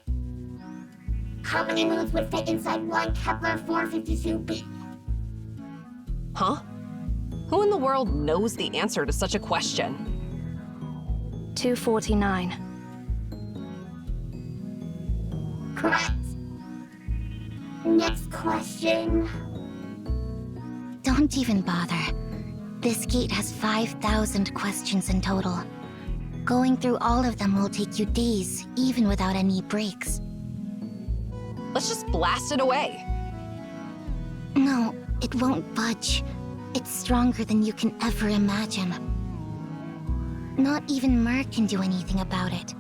How many moons would fit inside one Kepler 452b? Huh? Who in the world knows the answer to such a question? 249. Correct. Next question. Don't even bother. This gate has 5,000 questions in total. Going through all of them will take you days, even without any breaks. Let's just blast it away. No, it won't budge. It's stronger than you can ever imagine. Not even Mer can do anything about it.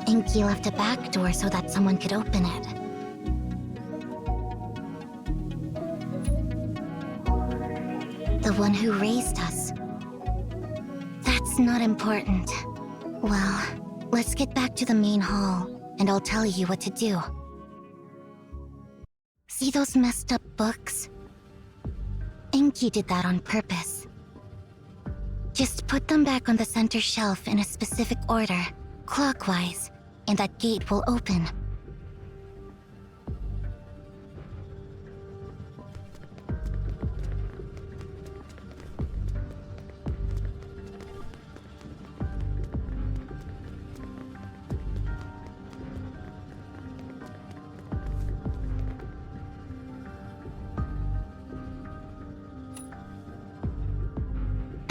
Enki left a back door so that someone could open it. The one who raised us. That's not important. Well, let's get back to the main hall, and I'll tell you what to do. See those messed up books? Enki did that on purpose. Just put them back on the center shelf in a specific order, clockwise, and that gate will open.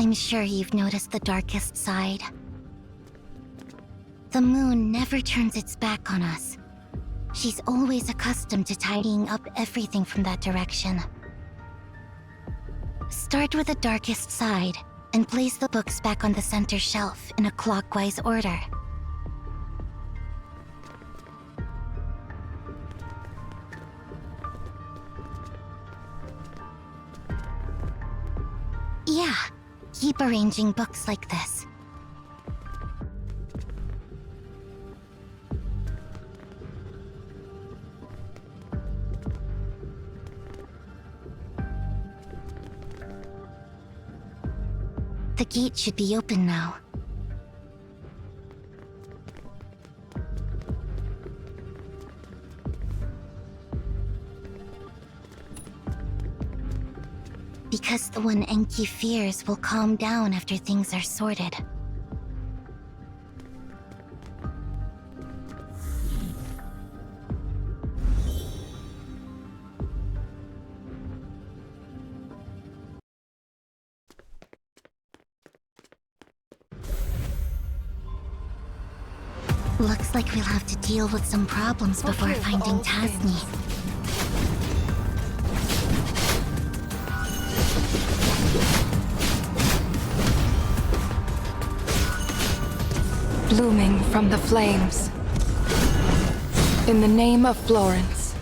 I'm sure you've noticed the darkest side. The moon never turns its back on us. She's always accustomed to tidying up everything from that direction. Start with the darkest side, and place the books back on the center shelf in a clockwise order. Yeah, keep arranging books like this. The gate should be open now. Because the one Enki fears will calm down after things are sorted. Looks like we'll have to deal with some problems before finding Tasni. Blooming from the flames. In the name of Florence.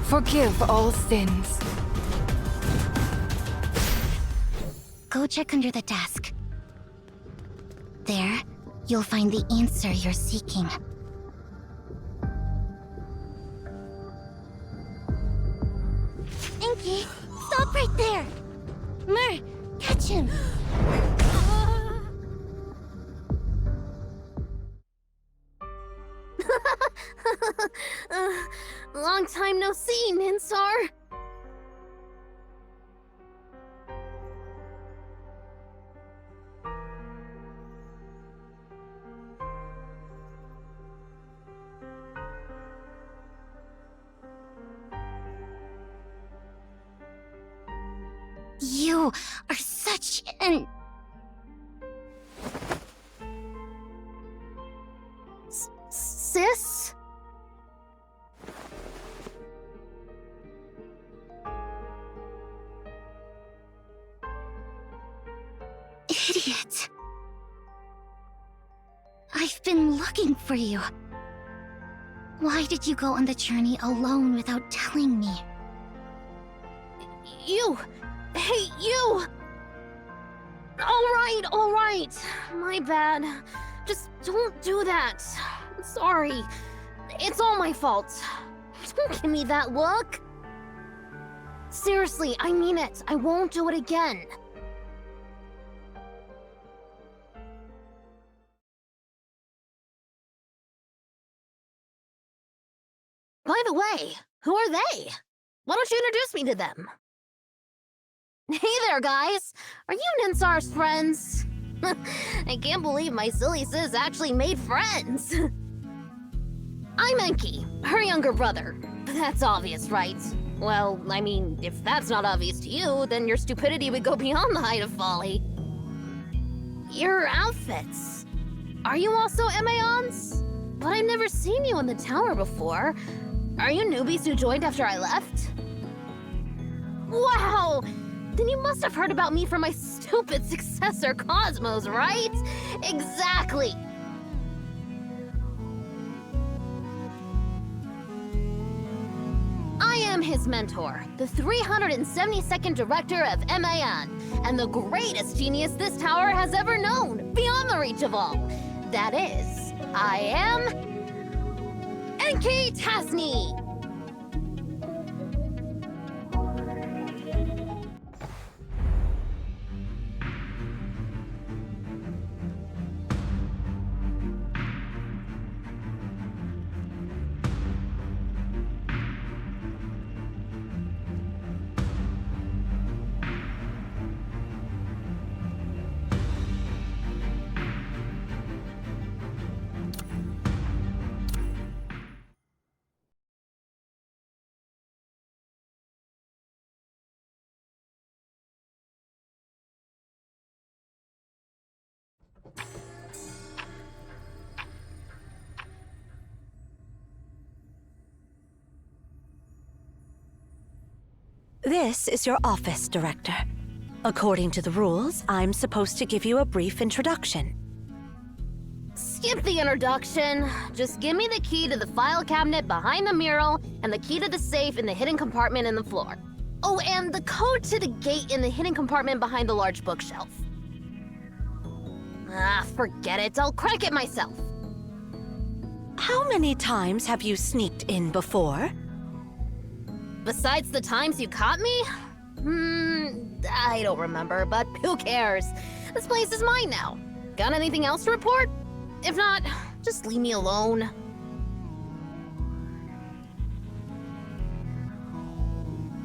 Forgive all sins. Go check under the desk. There, you'll find the answer you're seeking. Enki, stop right there! Mer, catch him! Long time no see, Minsar. You are such an... Sis? Idiot. I've been looking for you. Why did you go on the journey alone without telling me? You! Hey, you! All right. My bad. Just don't do that. Sorry. It's all my fault. Don't give me that look. Seriously, I mean it. I won't do it again. Hey, who are they? Why don't you introduce me to them? Hey there, guys! Are you Ninsar's friends? I can't believe my silly sis actually made friends! I'm Enki, her younger brother. That's obvious, right? Well, I mean, if that's not obvious to you, then your stupidity would go beyond the height of folly. Your outfits. Are you also Emaons? But I've never seen you in the tower before. Are you newbies who joined after I left? Wow! Then you must have heard about me from my stupid successor, Cosmos, right? Exactly! I am his mentor, the 372nd director of MAN, and the greatest genius this tower has ever known, beyond the reach of all. That is, I am... Enki Tasni! This is your office, Director. According to the rules, I'm supposed to give you a brief introduction. Skip the introduction. Just give me the key to the file cabinet behind the mural and the key to the safe in the hidden compartment in the floor. Oh, and the code to the gate in the hidden compartment behind the large bookshelf. Ah, forget it. I'll crack it myself. How many times have you sneaked in before? Besides the times you caught me? I don't remember, but who cares? This place is mine now. Got anything else to report? If not, just leave me alone.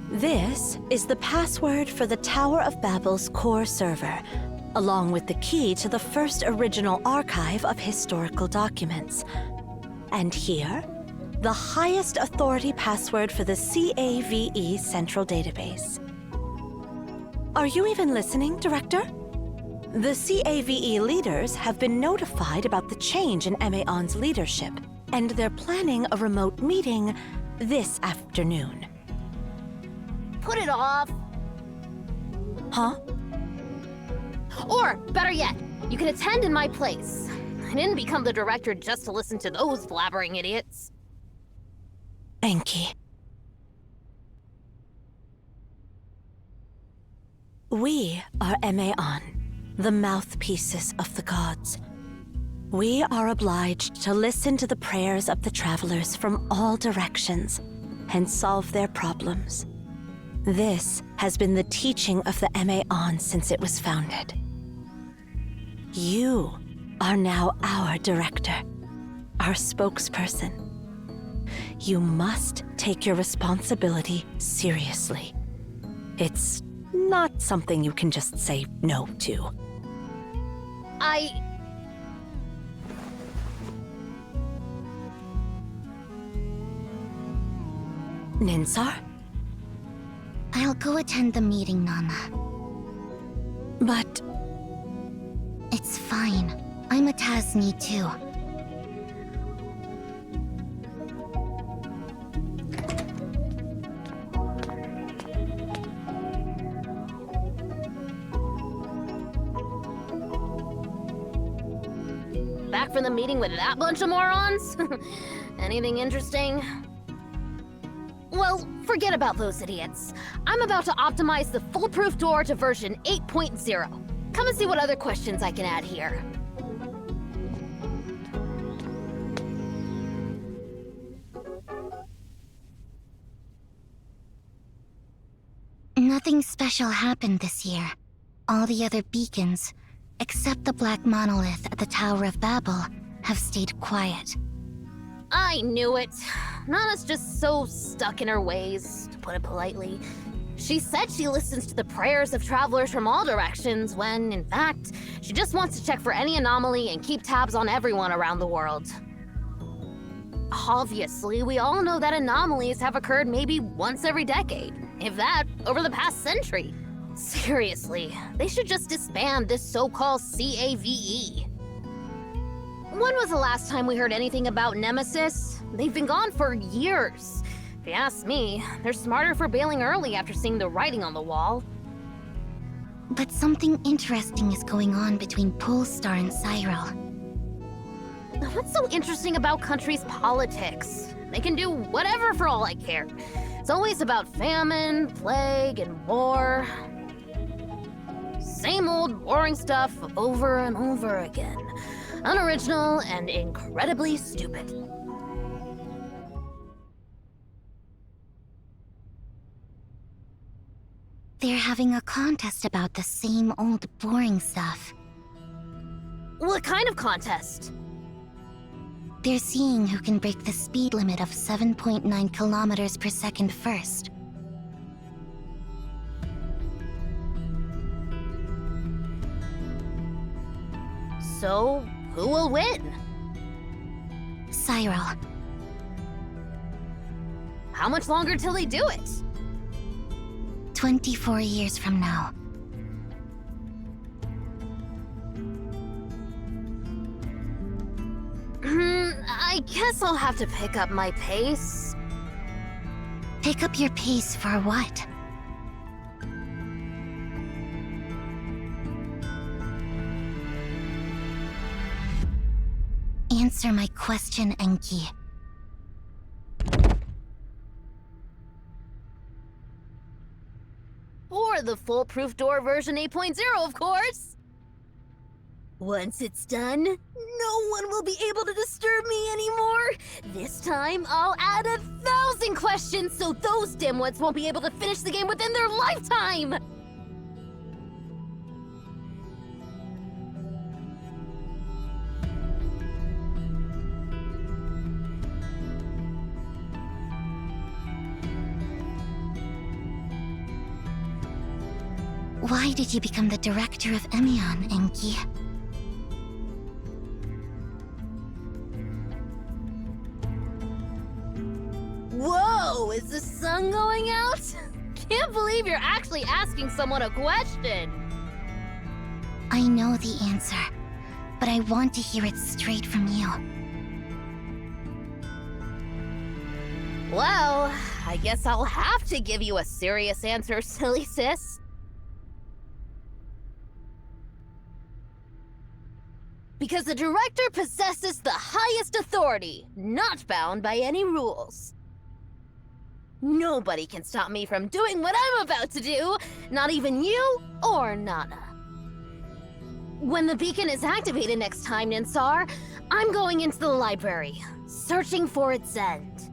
This is the password for the Tower of Babel's core server, along with the key to the first original archive of historical documents. And here, the highest authority password for the CAVE Central Database. Are you even listening, Director? The CAVE leaders have been notified about the change in MAON's leadership, and they're planning a remote meeting this afternoon. Put it off. Huh? Or, better yet, you can attend in my place. I didn't become the director just to listen to those blabbering idiots. Enki. We are MAON, the mouthpieces of the gods. We are obliged to listen to the prayers of the travelers from all directions and solve their problems. This has been the teaching of the MAON since it was founded. You are now our director, our spokesperson. You must take your responsibility seriously. It's not something you can just say no to. Ninsar? I'll go attend the meeting, Nana. But... It's fine. I'm a Tasni too. Back from the meeting with that bunch of morons? Anything interesting? Well, forget about those idiots. I'm about to optimize the foolproof door to version 8.0. Come and see what other questions I can add here. Nothing special happened this year. All the other beacons, except the black monolith at the Tower of Babel, have stayed quiet. I knew it. Nana's just so stuck in her ways, to put it politely. She said she listens to the prayers of travelers from all directions when, in fact, she just wants to check for any anomaly and keep tabs on everyone around the world. Obviously, we all know that anomalies have occurred maybe once every decade, if that, over the past century. Seriously, they should just disband this so-called CAVE. When was the last time we heard anything about Nemesis? They've been gone for years. If you ask me, they're smarter for bailing early after seeing the writing on the wall. But something interesting is going on between Polestar and Cyril. What's so interesting about countries' politics? They can do whatever for all I care. It's always about famine, plague, and war. Same old boring stuff over and over again. Unoriginal and incredibly stupid. They're having a contest about the same old boring stuff. What kind of contest? They're seeing who can break the speed limit of 7.9 kilometers per second first. So, who will win? Cyril. How much longer till they do it? 24 years from now. I guess I'll have to pick up my pace. Pick up your pace for what? Answer my question, Enki. Or the foolproof door version 8.0, of course! Once it's done, no one will be able to disturb me anymore! This time, I'll add 1,000 questions so those dimwits won't be able to finish the game within their lifetime! Why did you become the director of Emion, Enki? Whoa, is the sun going out? Can't believe you're actually asking someone a question! I know the answer, but I want to hear it straight from you. Well, I guess I'll have to give you a serious answer, silly sis. Because the director possesses the highest authority, not bound by any rules. Nobody can stop me from doing what I'm about to do, not even you or Nana. When the beacon is activated next time, Ninsar, I'm going into the library, searching for its end.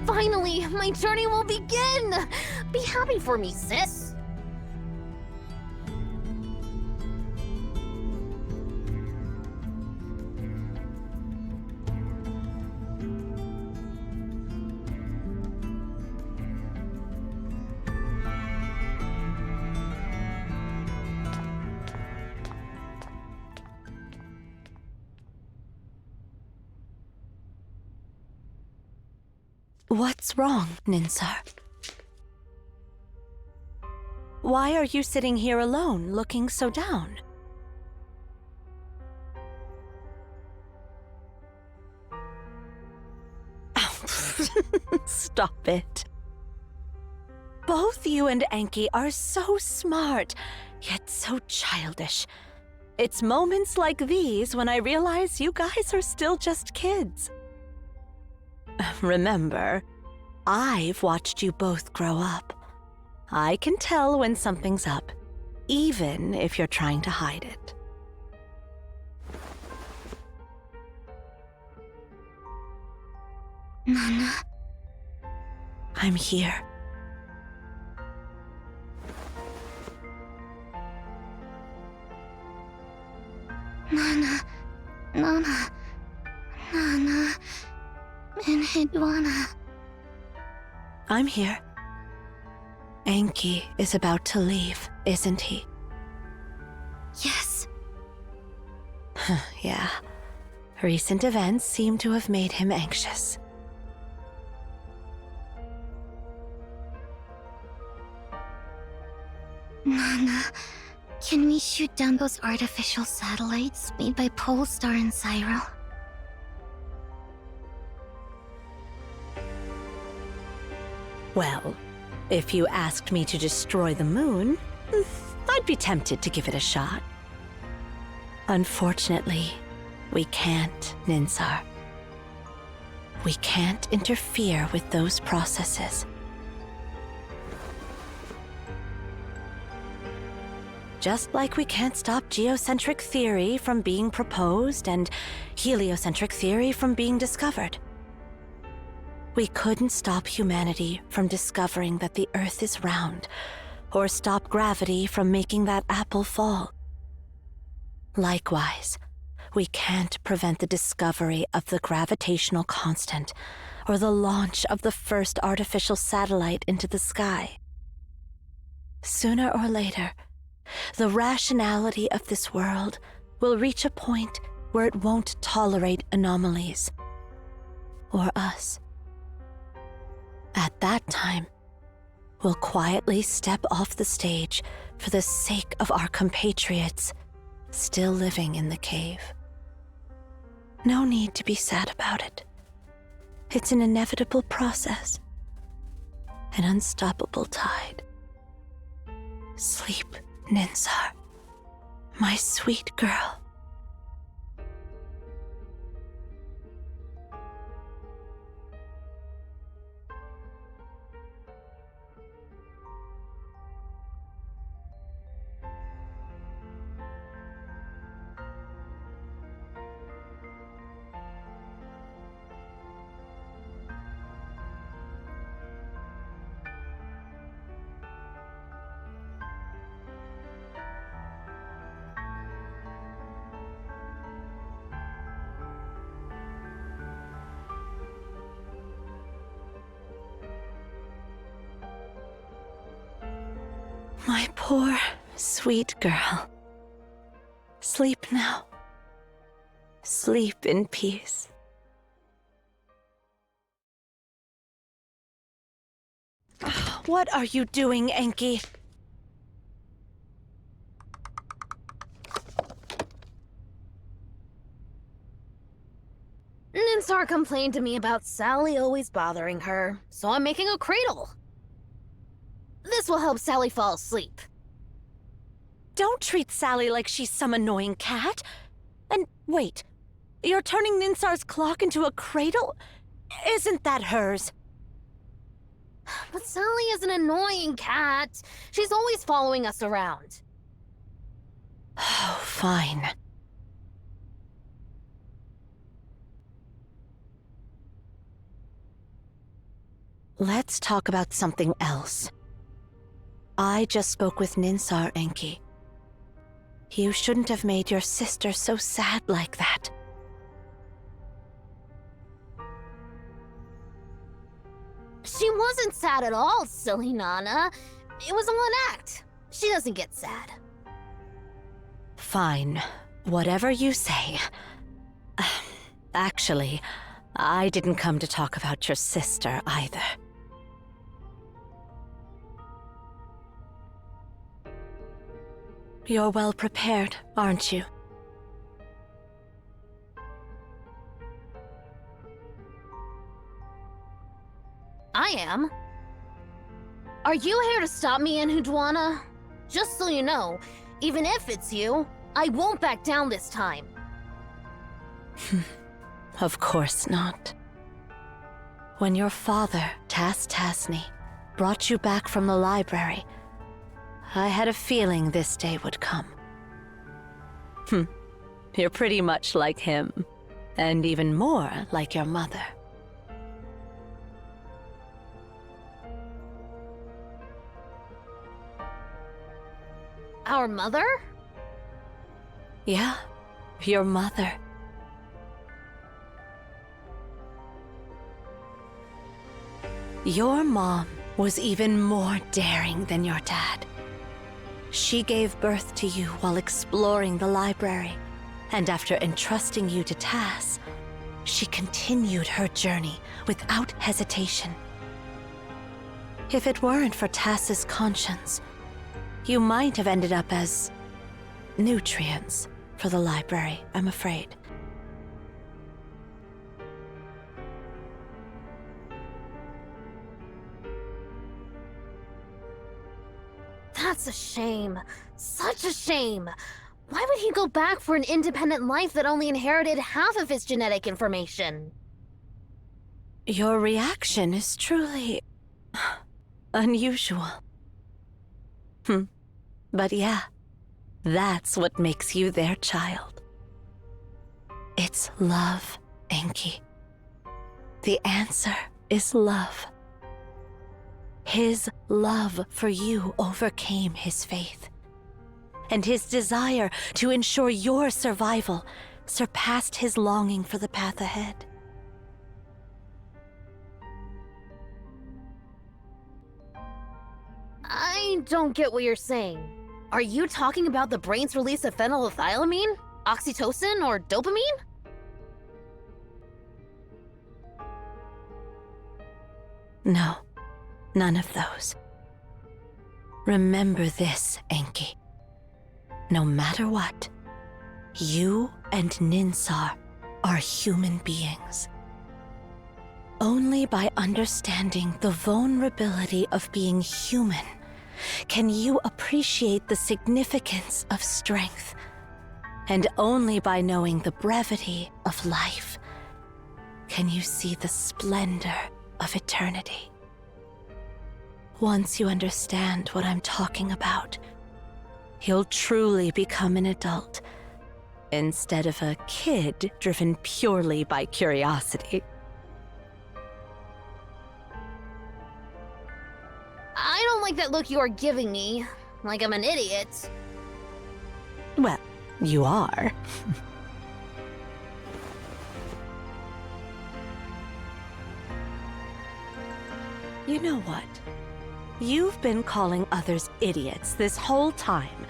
Finally, my journey will begin! Be happy for me, sis! What's wrong, Ninsar? Why are you sitting here alone, looking so down? Stop it. Both you and Enki are so smart, yet so childish. It's moments like these when I realize you guys are still just kids. Remember, I've watched you both grow up. I can tell when something's up, even if you're trying to hide it. Nana? I'm here. Nana, Nana, and Hidwana. I'm here. Enki is about to leave, isn't he? Yes. Yeah. Recent events seem to have made him anxious. Nana, can we shoot down those artificial satellites made by Polestar and Cyril? Well, if you asked me to destroy the moon, I'd be tempted to give it a shot. Unfortunately, we can't, Ninsar. We can't interfere with those processes. Just like we can't stop geocentric theory from being proposed and heliocentric theory from being discovered. We couldn't stop humanity from discovering that the Earth is round, or stop gravity from making that apple fall. Likewise, we can't prevent the discovery of the gravitational constant, or the launch of the first artificial satellite into the sky. Sooner or later, the rationality of this world will reach a point where it won't tolerate anomalies. Or us. At that time, we'll quietly step off the stage for the sake of our compatriots still living in the cave. No need to be sad about it. It's an inevitable process. An unstoppable tide. Sleep, Ninsar, my sweet girl. My poor, sweet girl. Sleep now. Sleep in peace. What are you doing, Enki? Ninsar complained to me about Sally always bothering her, so I'm making a cradle. This will help Sally fall asleep. Don't treat Sally like she's some annoying cat. And wait, you're turning Ninsar's clock into a cradle? Isn't that hers? But Sally is an annoying cat. She's always following us around. Oh, fine. Let's talk about something else. I just spoke with Ninsar, Enki. You shouldn't have made your sister so sad like that. She wasn't sad at all, silly Nana. It was all an act. She doesn't get sad. Fine. Whatever you say. Actually, I didn't come to talk about your sister either. You're well prepared, aren't you? I am. Are you here to stop me, Hidwana? Just so you know, even if it's you, I won't back down this time. Of course not. When your father, Tasney, brought you back from the library, I had a feeling this day would come. You're pretty much like him, and even more like your mother. Our mother? Yeah, your mother. Your mom was even more daring than your dad. She gave birth to you while exploring the library, and after entrusting you to Tass, she continued her journey without hesitation. If it weren't for Tass's conscience, you might have ended up as nutrients for the library, I'm afraid. That's a shame. Such a shame. Why would he go back for an independent life that only inherited half of his genetic information? Your reaction is truly unusual. But yeah, that's what makes you their child. It's love, Enki. The answer is love. His love for you overcame his faith, and his desire to ensure your survival surpassed his longing for the path ahead. I don't get what you're saying. Are you talking about the brain's release of phenylethylamine, oxytocin, or dopamine? No, none of those. Remember this, Enki. No matter what, you and Ninsar are human beings. Only by understanding the vulnerability of being human can you appreciate the significance of strength. And only by knowing the brevity of life can you see the splendor of eternity. Once you understand what I'm talking about, you'll truly become an adult instead of a kid driven purely by curiosity. I don't like that look you are giving me, like I'm an idiot. Well, you are. You know what? You've been calling others idiots this whole time,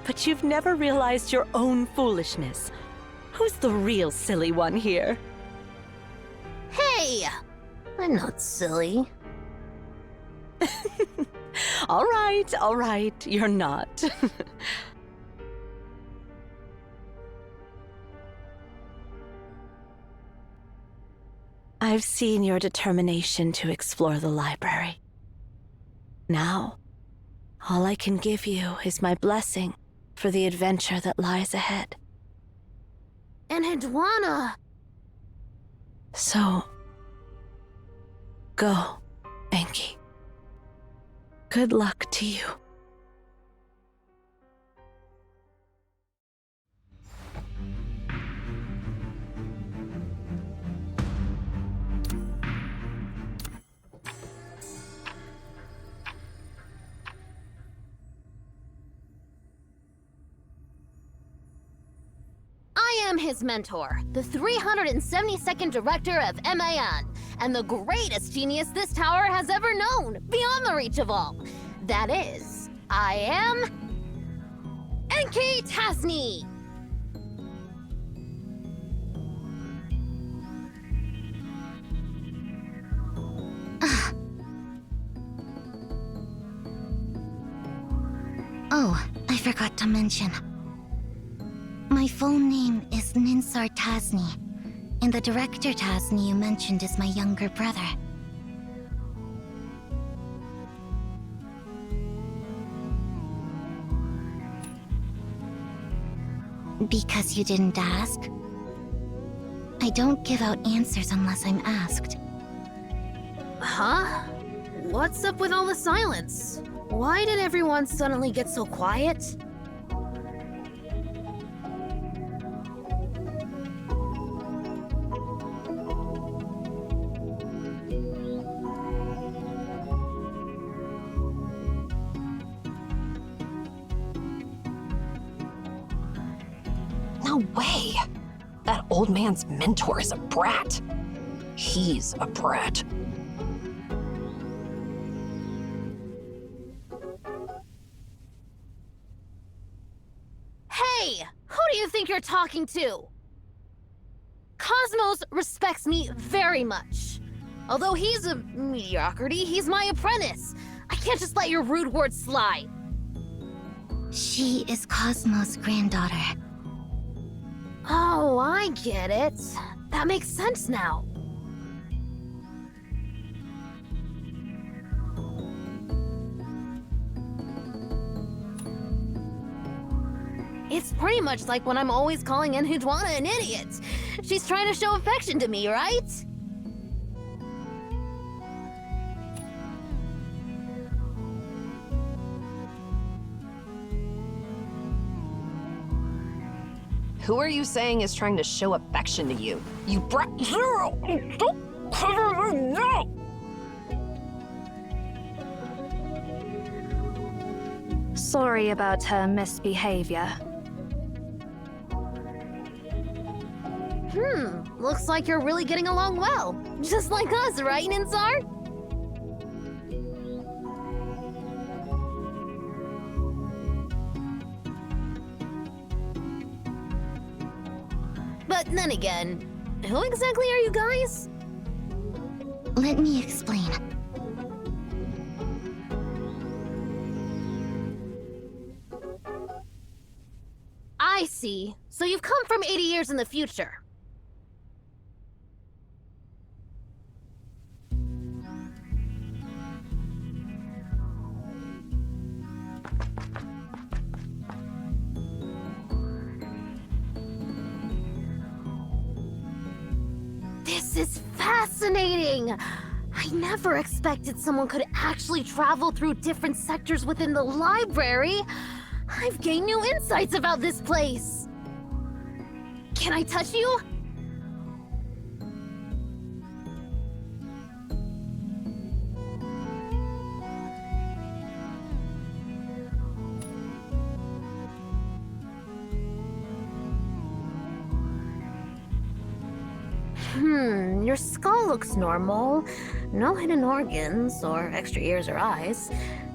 but you've never realized your own foolishness. Who's the real silly one here? Hey! I'm not silly. All right, you're not. I've seen your determination to explore the library. Now, all I can give you is my blessing for the adventure that lies ahead. And Hidwana! So, go, Enki. Good luck to you. I am his mentor, the 372nd director of MAN, and the greatest genius this tower has ever known, beyond the reach of all. That is, I am... Enki Tasni! Oh, I forgot to mention. My full name is Ninsar Tasni, and the director Tasni you mentioned is my younger brother. Because you didn't ask? I don't give out answers unless I'm asked. Huh? What's up with all the silence? Why did everyone suddenly get so quiet? No way! That old man's mentor is a brat. He's a brat. you're talking to? Cosmos respects me very much. Although he's a mediocrity, he's my apprentice. I can't just let your rude words slide. She is Cosmos' granddaughter. Oh, I get it. That makes sense now. It's pretty much like when I'm always calling Enhudwana an idiot. She's trying to show affection to me, right? Who are you saying is trying to show affection to you? You brat Zero! Don't cover me now! Sorry about her misbehavior. Looks like you're really getting along well. Just like us, right, Ninsar? But then again, who exactly are you guys? Let me explain. I see. So you've come from 80 years in the future. This is fascinating! I never expected someone could actually travel through different sectors within the library. I've gained new insights about this place. Can I touch you? Your skull looks normal. No hidden organs, or extra ears or eyes.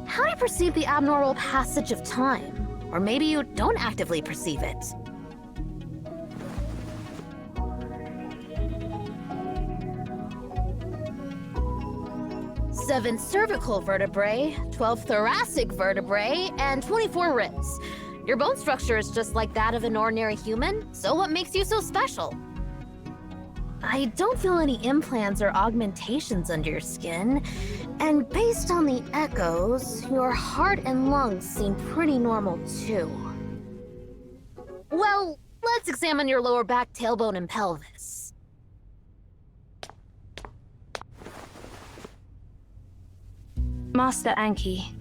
How do you perceive the abnormal passage of time? Or maybe you don't actively perceive it. Seven cervical vertebrae, 12 thoracic vertebrae, and 24 ribs. Your bone structure is just like that of an ordinary human, so what makes you so special? I don't feel any implants or augmentations under your skin, and based on the echoes, your heart and lungs seem pretty normal too. Well, let's examine your lower back, tailbone, and pelvis. Master Anki,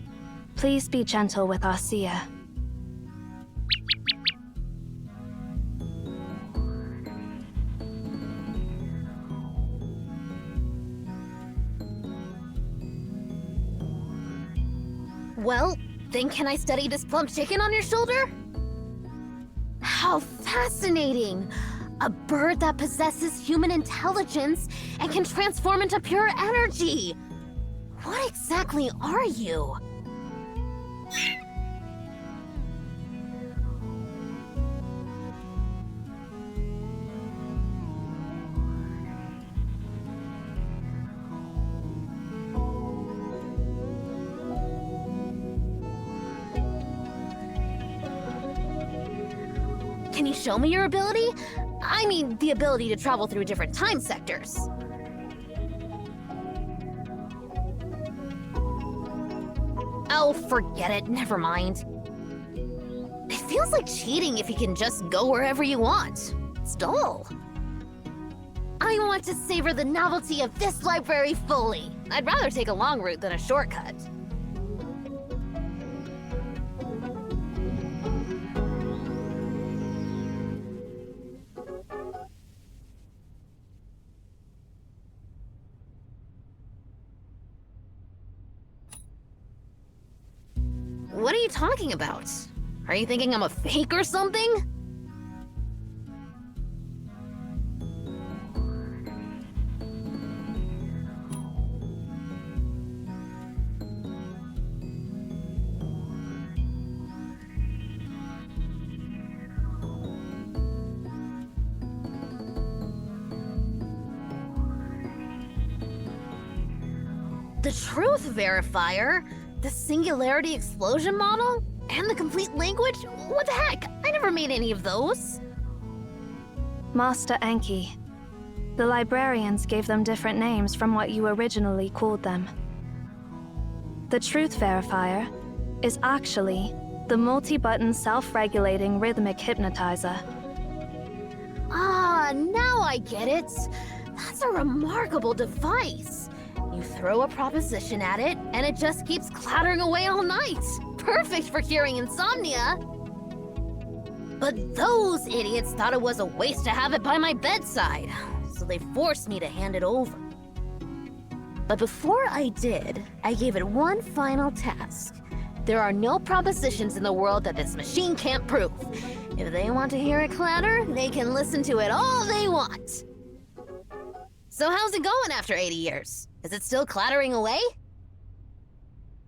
please be gentle with our seer. Well, then can I study this plump chicken on your shoulder? How fascinating! A bird that possesses human intelligence and can transform into pure energy! What exactly are you? Can you show me your ability? I mean, the ability to travel through different time sectors. Oh, forget it. Never mind. It feels like cheating if you can just go wherever you want. It's dull. I want to savor the novelty of this library fully. I'd rather take a long route than a shortcut. What are you talking about? Are you thinking I'm a fake or something? The truth verifier? The singularity explosion model? And the complete language? What the heck? I never made any of those. Master Enki. The librarians gave them different names from what you originally called them. The truth verifier is actually the multi-button self-regulating rhythmic hypnotizer. Ah, now I get it. That's a remarkable device. You throw a proposition at it, and it just keeps clattering away all night. Perfect for curing insomnia. But those idiots thought it was a waste to have it by my bedside, so they forced me to hand it over. But before I did, I gave it one final task. There are no propositions in the world that this machine can't prove. If they want to hear it clatter, they can listen to it all they want. So how's it going after 80 years? Is it still clattering away?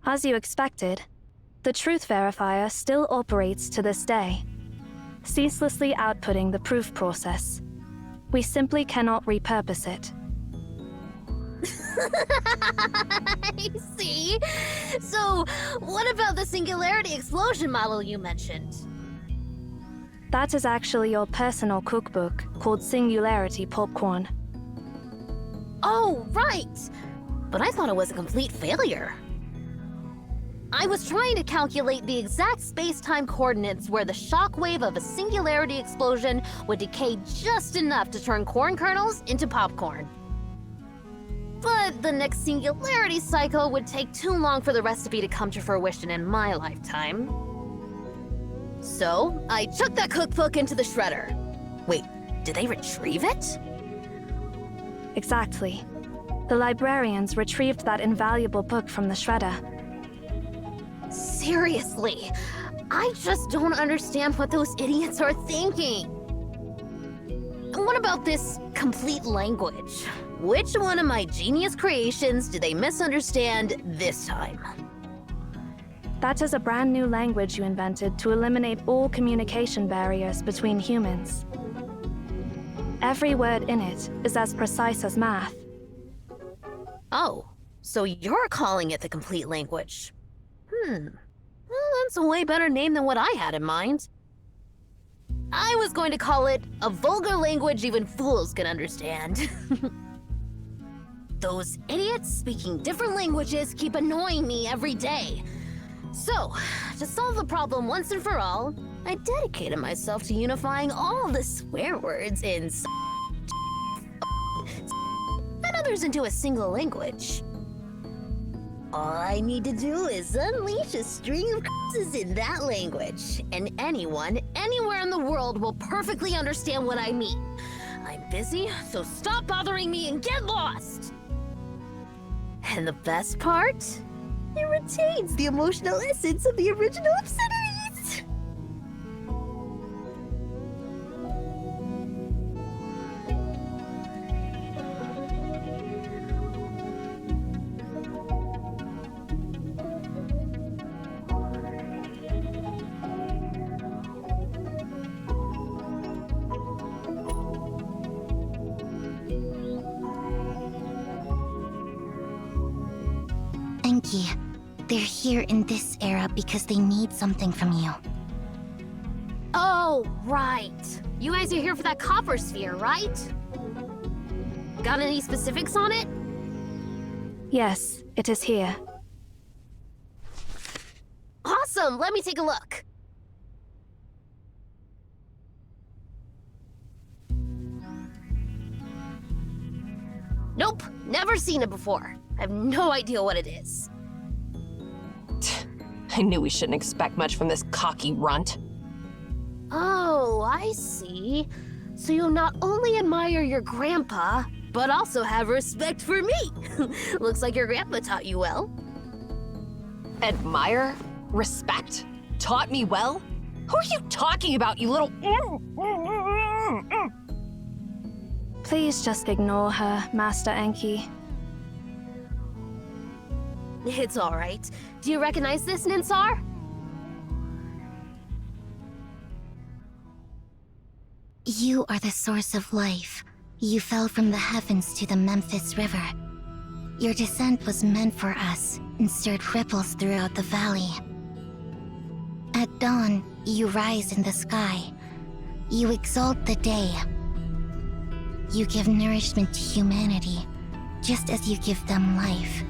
As you expected, the truth verifier still operates to this day, ceaselessly outputting the proof process. We simply cannot repurpose it. I see. So, what about the singularity explosion model you mentioned? That is actually your personal cookbook called Singularity Popcorn. Oh, right! But I thought it was a complete failure. I was trying to calculate the exact space-time coordinates where the shockwave of a singularity explosion would decay just enough to turn corn kernels into popcorn. But the next singularity cycle would take too long for the recipe to come to fruition in my lifetime. So, I chucked that cookbook into the shredder. Wait, did they retrieve it? Exactly. The librarians retrieved that invaluable book from the shredder. Seriously, I just don't understand what those idiots are thinking. What about this complete language? Which one of my genius creations did they misunderstand this time? That is a brand new language you invented to eliminate all communication barriers between humans. Every word in it is as precise as math. Oh, so you're calling it the complete language. Well, that's a way better name than what I had in mind. I was going to call it a vulgar language even fools can understand. Those idiots speaking different languages keep annoying me every day. So, to solve the problem once and for all, I dedicated myself to unifying all the swear words in and others into a single language. All I need to do is unleash a string of curses in that language, and anyone, anywhere in the world will perfectly understand what I mean. I'm busy, so stop bothering me and get lost! And the best part? It retains the emotional essence of the original obscenities! Enki, they're here in this era because they need something from you. Oh, right. You guys are here for that copper sphere, right? Got any specifics on it? Yes, it is here. Awesome! Let me take a look. Nope, never seen it before. I have no idea what it is. I knew we shouldn't expect much from this cocky runt. Oh, I see. So you not only admire your grandpa, but also have respect for me. Looks like your grandpa taught you well. Admire? Respect? Taught me well? Who are you talking about, you little... Please just ignore her, Master Enki. It's all right. Do you recognize this, Ninsar? You are the source of life. You fell from the heavens to the Memphis River. Your descent was meant for us and stirred ripples throughout the valley. At dawn, you rise in the sky. You exalt the day. You give nourishment to humanity, just as you give them life.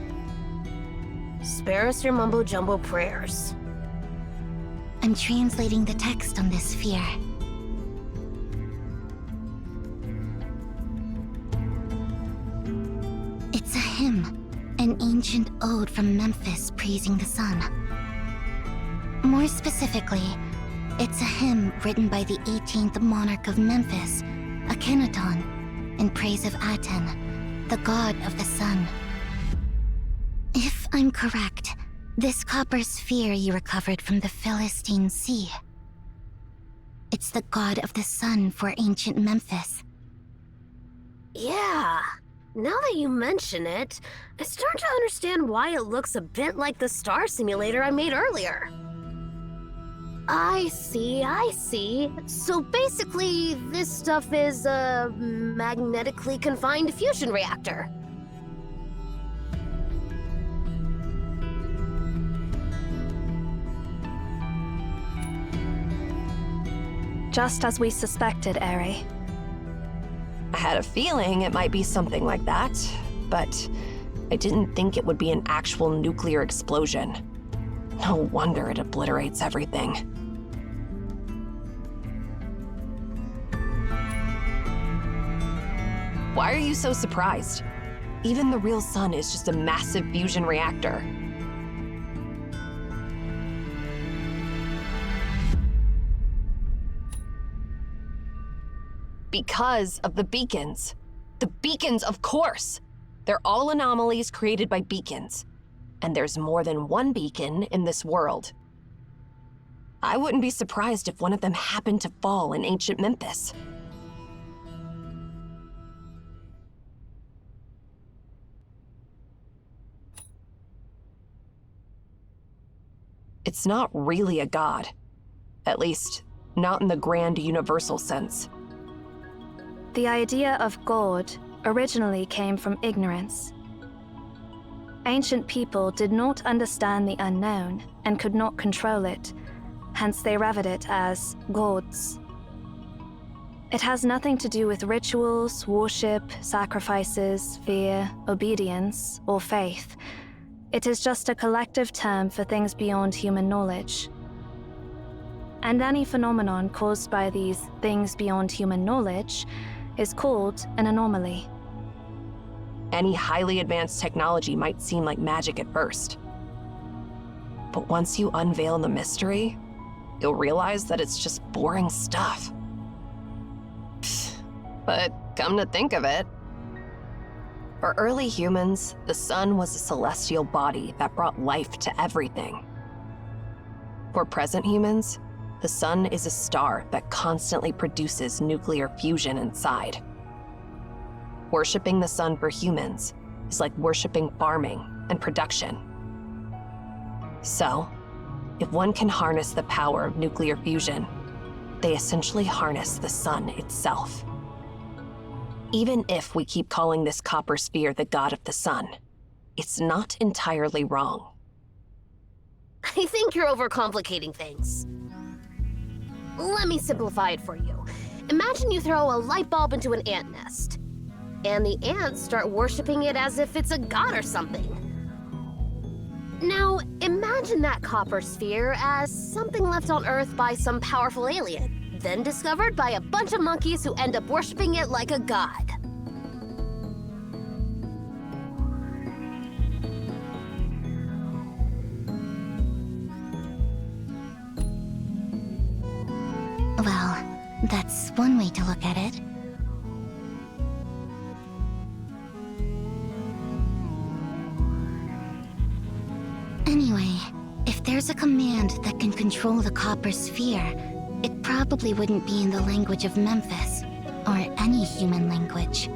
Spare us your mumbo-jumbo prayers. I'm translating the text on this sphere. It's a hymn, an ancient ode from Memphis praising the sun. More specifically, it's a hymn written by the 18th monarch of Memphis, Akhenaton, in praise of Aten, the god of the sun. If I'm correct, this copper sphere you recovered from the Philistine Sea. It's the god of the sun for ancient Memphis. Yeah. Now that you mention it, I start to understand why it looks a bit like the star simulator I made earlier. I see. So basically, this stuff is a magnetically confined fusion reactor. Just as we suspected, Eri. I had a feeling it might be something like that, but I didn't think it would be an actual nuclear explosion. No wonder it obliterates everything. Why are you so surprised? Even the real sun is just a massive fusion reactor. Because of the beacons. The beacons, of course! They're all anomalies created by beacons. And there's more than one beacon in this world. I wouldn't be surprised if one of them happened to fall in ancient Memphis. It's not really a god. At least, not in the grand universal sense. The idea of God originally came from ignorance. Ancient people did not understand the unknown and could not control it, hence they revered it as gods. It has nothing to do with rituals, worship, sacrifices, fear, obedience, or faith. It is just a collective term for things beyond human knowledge. And any phenomenon caused by these things beyond human knowledge is called an anomaly. Any highly advanced technology might seem like magic at first. But once you unveil the mystery, you'll realize that it's just boring stuff. But come to think of it, for early humans, the sun was a celestial body that brought life to everything. For present humans, the sun is a star that constantly produces nuclear fusion inside. Worshipping the sun for humans is like worshipping farming and production. So, if one can harness the power of nuclear fusion, they essentially harness the sun itself. Even if we keep calling this copper sphere the god of the sun, it's not entirely wrong. I think you're overcomplicating things. Let me simplify it for you. Imagine you throw a light bulb into an ant nest, and the ants start worshipping it as if it's a god or something. Now, imagine that copper sphere as something left on Earth by some powerful alien, then discovered by a bunch of monkeys who end up worshipping it like a god. Well, that's one way to look at it. Anyway, if there's a command that can control the copper sphere, it probably wouldn't be in the language of Memphis, or any human language.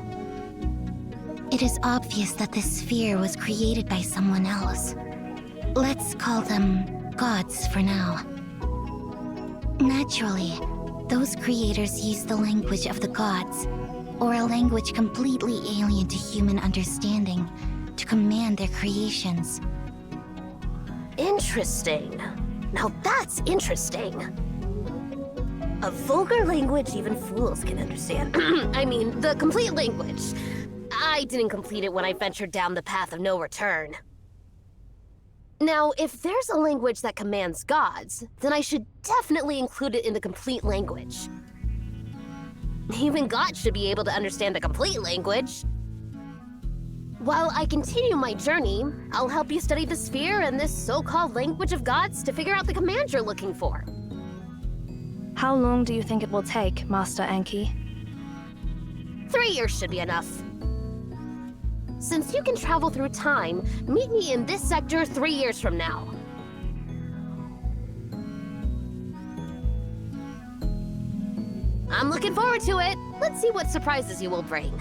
It is obvious that this sphere was created by someone else. Let's call them gods for now. Naturally, those creators used the language of the gods, or a language completely alien to human understanding, to command their creations. Interesting. Now that's interesting. A vulgar language even fools can understand. I mean, the complete language. I didn't complete it when I ventured down the path of no return. Now, if there's a language that commands gods, then I should definitely include it in the complete language. Even gods should be able to understand the complete language. While I continue my journey, I'll help you study the sphere and this so-called language of gods to figure out the command you're looking for. How long do you think it will take, Master Enki? 3 years should be enough. Since you can travel through time, meet me in this sector 3 years from now. I'm looking forward to it. Let's see what surprises you will bring.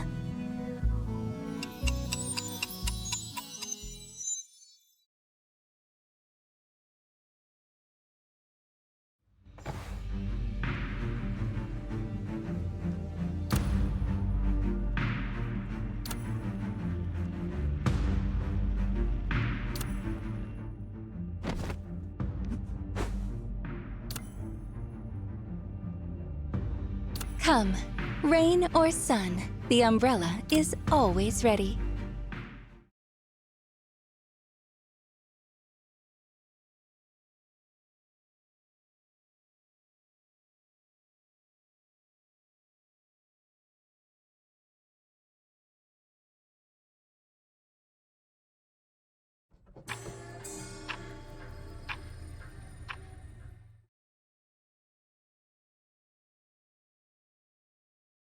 Come, rain or sun, the umbrella is always ready.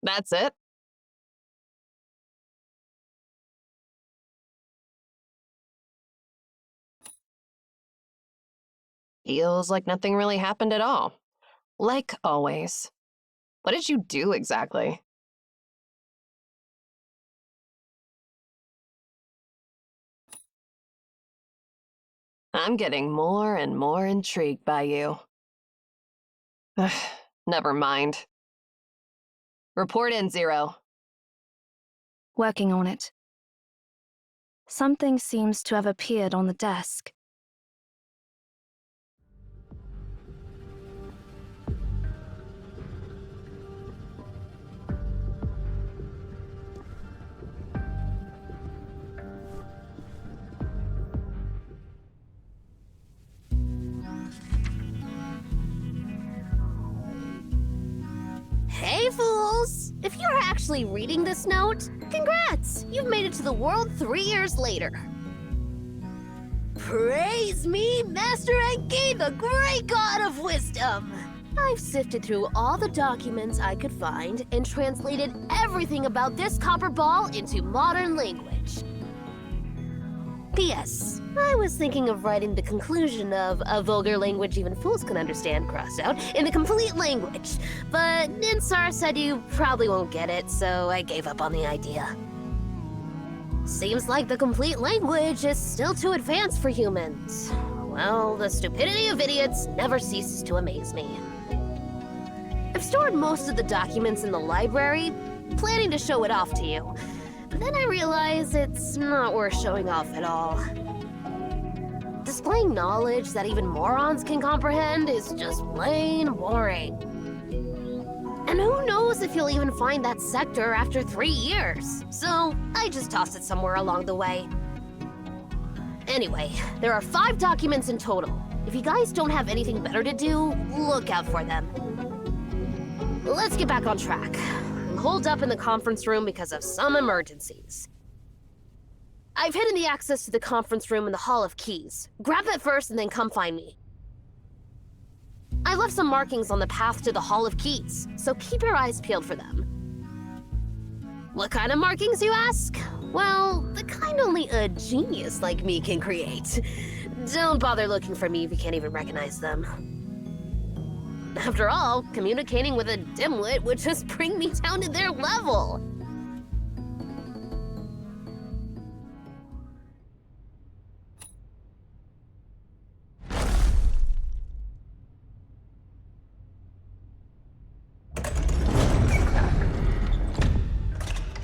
That's it? Feels like nothing really happened at all. Like always. What did you do exactly? I'm getting more and more intrigued by you. Never mind. Report in, Zero. Working on it. Something seems to have appeared on the desk. Hey, fools! If you're actually reading this note, congrats! You've made it to the world 3 years later. Praise me, Master Enki, the great god of wisdom! I've sifted through all the documents I could find and translated everything about this copper ball into modern language. P.S. I was thinking of writing the conclusion of a vulgar language even fools can understand crossed out in the complete language, but Ninsar said you probably won't get it, so I gave up on the idea. Seems like the complete language is still too advanced for humans. Well, the stupidity of idiots never ceases to amaze me. I've stored most of the documents in the library, planning to show it off to you. But then I realize it's not worth showing off at all. Displaying knowledge that even morons can comprehend is just plain boring. And who knows if you'll even find that sector after 3 years. So I just tossed it somewhere along the way. Anyway, there are 5 documents in total. If you guys don't have anything better to do, look out for them. Let's get back on track. I'm holed up in the conference room because of some emergencies. I've hidden the access to the conference room in the Hall of Keys. Grab that first and then come find me. I left some markings on the path to the Hall of Keys, so keep your eyes peeled for them. What kind of markings, you ask? Well, the kind only a genius like me can create. Don't bother looking for me if you can't even recognize them. After all, communicating with a dimwit would just bring me down to their level.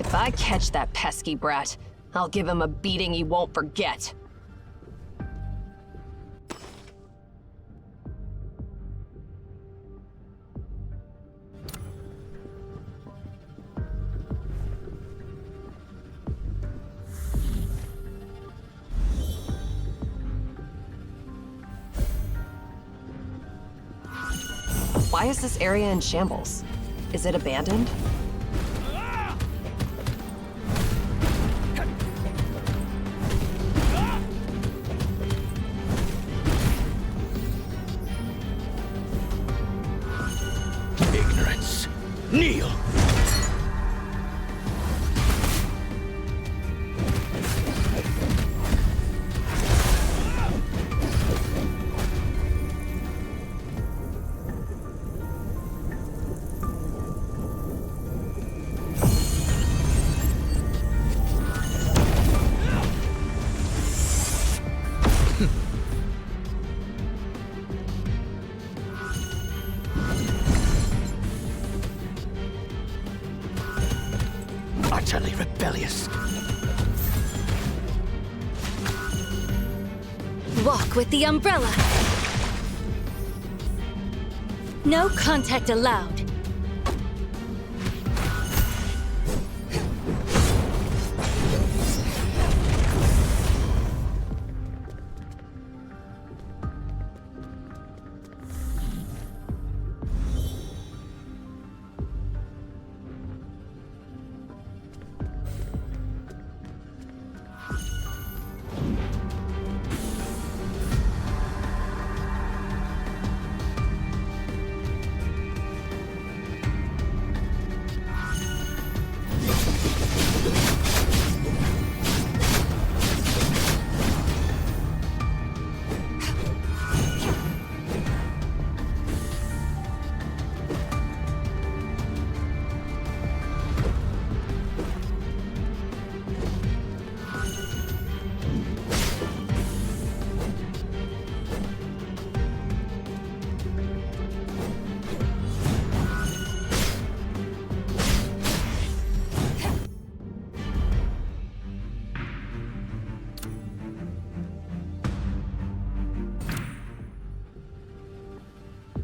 If I catch that pesky brat, I'll give him a beating he won't forget. Why is this area in shambles? Is it abandoned? Ignorance. Kneel! Utterly rebellious. Walk with the umbrella. No contact allowed.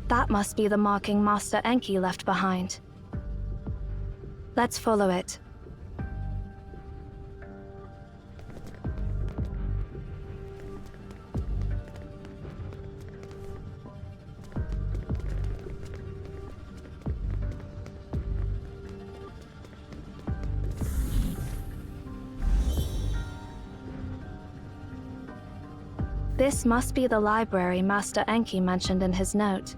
That must be the marking Master Enki left behind. Let's follow it. This must be the library Master Enki mentioned in his note.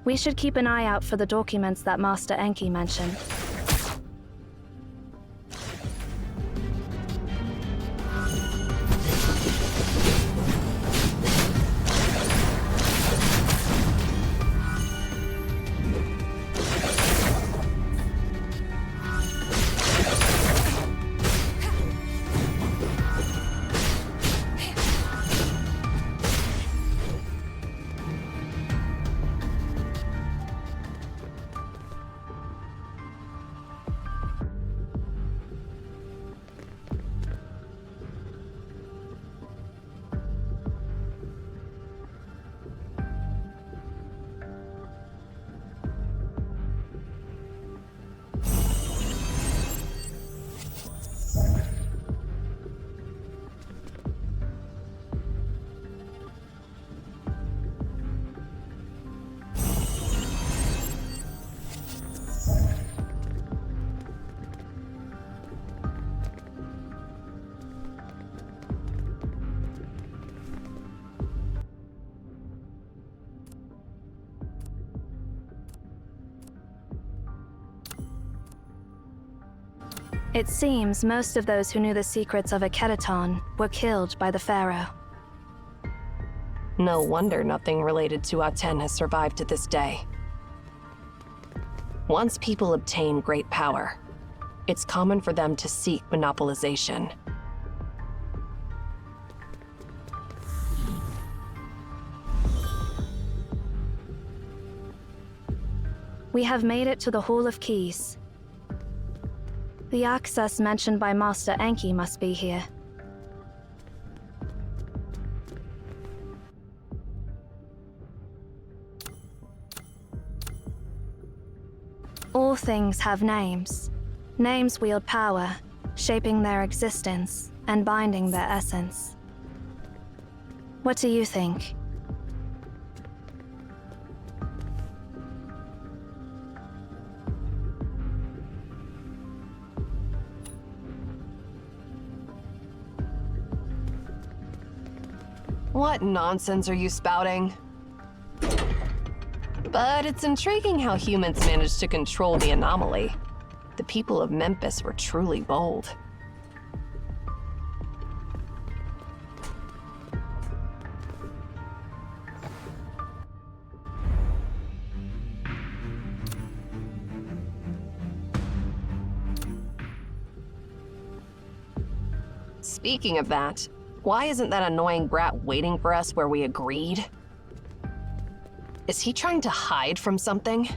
We should keep an eye out for the documents that Master Enki mentioned. It seems most of those who knew the secrets of Akedaton were killed by the Pharaoh. No wonder nothing related to Aten has survived to this day. Once people obtain great power, it's common for them to seek monopolization. We have made it to the Hall of Keys. The access mentioned by Master Enki must be here. All things have names. Names wield power, shaping their existence and binding their essence. What do you think? What nonsense are you spouting? But it's intriguing how humans managed to control the anomaly. The people of Memphis were truly bold. Speaking of that, why isn't that annoying brat waiting for us where we agreed? Is he trying to hide from something?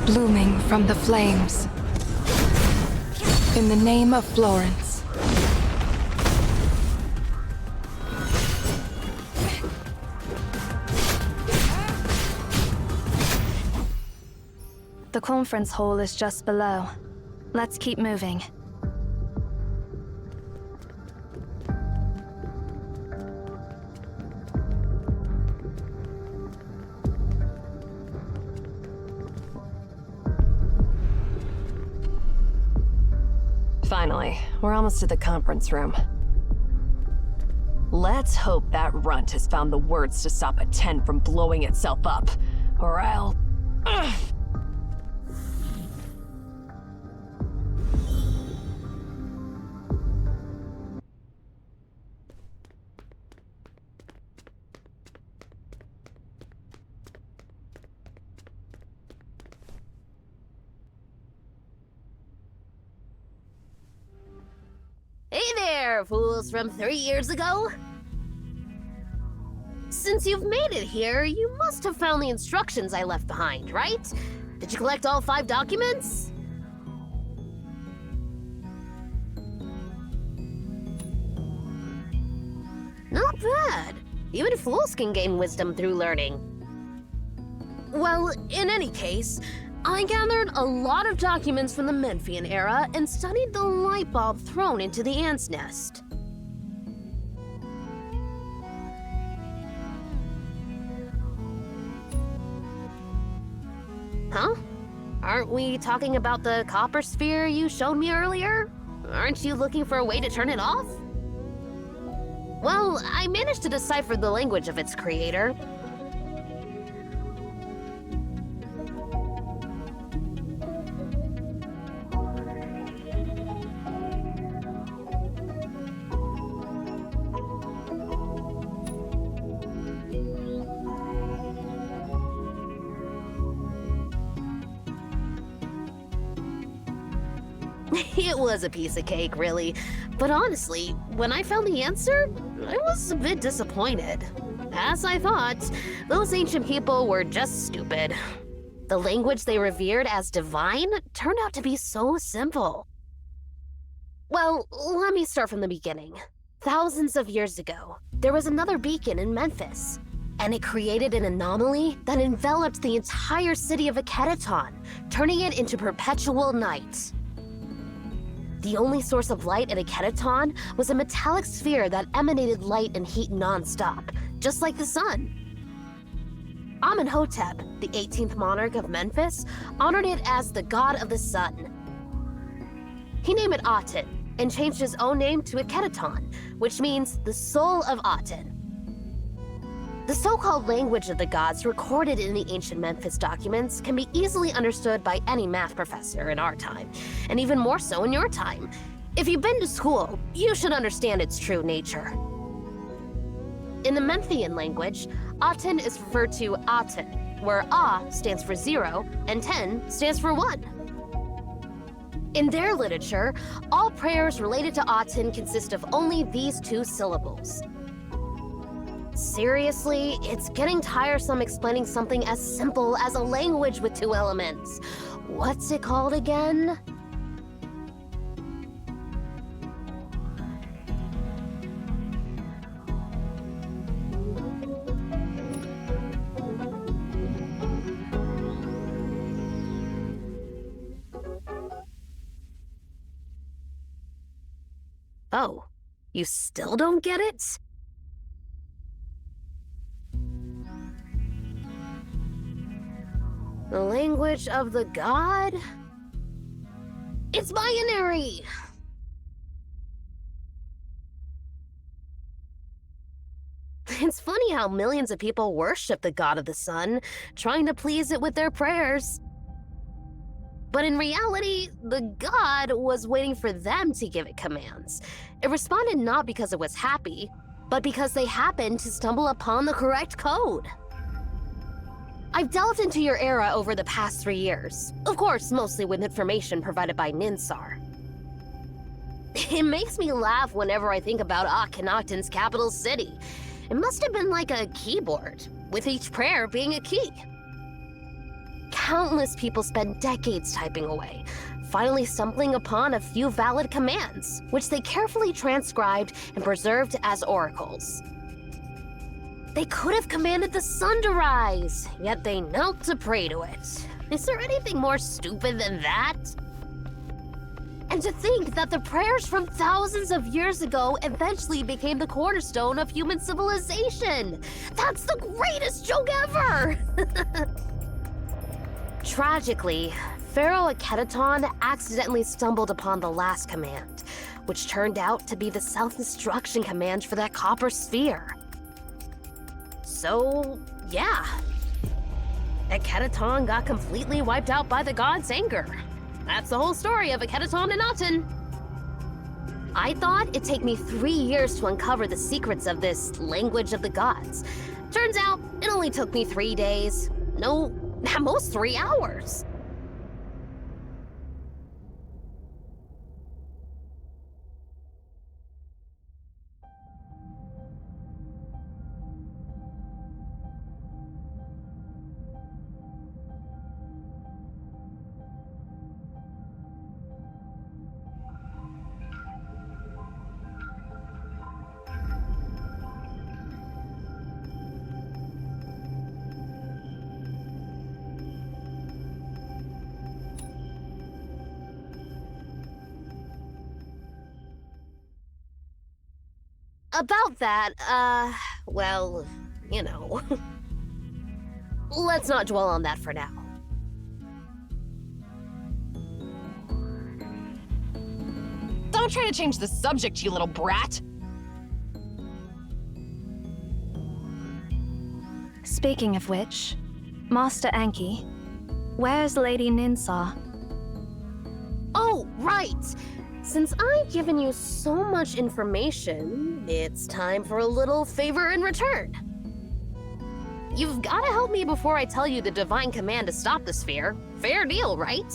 Blooming from the flames. In the name of Florence. The conference hall is just below. Let's keep moving. Finally, we're almost to the conference room. Let's hope that runt has found the words to stop a tent from blowing itself up, or I'll... Ugh. Hey there, fools from 3 years ago! Since you've made it here, you must have found the instructions I left behind, right? Did you collect all 5 documents? Not bad. Even fools can gain wisdom through learning. Well, in any case, I gathered a lot of documents from the Memphian era and studied the light bulb thrown into the ant's nest. Huh? Aren't we talking about the copper sphere you showed me earlier? Aren't you looking for a way to turn it off? Well, I managed to decipher the language of its creator. It was a piece of cake, really. But honestly, when I found the answer, I was a bit disappointed. As I thought, those ancient people were just stupid. The language they revered as divine turned out to be so simple. Well, let me start from the beginning. Thousands of years ago, there was another beacon in Memphis, and it created an anomaly that enveloped the entire city of Akedaton, turning it into perpetual night. The only source of light at Akedaton was a metallic sphere that emanated light and heat non-stop, just like the sun. Amenhotep, the 18th monarch of Memphis, honored it as the god of the sun. He named it Aten, and changed his own name to Akedaton, which means the soul of Aten. The so-called language of the gods recorded in the ancient Memphis documents can be easily understood by any math professor in our time, and even more so in your time. If you've been to school, you should understand its true nature. In the Memphian language, Aten is referred to Aten, where A stands for 0 and Ten stands for 1. In their literature, all prayers related to Aten consist of only these 2 syllables. Seriously, it's getting tiresome explaining something as simple as a language with 2 elements. What's it called again? Oh, you still don't get it? The language of the god? It's binary! It's funny how millions of people worship the god of the sun, trying to please it with their prayers. But in reality, the god was waiting for them to give it commands. It responded not because it was happy, but because they happened to stumble upon the correct code. I've delved into your era over the past 3 years, of course, mostly with information provided by Ninsar. It makes me laugh whenever I think about Akhenaten's capital city. It must have been like a keyboard, with each prayer being a key. Countless people spent decades typing away, finally stumbling upon a few valid commands, which they carefully transcribed and preserved as oracles. They could have commanded the sun to rise, yet they knelt to pray to it. Is there anything more stupid than that? And to think that the prayers from thousands of years ago eventually became the cornerstone of human civilization! That's the greatest joke ever! Tragically, Pharaoh Akhenaten accidentally stumbled upon the last command, which turned out to be the self-destruction command for that copper sphere. So, yeah. Akhenaten got completely wiped out by the god's anger. That's the whole story of Akhenaten and Aten. I thought it'd take me 3 years to uncover the secrets of this language of the gods. Turns out, it only took me 3 days. No, at most 3 hours. About that, well, you know. Let's not dwell on that for now. Don't try to change the subject, you little brat! Speaking of which, Master Anki, where's Lady Ninsar? Oh, right! Since I've given you so much information, it's time for a little favor in return. You've gotta help me before I tell you the divine command to stop the sphere. Fair deal, right?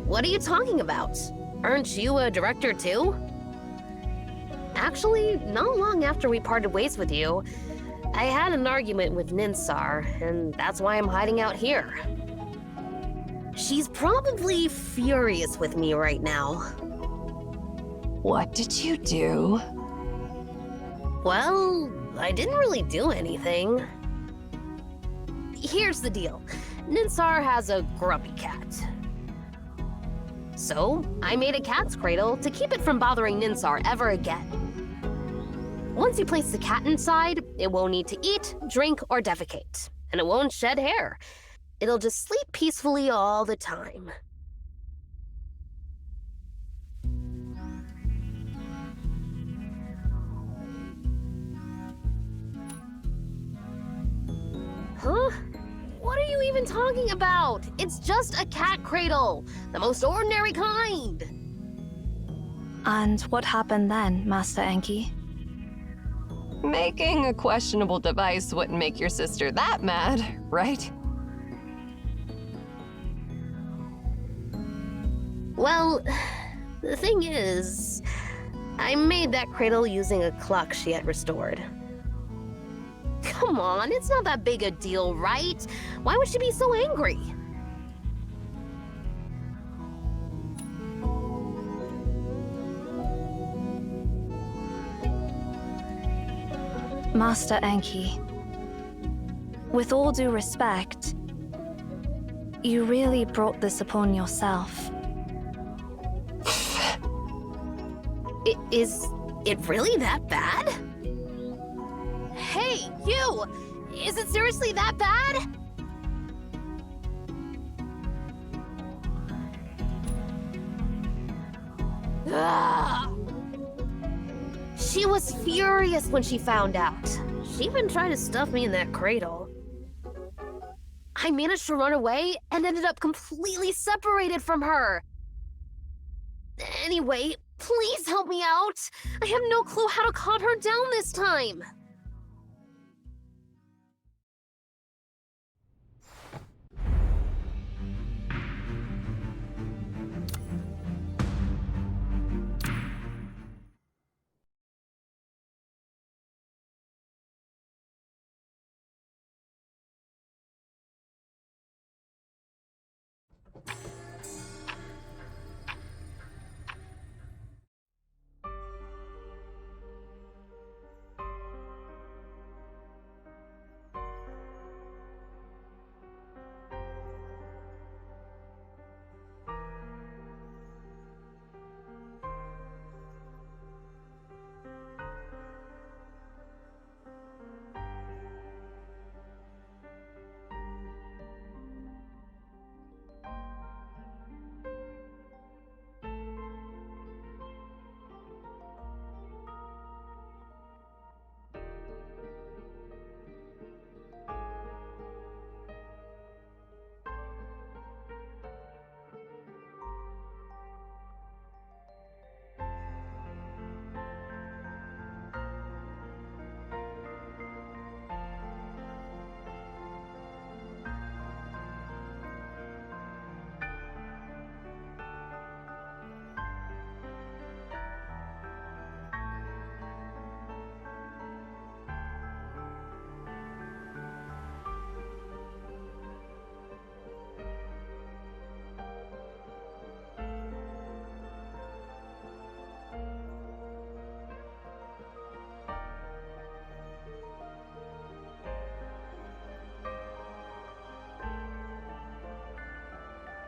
What are you talking about? Aren't you a director too? Actually, not long after we parted ways with you, I had an argument with Ninsar, and that's why I'm hiding out here. She's probably furious with me right now. What did you do? Well, I didn't really do anything. Here's the deal. Ninsar has a grubby cat. So, I made a cat's cradle to keep it from bothering Ninsar ever again. Once you place the cat inside, it won't need to eat, drink, or defecate, and it won't shed hair. It'll just sleep peacefully all the time. Huh? What are you even talking about? It's just a cat cradle, the most ordinary kind. And what happened then, Master Enki? Making a questionable device wouldn't make your sister that mad, right? Well, the thing is, I made that cradle using a clock she had restored. Come on, it's not that big a deal, right? Why would she be so angry? Master Enki, with all due respect, you really brought this upon yourself. Is it really that bad? Hey, you! Is it seriously that bad? Ugh. She was furious when she found out. She even tried to stuff me in that cradle. I managed to run away and ended up completely separated from her. Anyway, please help me out. I have no clue how to calm her down this time.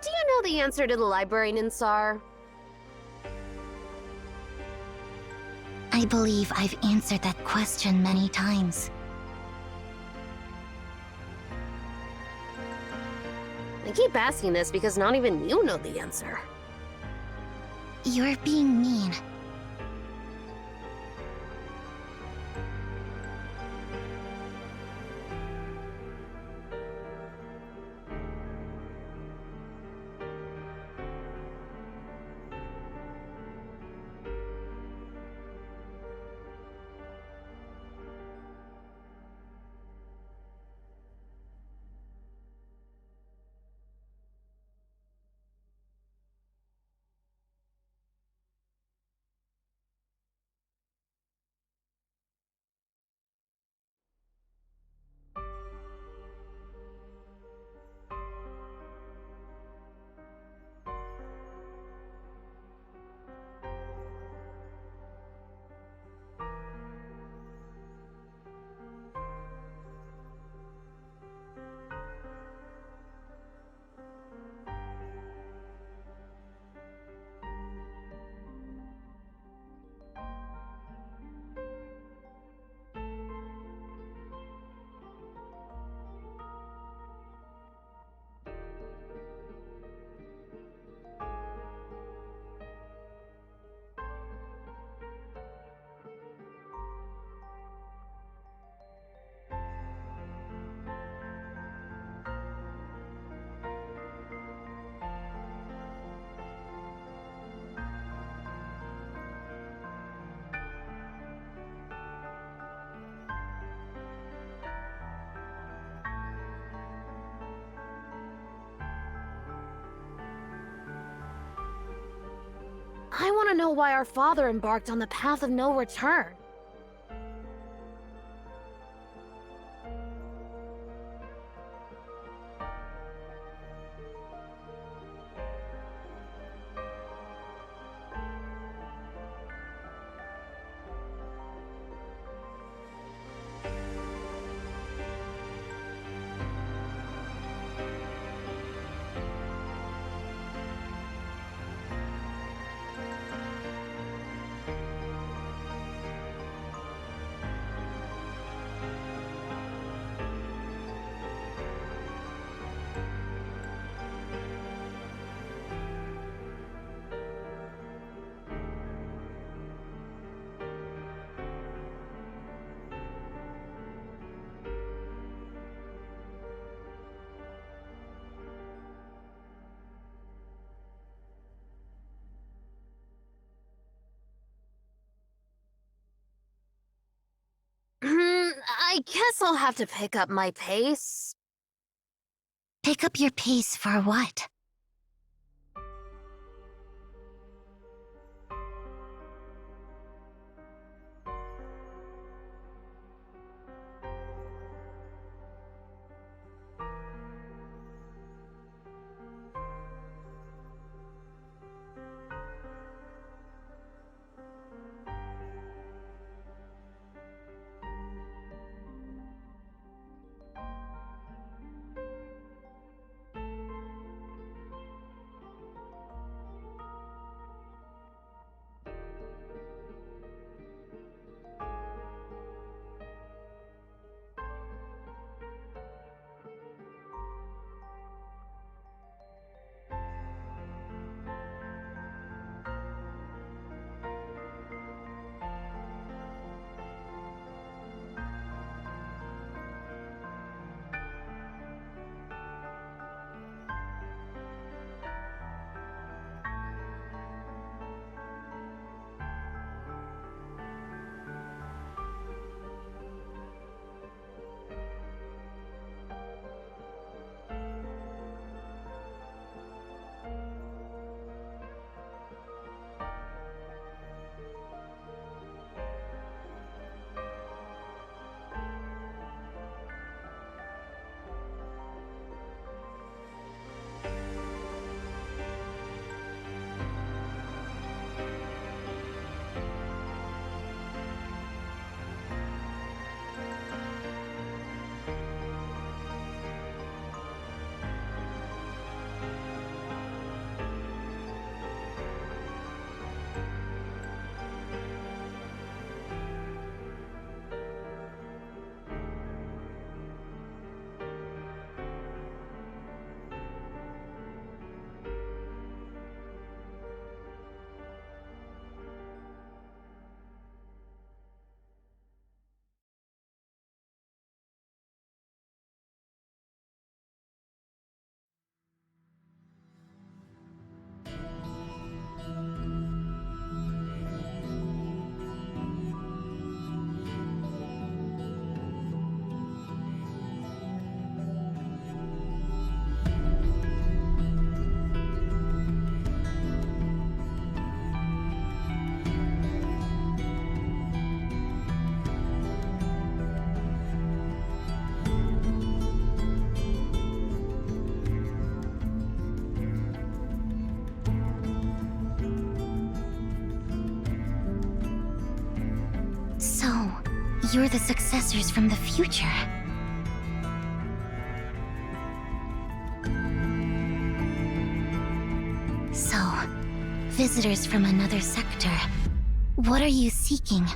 Do you know the answer to the library, Ninsar? I believe I've answered that question many times. I keep asking this because not even you know the answer. You're being mean. I want to know why our father embarked on the path of no return. I guess I'll have to pick up my pace. Pick up your pace for what? So, you're the successors from the future. So, visitors from another sector. What are you seeking?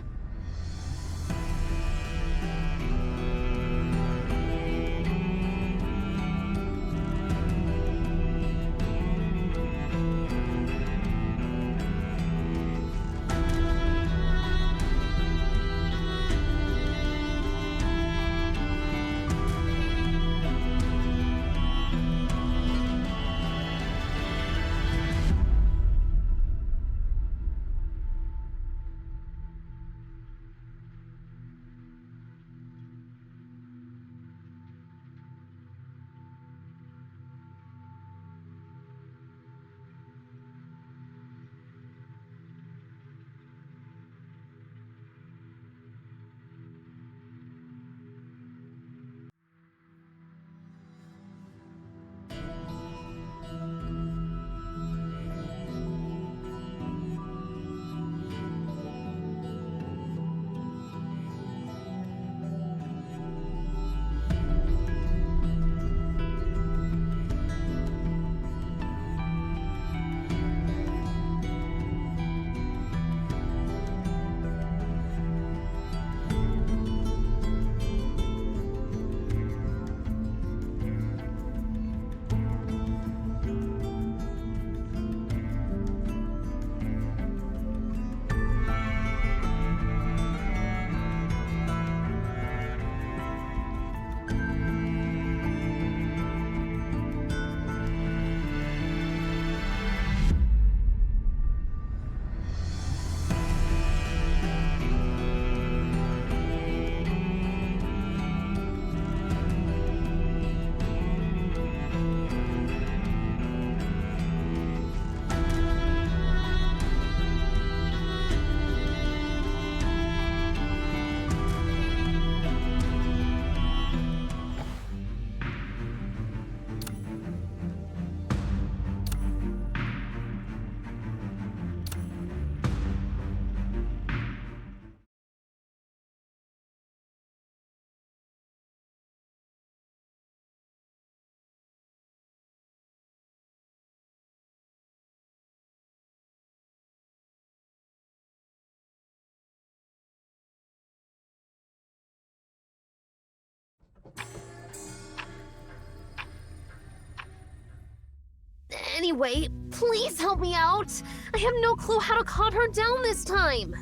anyway. Please help me out. I have no clue how to calm her down this time.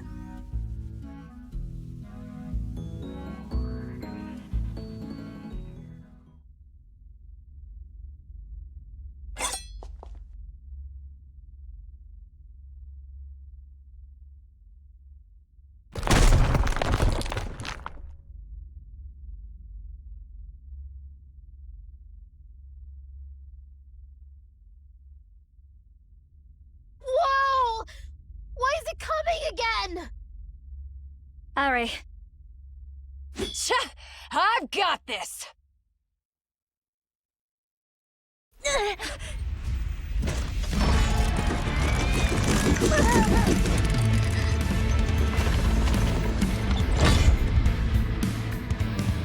Whoa! Why is it coming again? Ari. I've got this!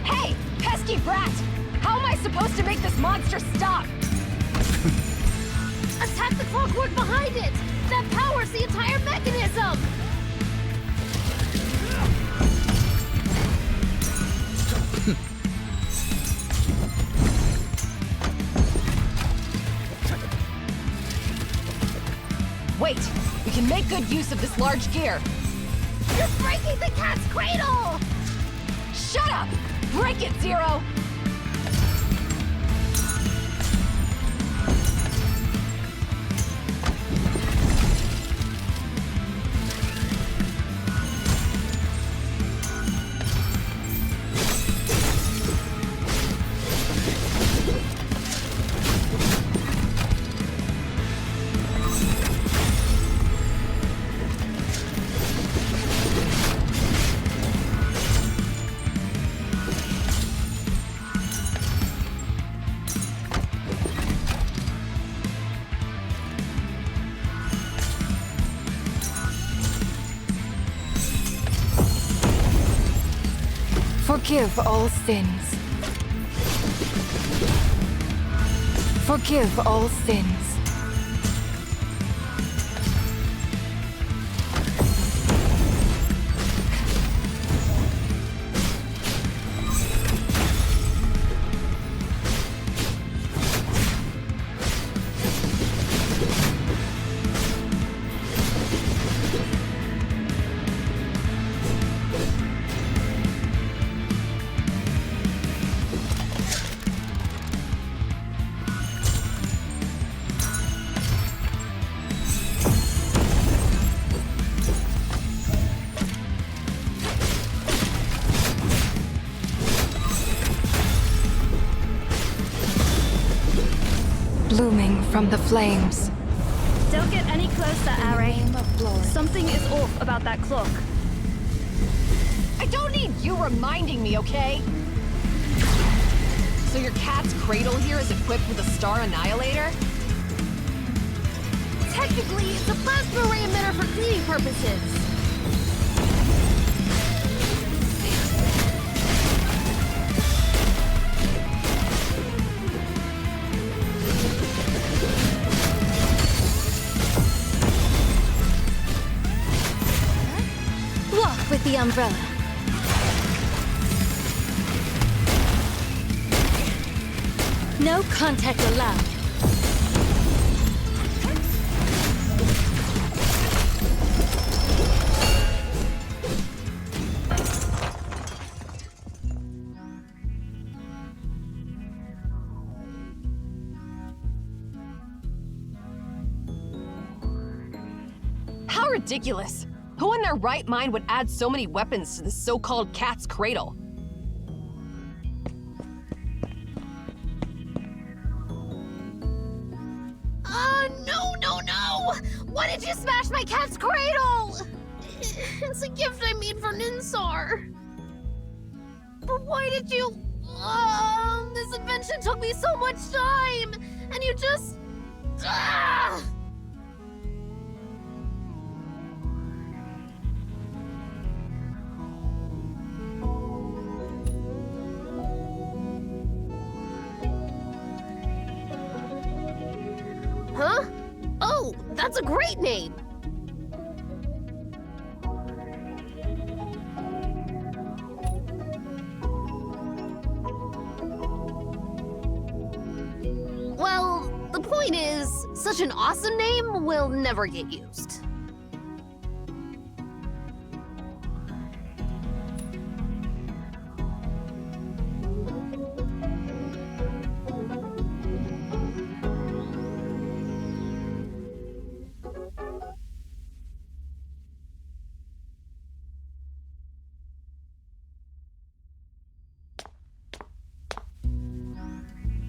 Hey! Pesky brat! How am I supposed to make this monster stop? Attack the clockwork behind it! That powers the entire mechanism! Wait! We can make good use of this large gear! You're breaking the cat's cradle! Shut up! Break it, Zero! Forgive all sins. Forgive all sins. Blooming from the flames. Don't get any closer, Ari. Something is off about that clock. I don't need you reminding me, okay? So your cat's cradle here is equipped with a star annihilator? Technically, it's a plasma ray emitter for cleaning purposes. Walk with the umbrella. No contact allowed. How ridiculous! Who in their right mind would add so many weapons to this so-called cat's cradle? No! Why did you smash my cat's cradle? It's a gift I made for Ninsar. But why did you... this invention took me so much time! And you just... Huh? Oh, that's a great name! Well, the point point is, such an awesome name will never get used.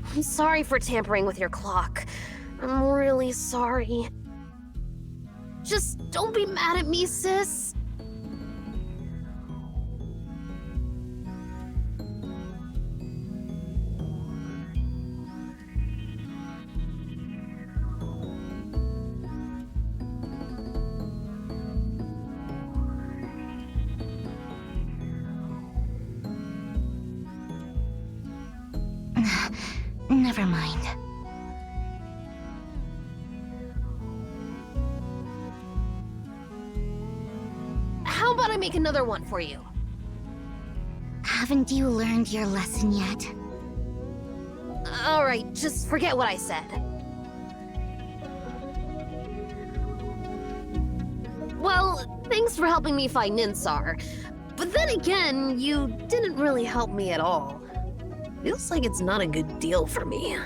I'm sorry for tampering with your clock. I'm really sorry. Just don't be mad at me, sis. Never mind. How about I make another one for you? Haven't you learned your lesson yet? Alright, just forget what I said. Well, thanks for helping me find Ninsar. But then again, you didn't really help me at all. Feels like it's not a good deal for me.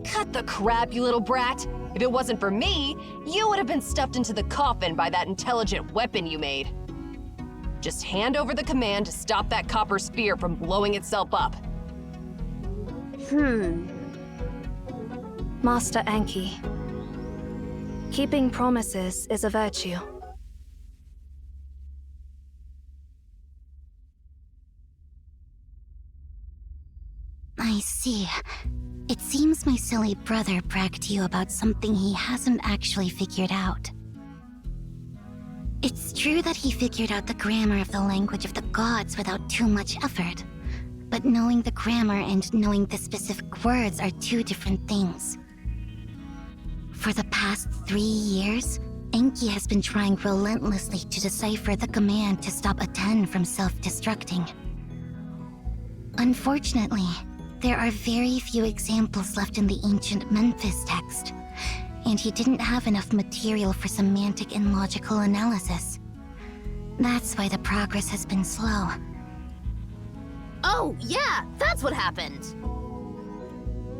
Cut the crap, you little brat! If it wasn't for me, you would have been stuffed into the coffin by that intelligent weapon you made. Just hand over the command to stop that copper sphere from blowing itself up. Master Enki. Keeping promises is a virtue. I see. It seems my silly brother bragged to you about something he hasn't actually figured out. It's true that he figured out the grammar of the language of the gods without too much effort. But knowing the grammar and knowing the specific words are two different things. For the past 3 years, Enki has been trying relentlessly to decipher the command to stop Aten from self-destructing. Unfortunately, there are very few examples left in the ancient Memphis text, and he didn't have enough material for semantic and logical analysis. That's why the progress has been slow. Oh, yeah, that's what happened.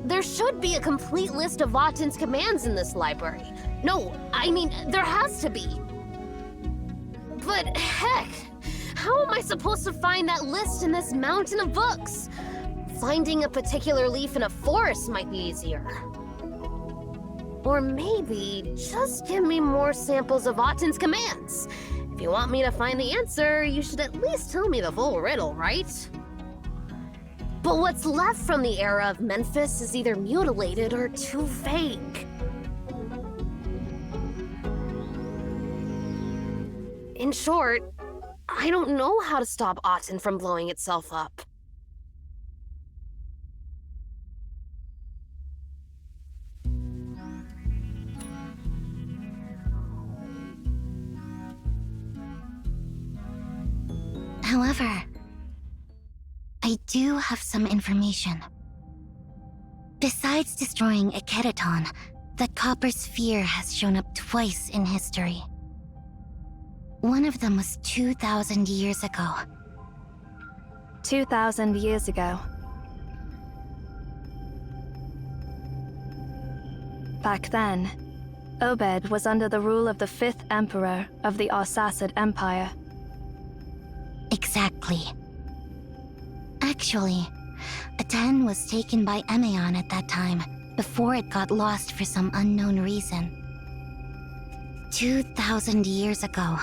There should be a complete list of Aten's commands in this library. No, I mean, there has to be. But heck, how am I supposed to find that list in this mountain of books? Finding a particular leaf in a forest might be easier. Or maybe just give me more samples of Aten's commands. If you want me to find the answer, you should at least tell me the full riddle, right? But what's left from the era of Memphis is either mutilated or too vague. In short, I don't know how to stop Aten from blowing itself up. However, I do have some information. Besides destroying a Keraton, the copper sphere has shown up twice in history. One of them was 2,000 years ago. 2,000 years ago. Back then, Obed was under the rule of the 5th Emperor of the Arsacid Empire. Exactly. Actually, Aten was taken by Emeon at that time, before it got lost for some unknown reason. 2,000 years ago,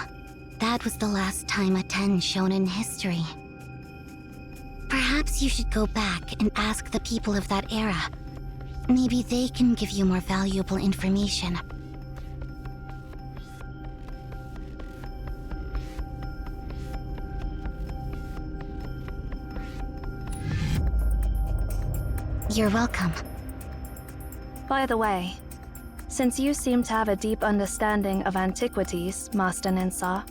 that was the last time Aten shone in history. Perhaps you should go back and ask the people of that era. Maybe they can give you more valuable information. You're welcome. By the way, since you seem to have a deep understanding of antiquities, Master Ninsar,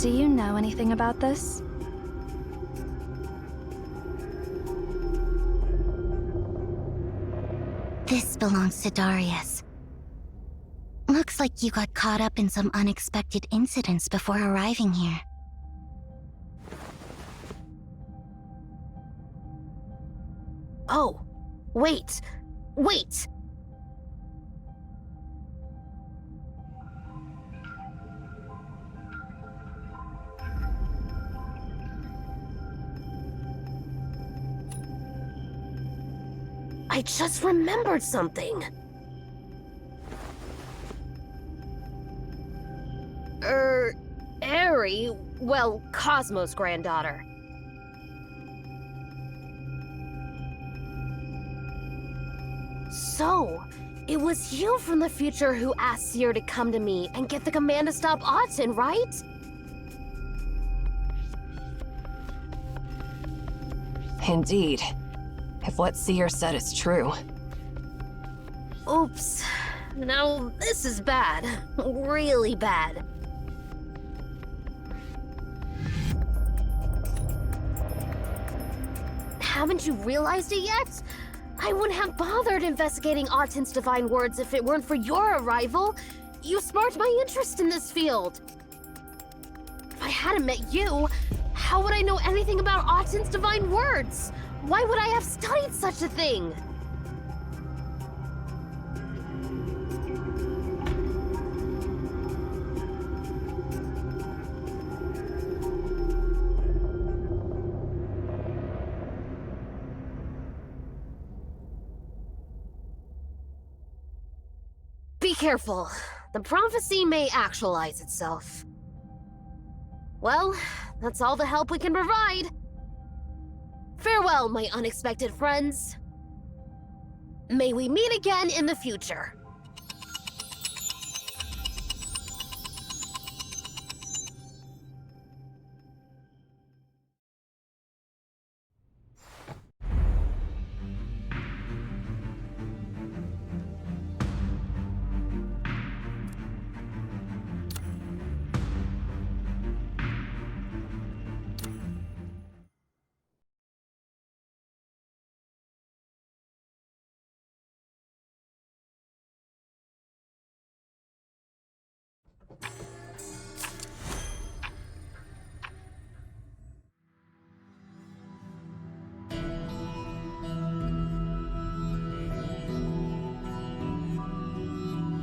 Do you know anything about this? This belongs to Darius. Looks like you got caught up in some unexpected incidents before arriving here. Oh, wait! Wait! I just remembered something! Eri, well, Cosmo's granddaughter. So, it was you from the future who asked Seer to come to me and get the command to stop Autumn, right? Indeed. If what Seer said is true. Oops. Now, this is bad. Really bad. Haven't you realized it yet? I wouldn't have bothered investigating Autumn's divine words if it weren't for your arrival. You sparked my interest in this field. If I hadn't met you, how would I know anything about Autumn's divine words? Why would I have studied such a thing? Be careful. The prophecy may actualize itself. Well, that's all the help we can provide. Farewell, my unexpected friends. May we meet again in the future.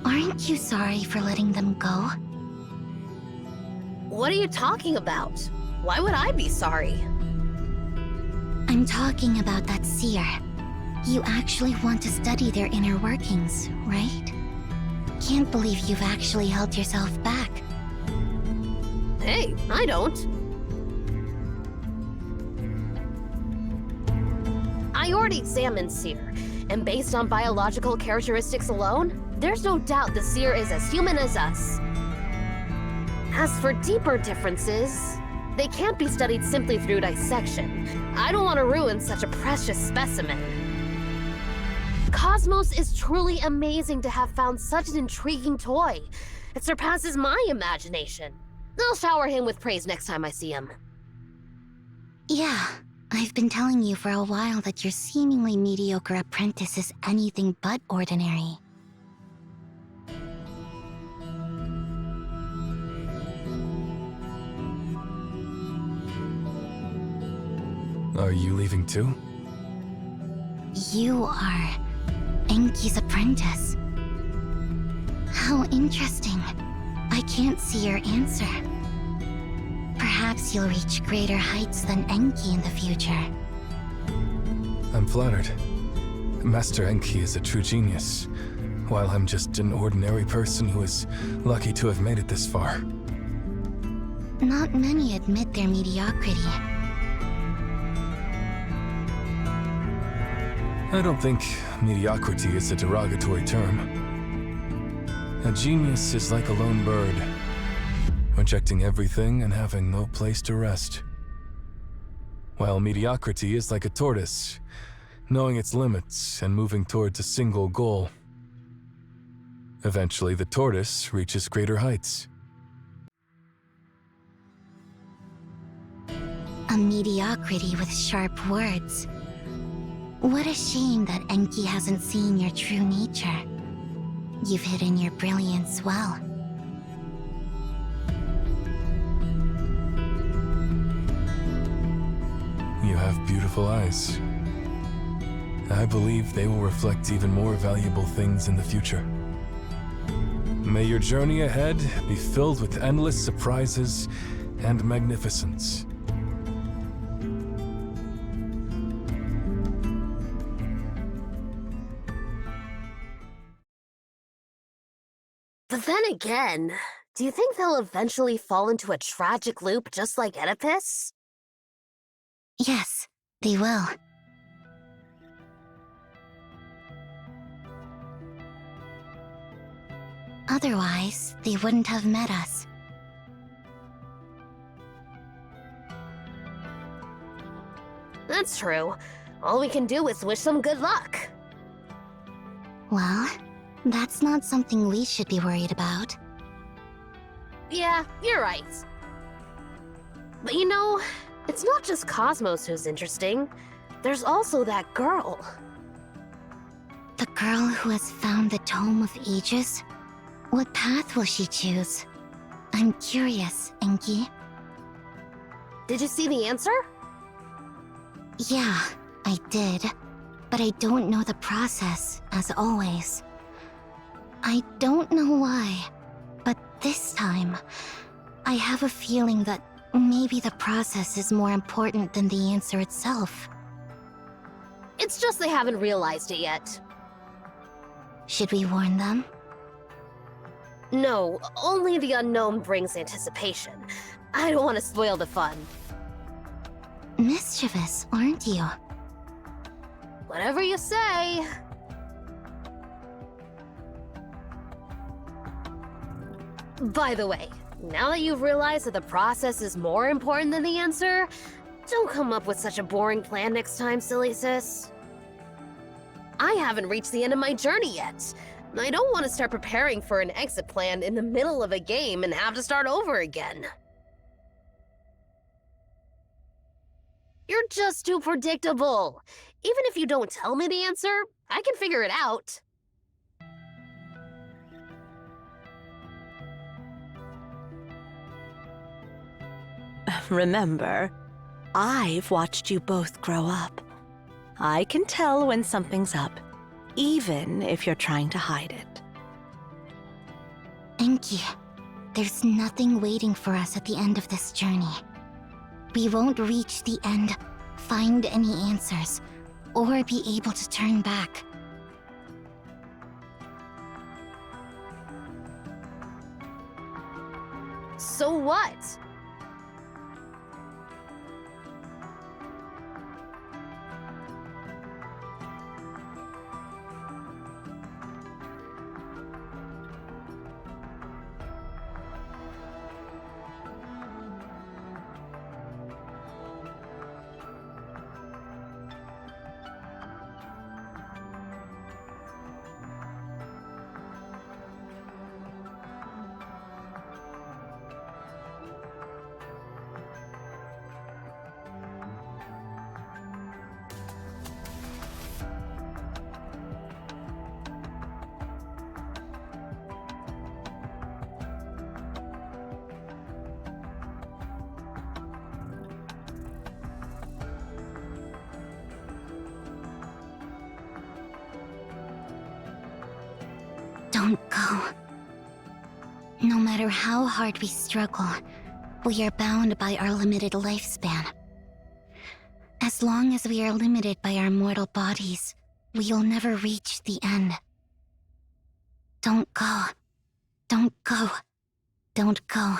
Aren't you sorry for letting them go? What are you talking about? Why would I be sorry? I'm talking about that Seer. You actually want to study their inner workings, right? Can't believe you've actually held yourself back. Hey, I don't. I already examined Seer, and based on biological characteristics alone, there's no doubt the Seer is as human as us. As for deeper differences, they can't be studied simply through dissection. I don't want to ruin such a precious specimen. Cosmos is truly amazing to have found such an intriguing toy. It surpasses my imagination. I'll shower him with praise next time I see him. Yeah, I've been telling you for a while that your seemingly mediocre apprentice is anything but ordinary. Are you leaving too? You are Enki's apprentice. How interesting. I can't see your answer. Perhaps you'll reach greater heights than Enki in the future. I'm flattered. Master Enki is a true genius, while I'm just an ordinary person who is lucky to have made it this far. Not many admit their mediocrity. I don't think mediocrity is a derogatory term. A genius is like a lone bird, rejecting everything and having no place to rest. While mediocrity is like a tortoise, knowing its limits and moving towards a single goal. Eventually, the tortoise reaches greater heights. A mediocrity with sharp words. What a shame that Enki hasn't seen your true nature. You've hidden your brilliance well. You have beautiful eyes. I believe they will reflect even more valuable things in the future. May your journey ahead be filled with endless surprises and magnificence. But then again, do you think they'll eventually fall into a tragic loop just like Oedipus? Yes, they will. Otherwise, they wouldn't have met us. That's true. All we can do is wish them good luck. Well, that's not something we should be worried about. Yeah, you're right. But you know, it's not just Cosmos who's interesting. There's also that girl. The girl who has found the Tome of Ages? What path will she choose? I'm curious, Enki. Did you see the answer? Yeah, I did. But I don't know the process, as always. I don't know why, but this time, I have a feeling that maybe the process is more important than the answer itself. It's just they haven't realized it yet. Should we warn them? No, only the unknown brings anticipation. I don't want to spoil the fun. Mischievous, aren't you? Whatever you say. By the way, now that you've realized that the process is more important than the answer, don't come up with such a boring plan next time, silly sis. I haven't reached the end of my journey yet. I don't want to start preparing for an exit plan in the middle of a game and have to start over again. You're just too predictable. Even if you don't tell me the answer, I can figure it out. Remember, I've watched you both grow up. I can tell when something's up, even if you're trying to hide it. Enki, there's nothing waiting for us at the end of this journey. We won't reach the end, find any answers, or be able to turn back. So what? Don't go. No matter how hard we struggle, we are bound by our limited lifespan. As long as we are limited by our mortal bodies, we'll never reach the end. Don't go. Don't go. Don't go.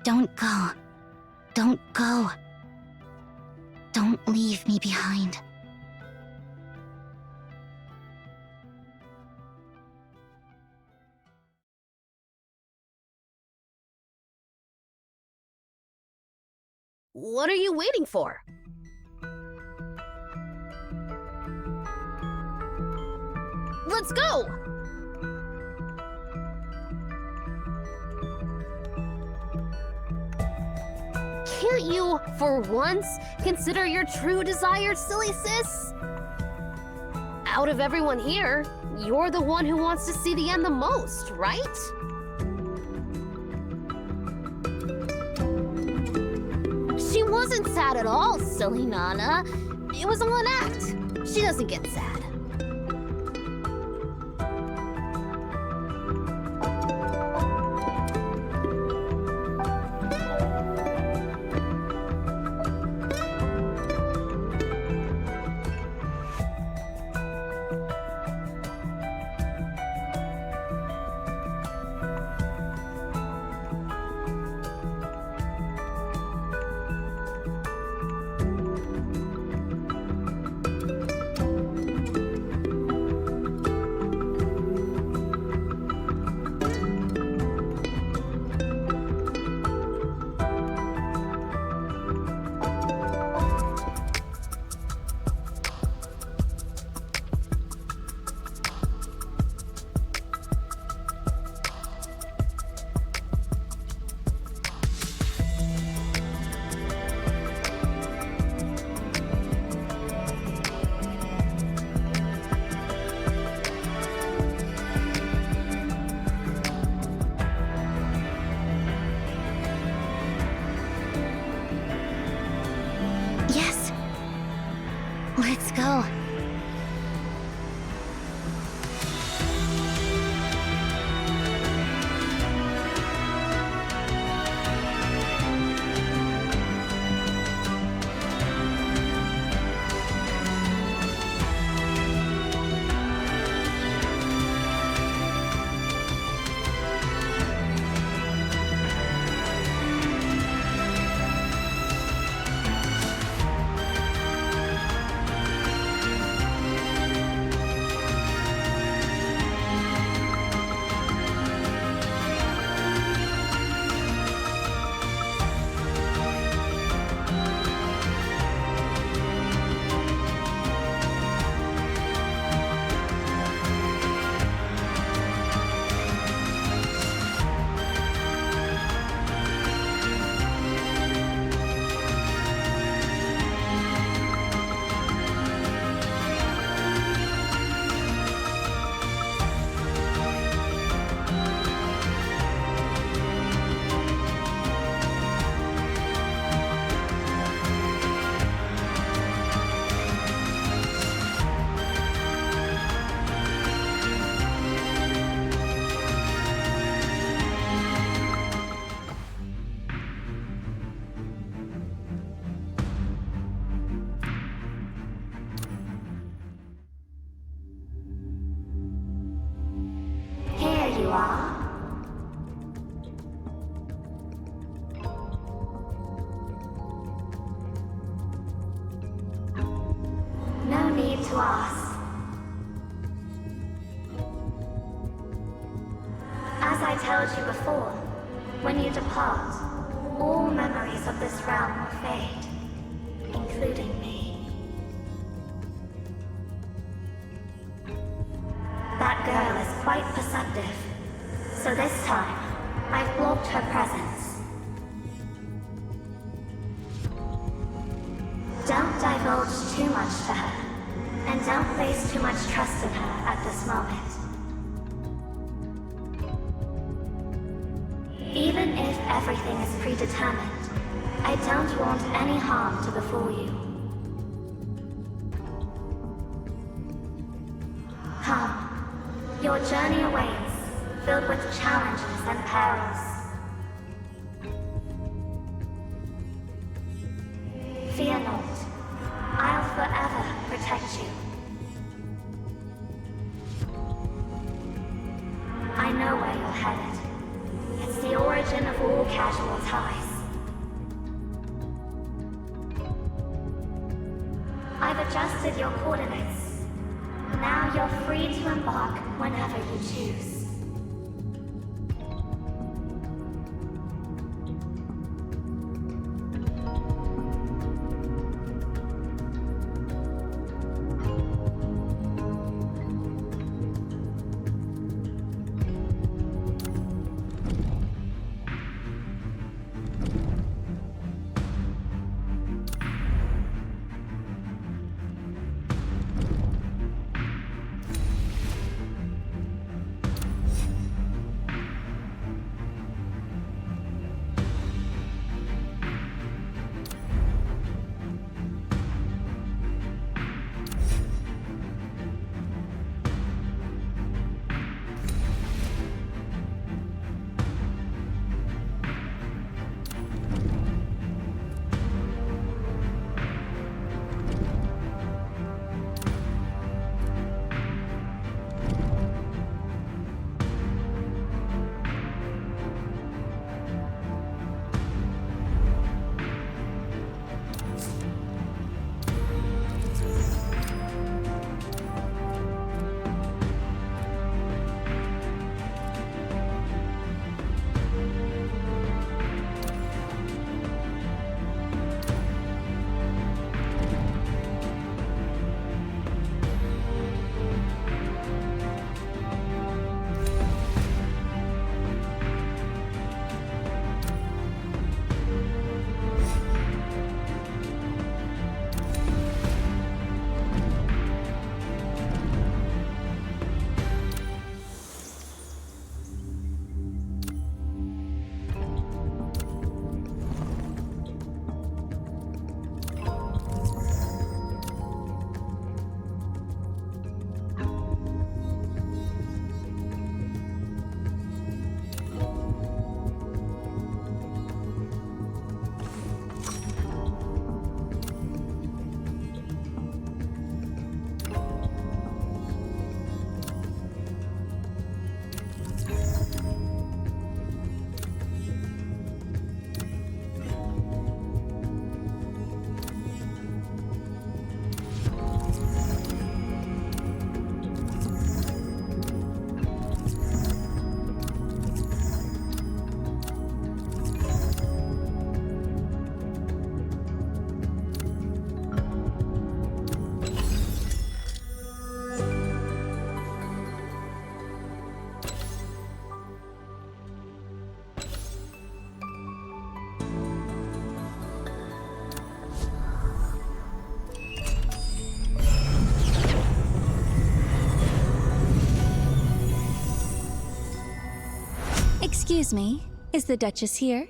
Don't go. Don't go. Don't leave me behind. What are you waiting for? Let's go! Can't you, for once, consider your true desire, silly sis? Out of everyone here, you're the one who wants to see the end the most, right? She wasn't sad at all, silly Nana. It was all an act. She doesn't get sad. Yes. Let's go. Here you are. No need to ask. As I told you before, when you depart, all memories of this realm will fade, including me. That girl is quite perceptive, so this time, I've blocked her presence. Don't divulge too much to her, and don't place too much trust in her at this moment. Even if everything is predetermined, I don't want any harm to befall you. Come. Your journey awaits, filled with challenges and perils. Fear not. I'll forever protect you. I know where you're headed. It's the origin of all casual ties. I've adjusted your coordinates. Now you're free to embark whenever you choose. Excuse me, is the Duchess here?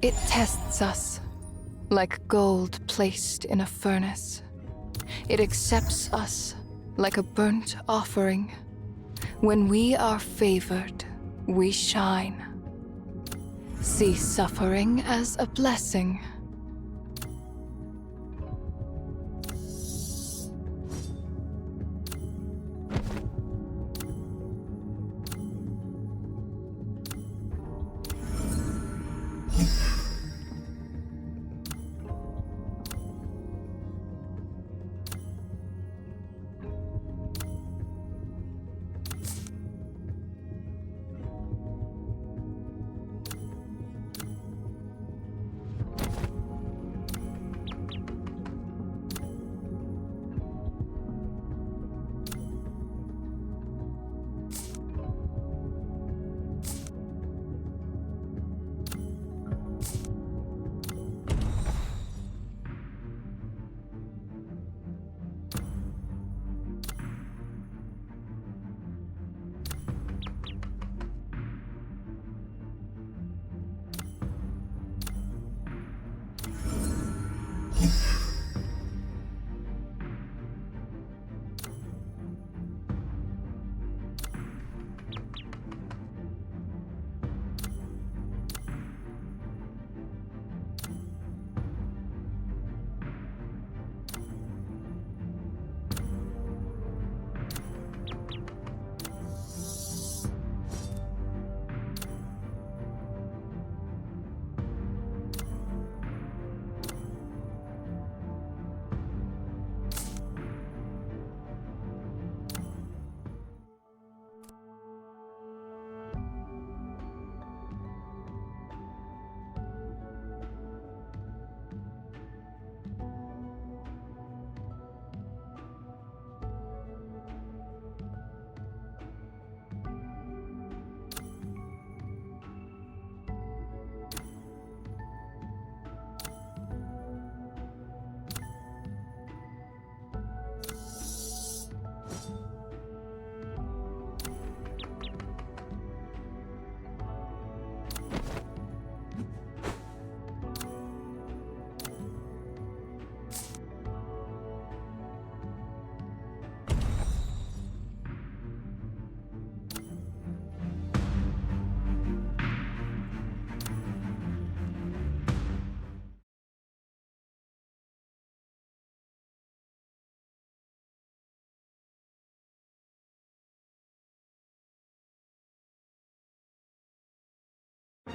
It tests us, like gold placed in a furnace. It accepts us, like a burnt offering. When we are favored, we shine. See suffering as a blessing.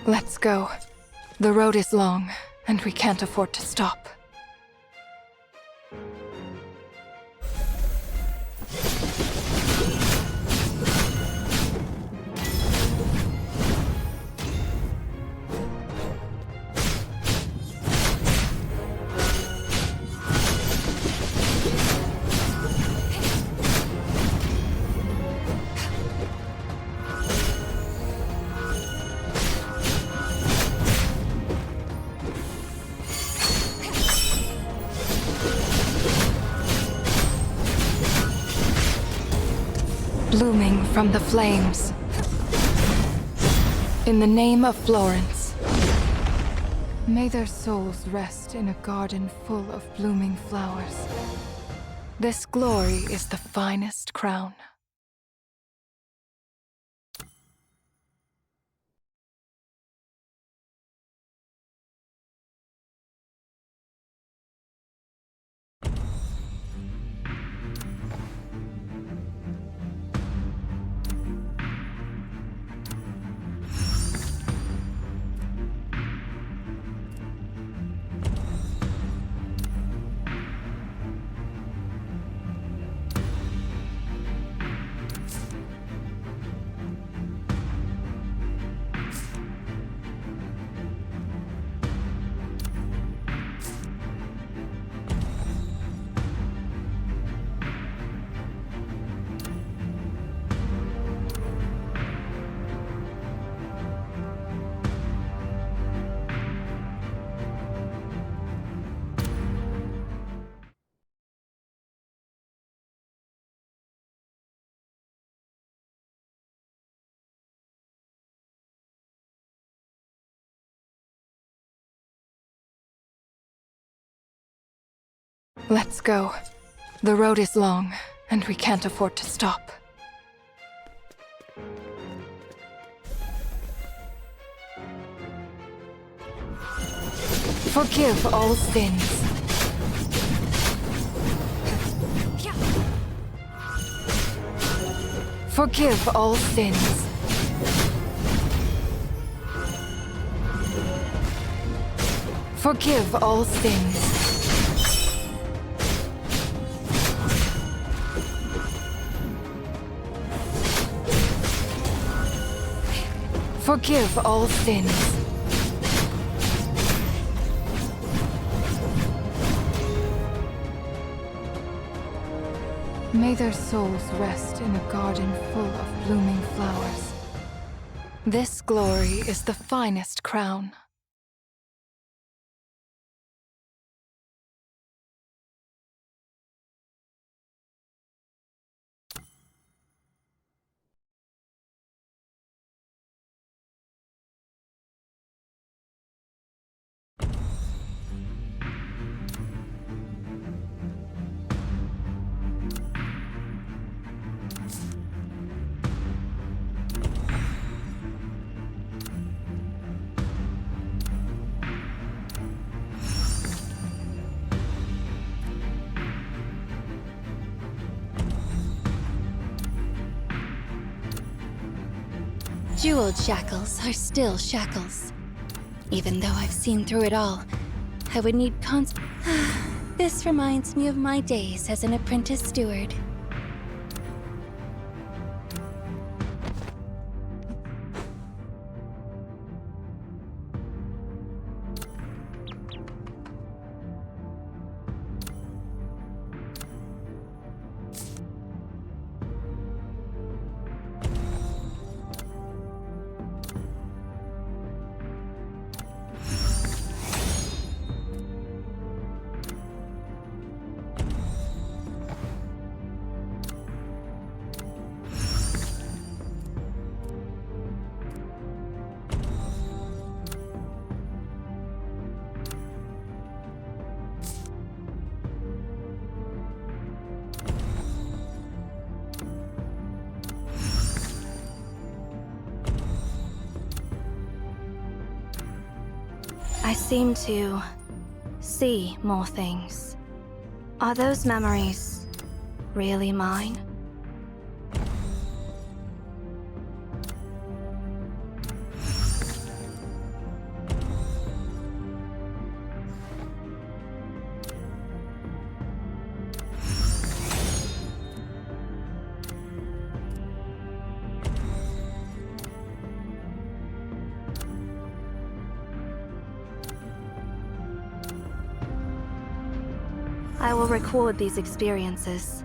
Let's go. The road is long, and we can't afford to stop. Blooming from the flames. In the name of Florence. May their souls rest in a garden full of blooming flowers. This glory is the finest crown. Let's go. The road is long, and we can't afford to stop. Forgive all sins. Forgive all sins. Forgive all sins. Forgive all sins. May their souls rest in a garden full of blooming flowers. This glory is the finest crown. Jeweled shackles are still shackles. Even though I've seen through it all, I would need This reminds me of my days as an apprentice steward. I seem to see more things. Are those memories really mine? I will record these experiences.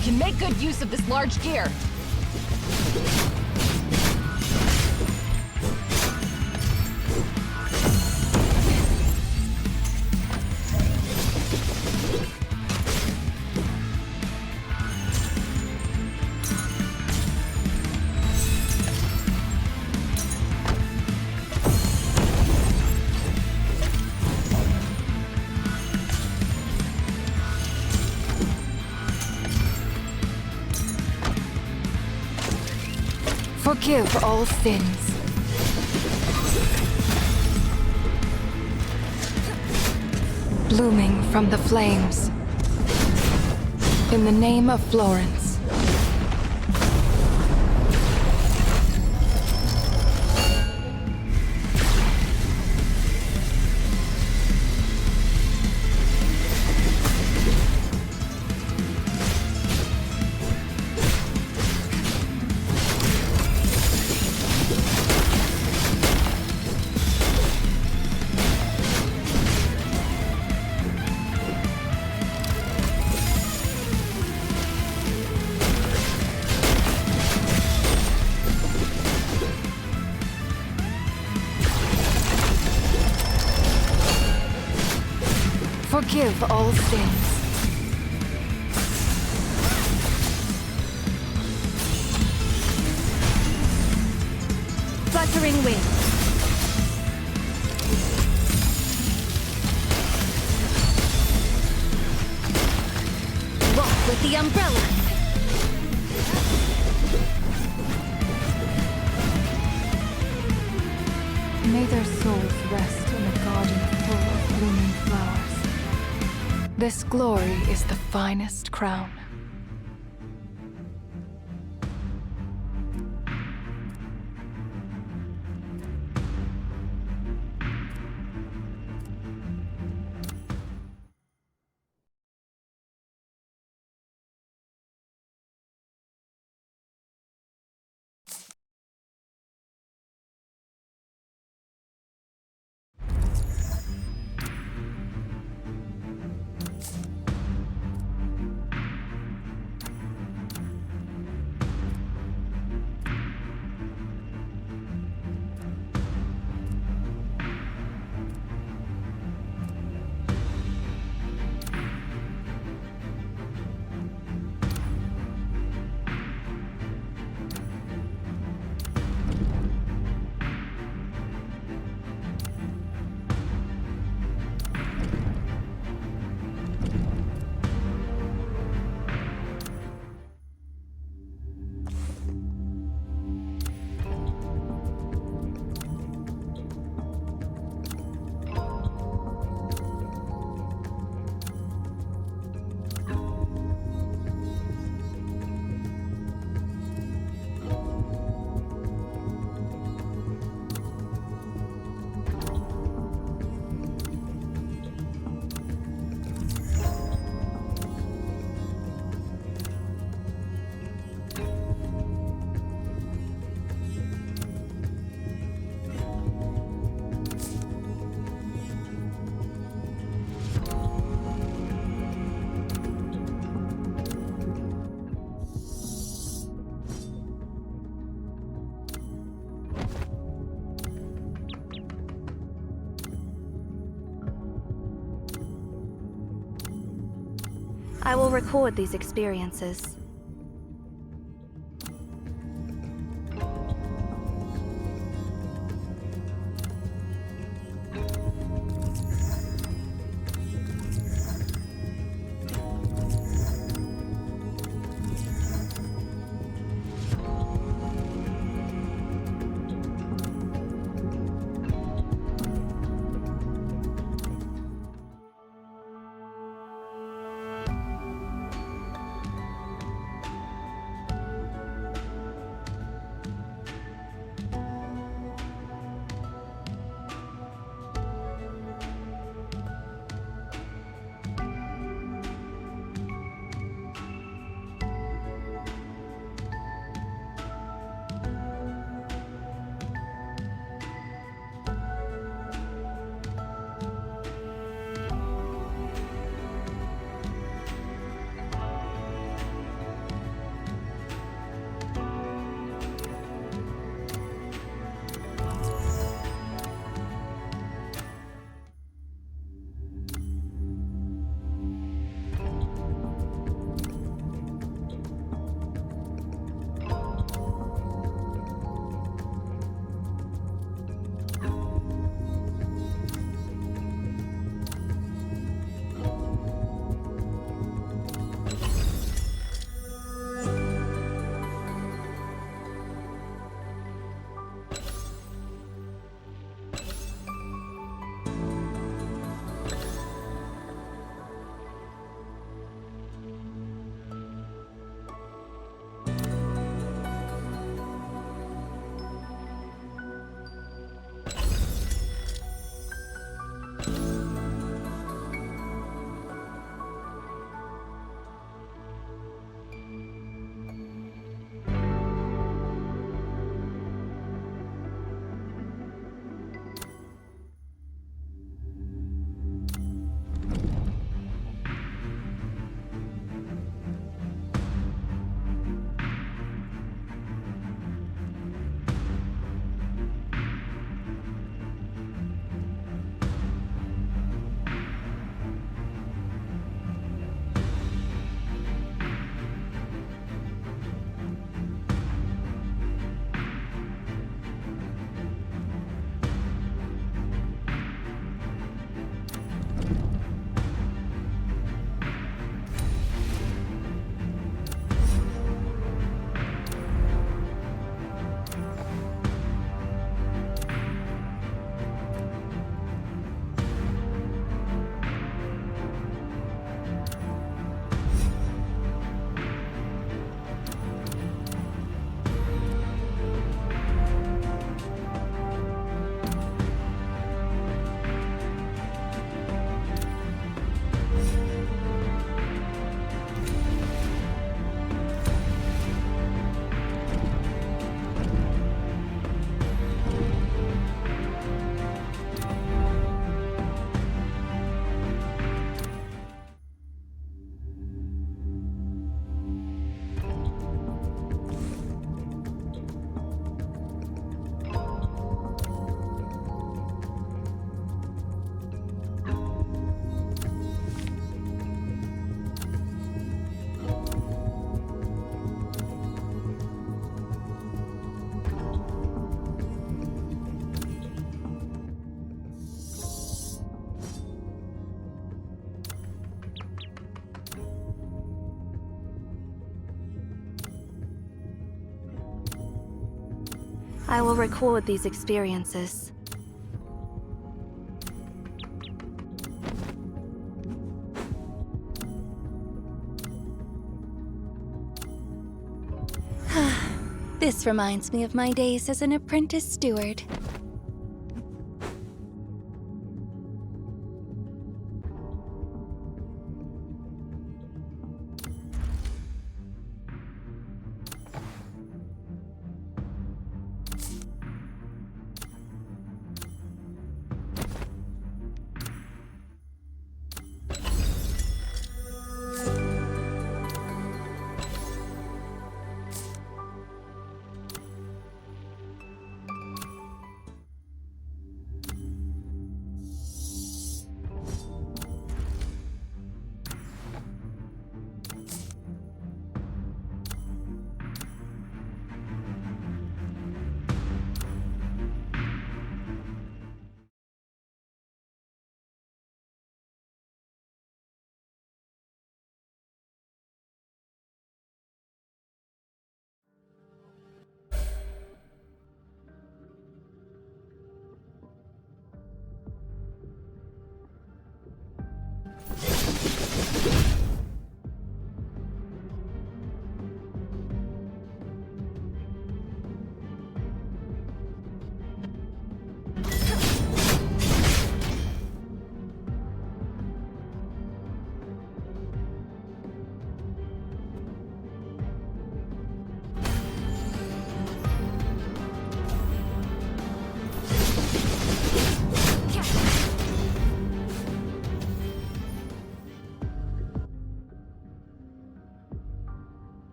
We can make good use of this large gear. Forgive all sins. Blooming from the flames. In the name of Florence. forgive all sins. Fluttering wings. Walk with the umbrella. May their souls rest in a garden full of blooming flowers. This glory is the finest crown. I will record these experiences. I will record these experiences. This reminds me of my days as an apprentice steward.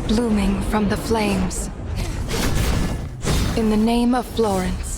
Blooming from the flames. In the name of Florence.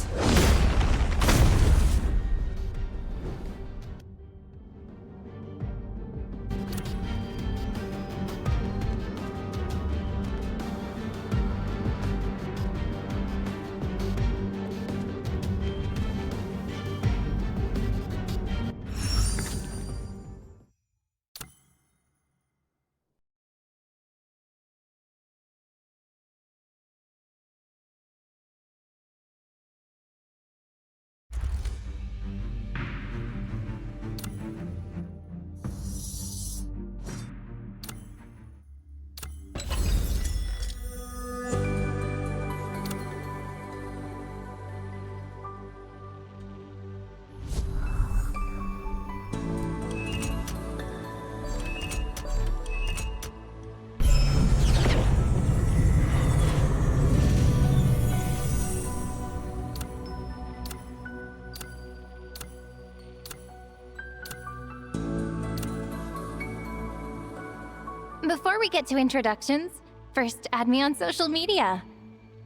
Before we get to introductions, first add me on social media.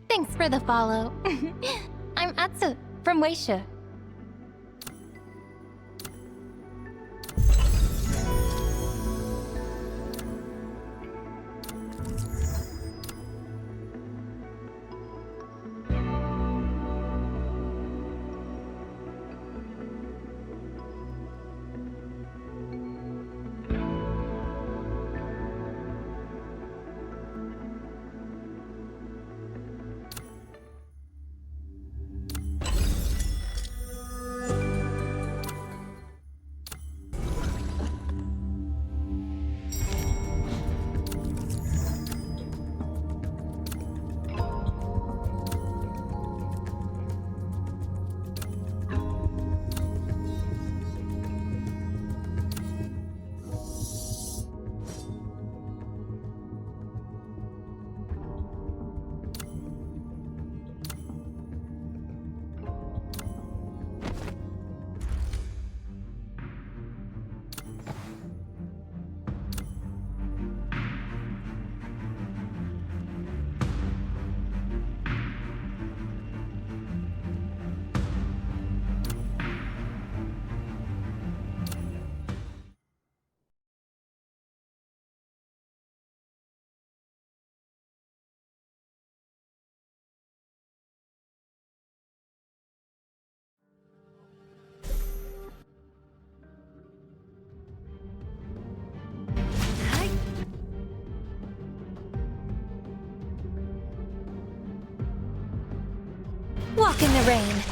Thanks for the follow. I'm Atsu from Weisha. Walk in the rain.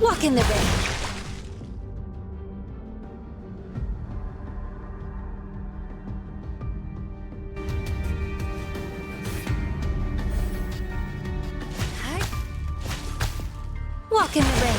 Walk in the rain. Walk in the rain.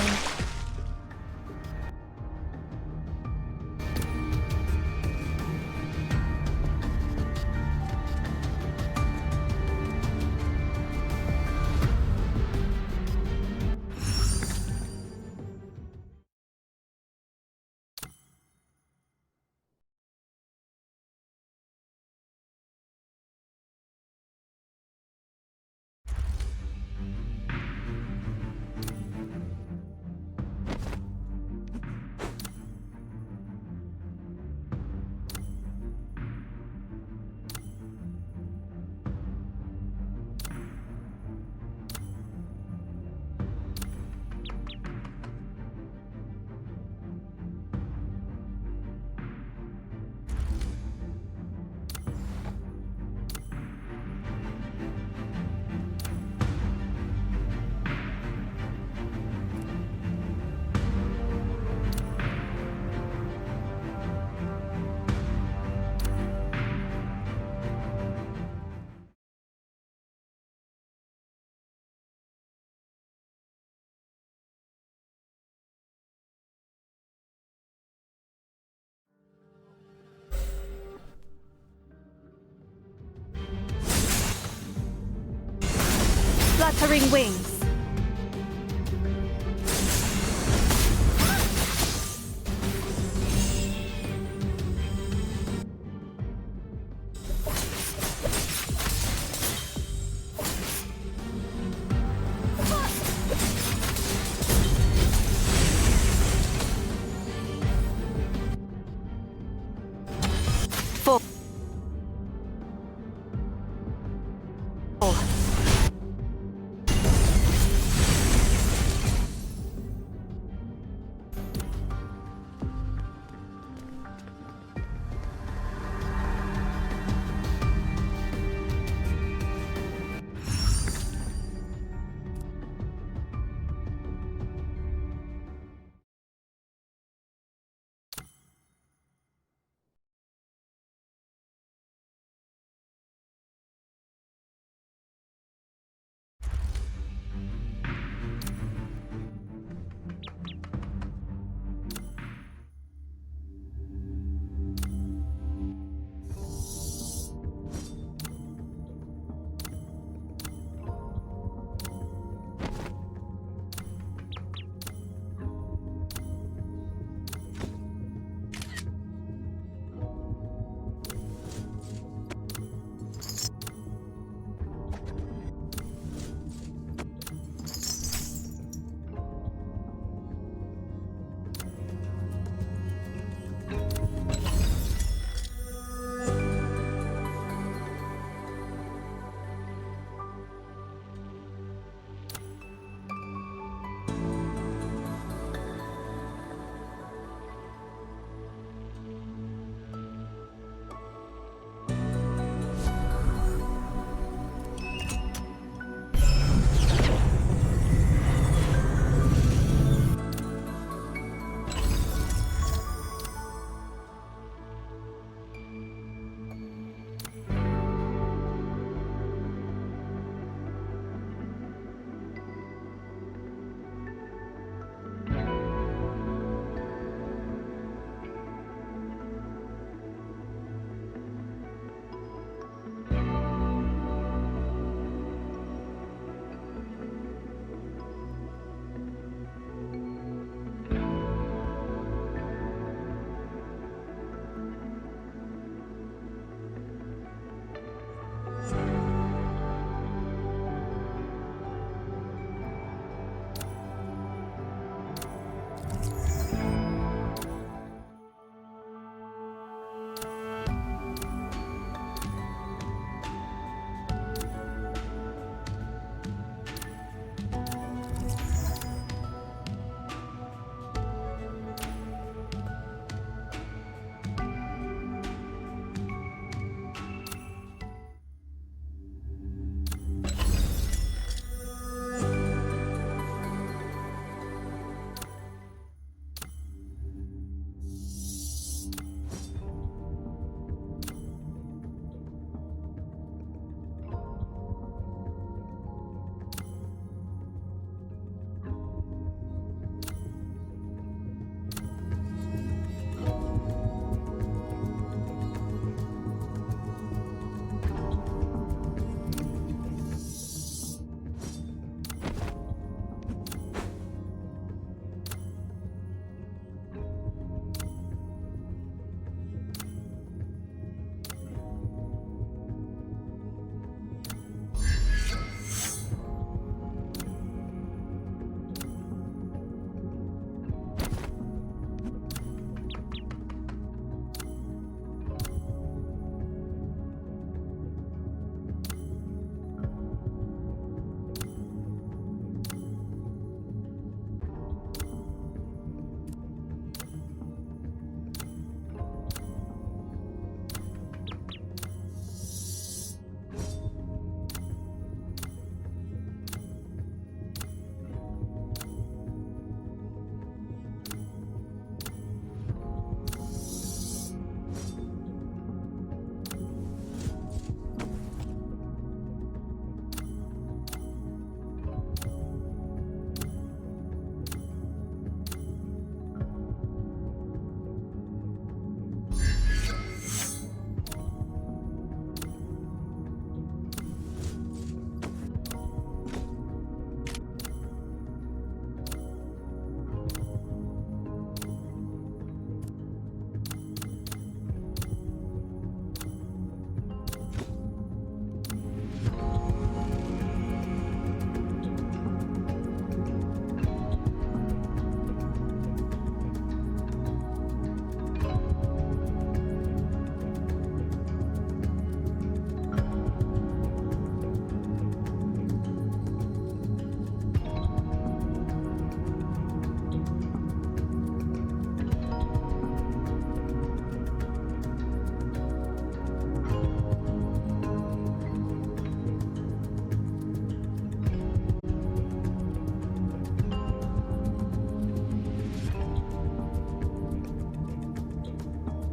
Fluttering wings.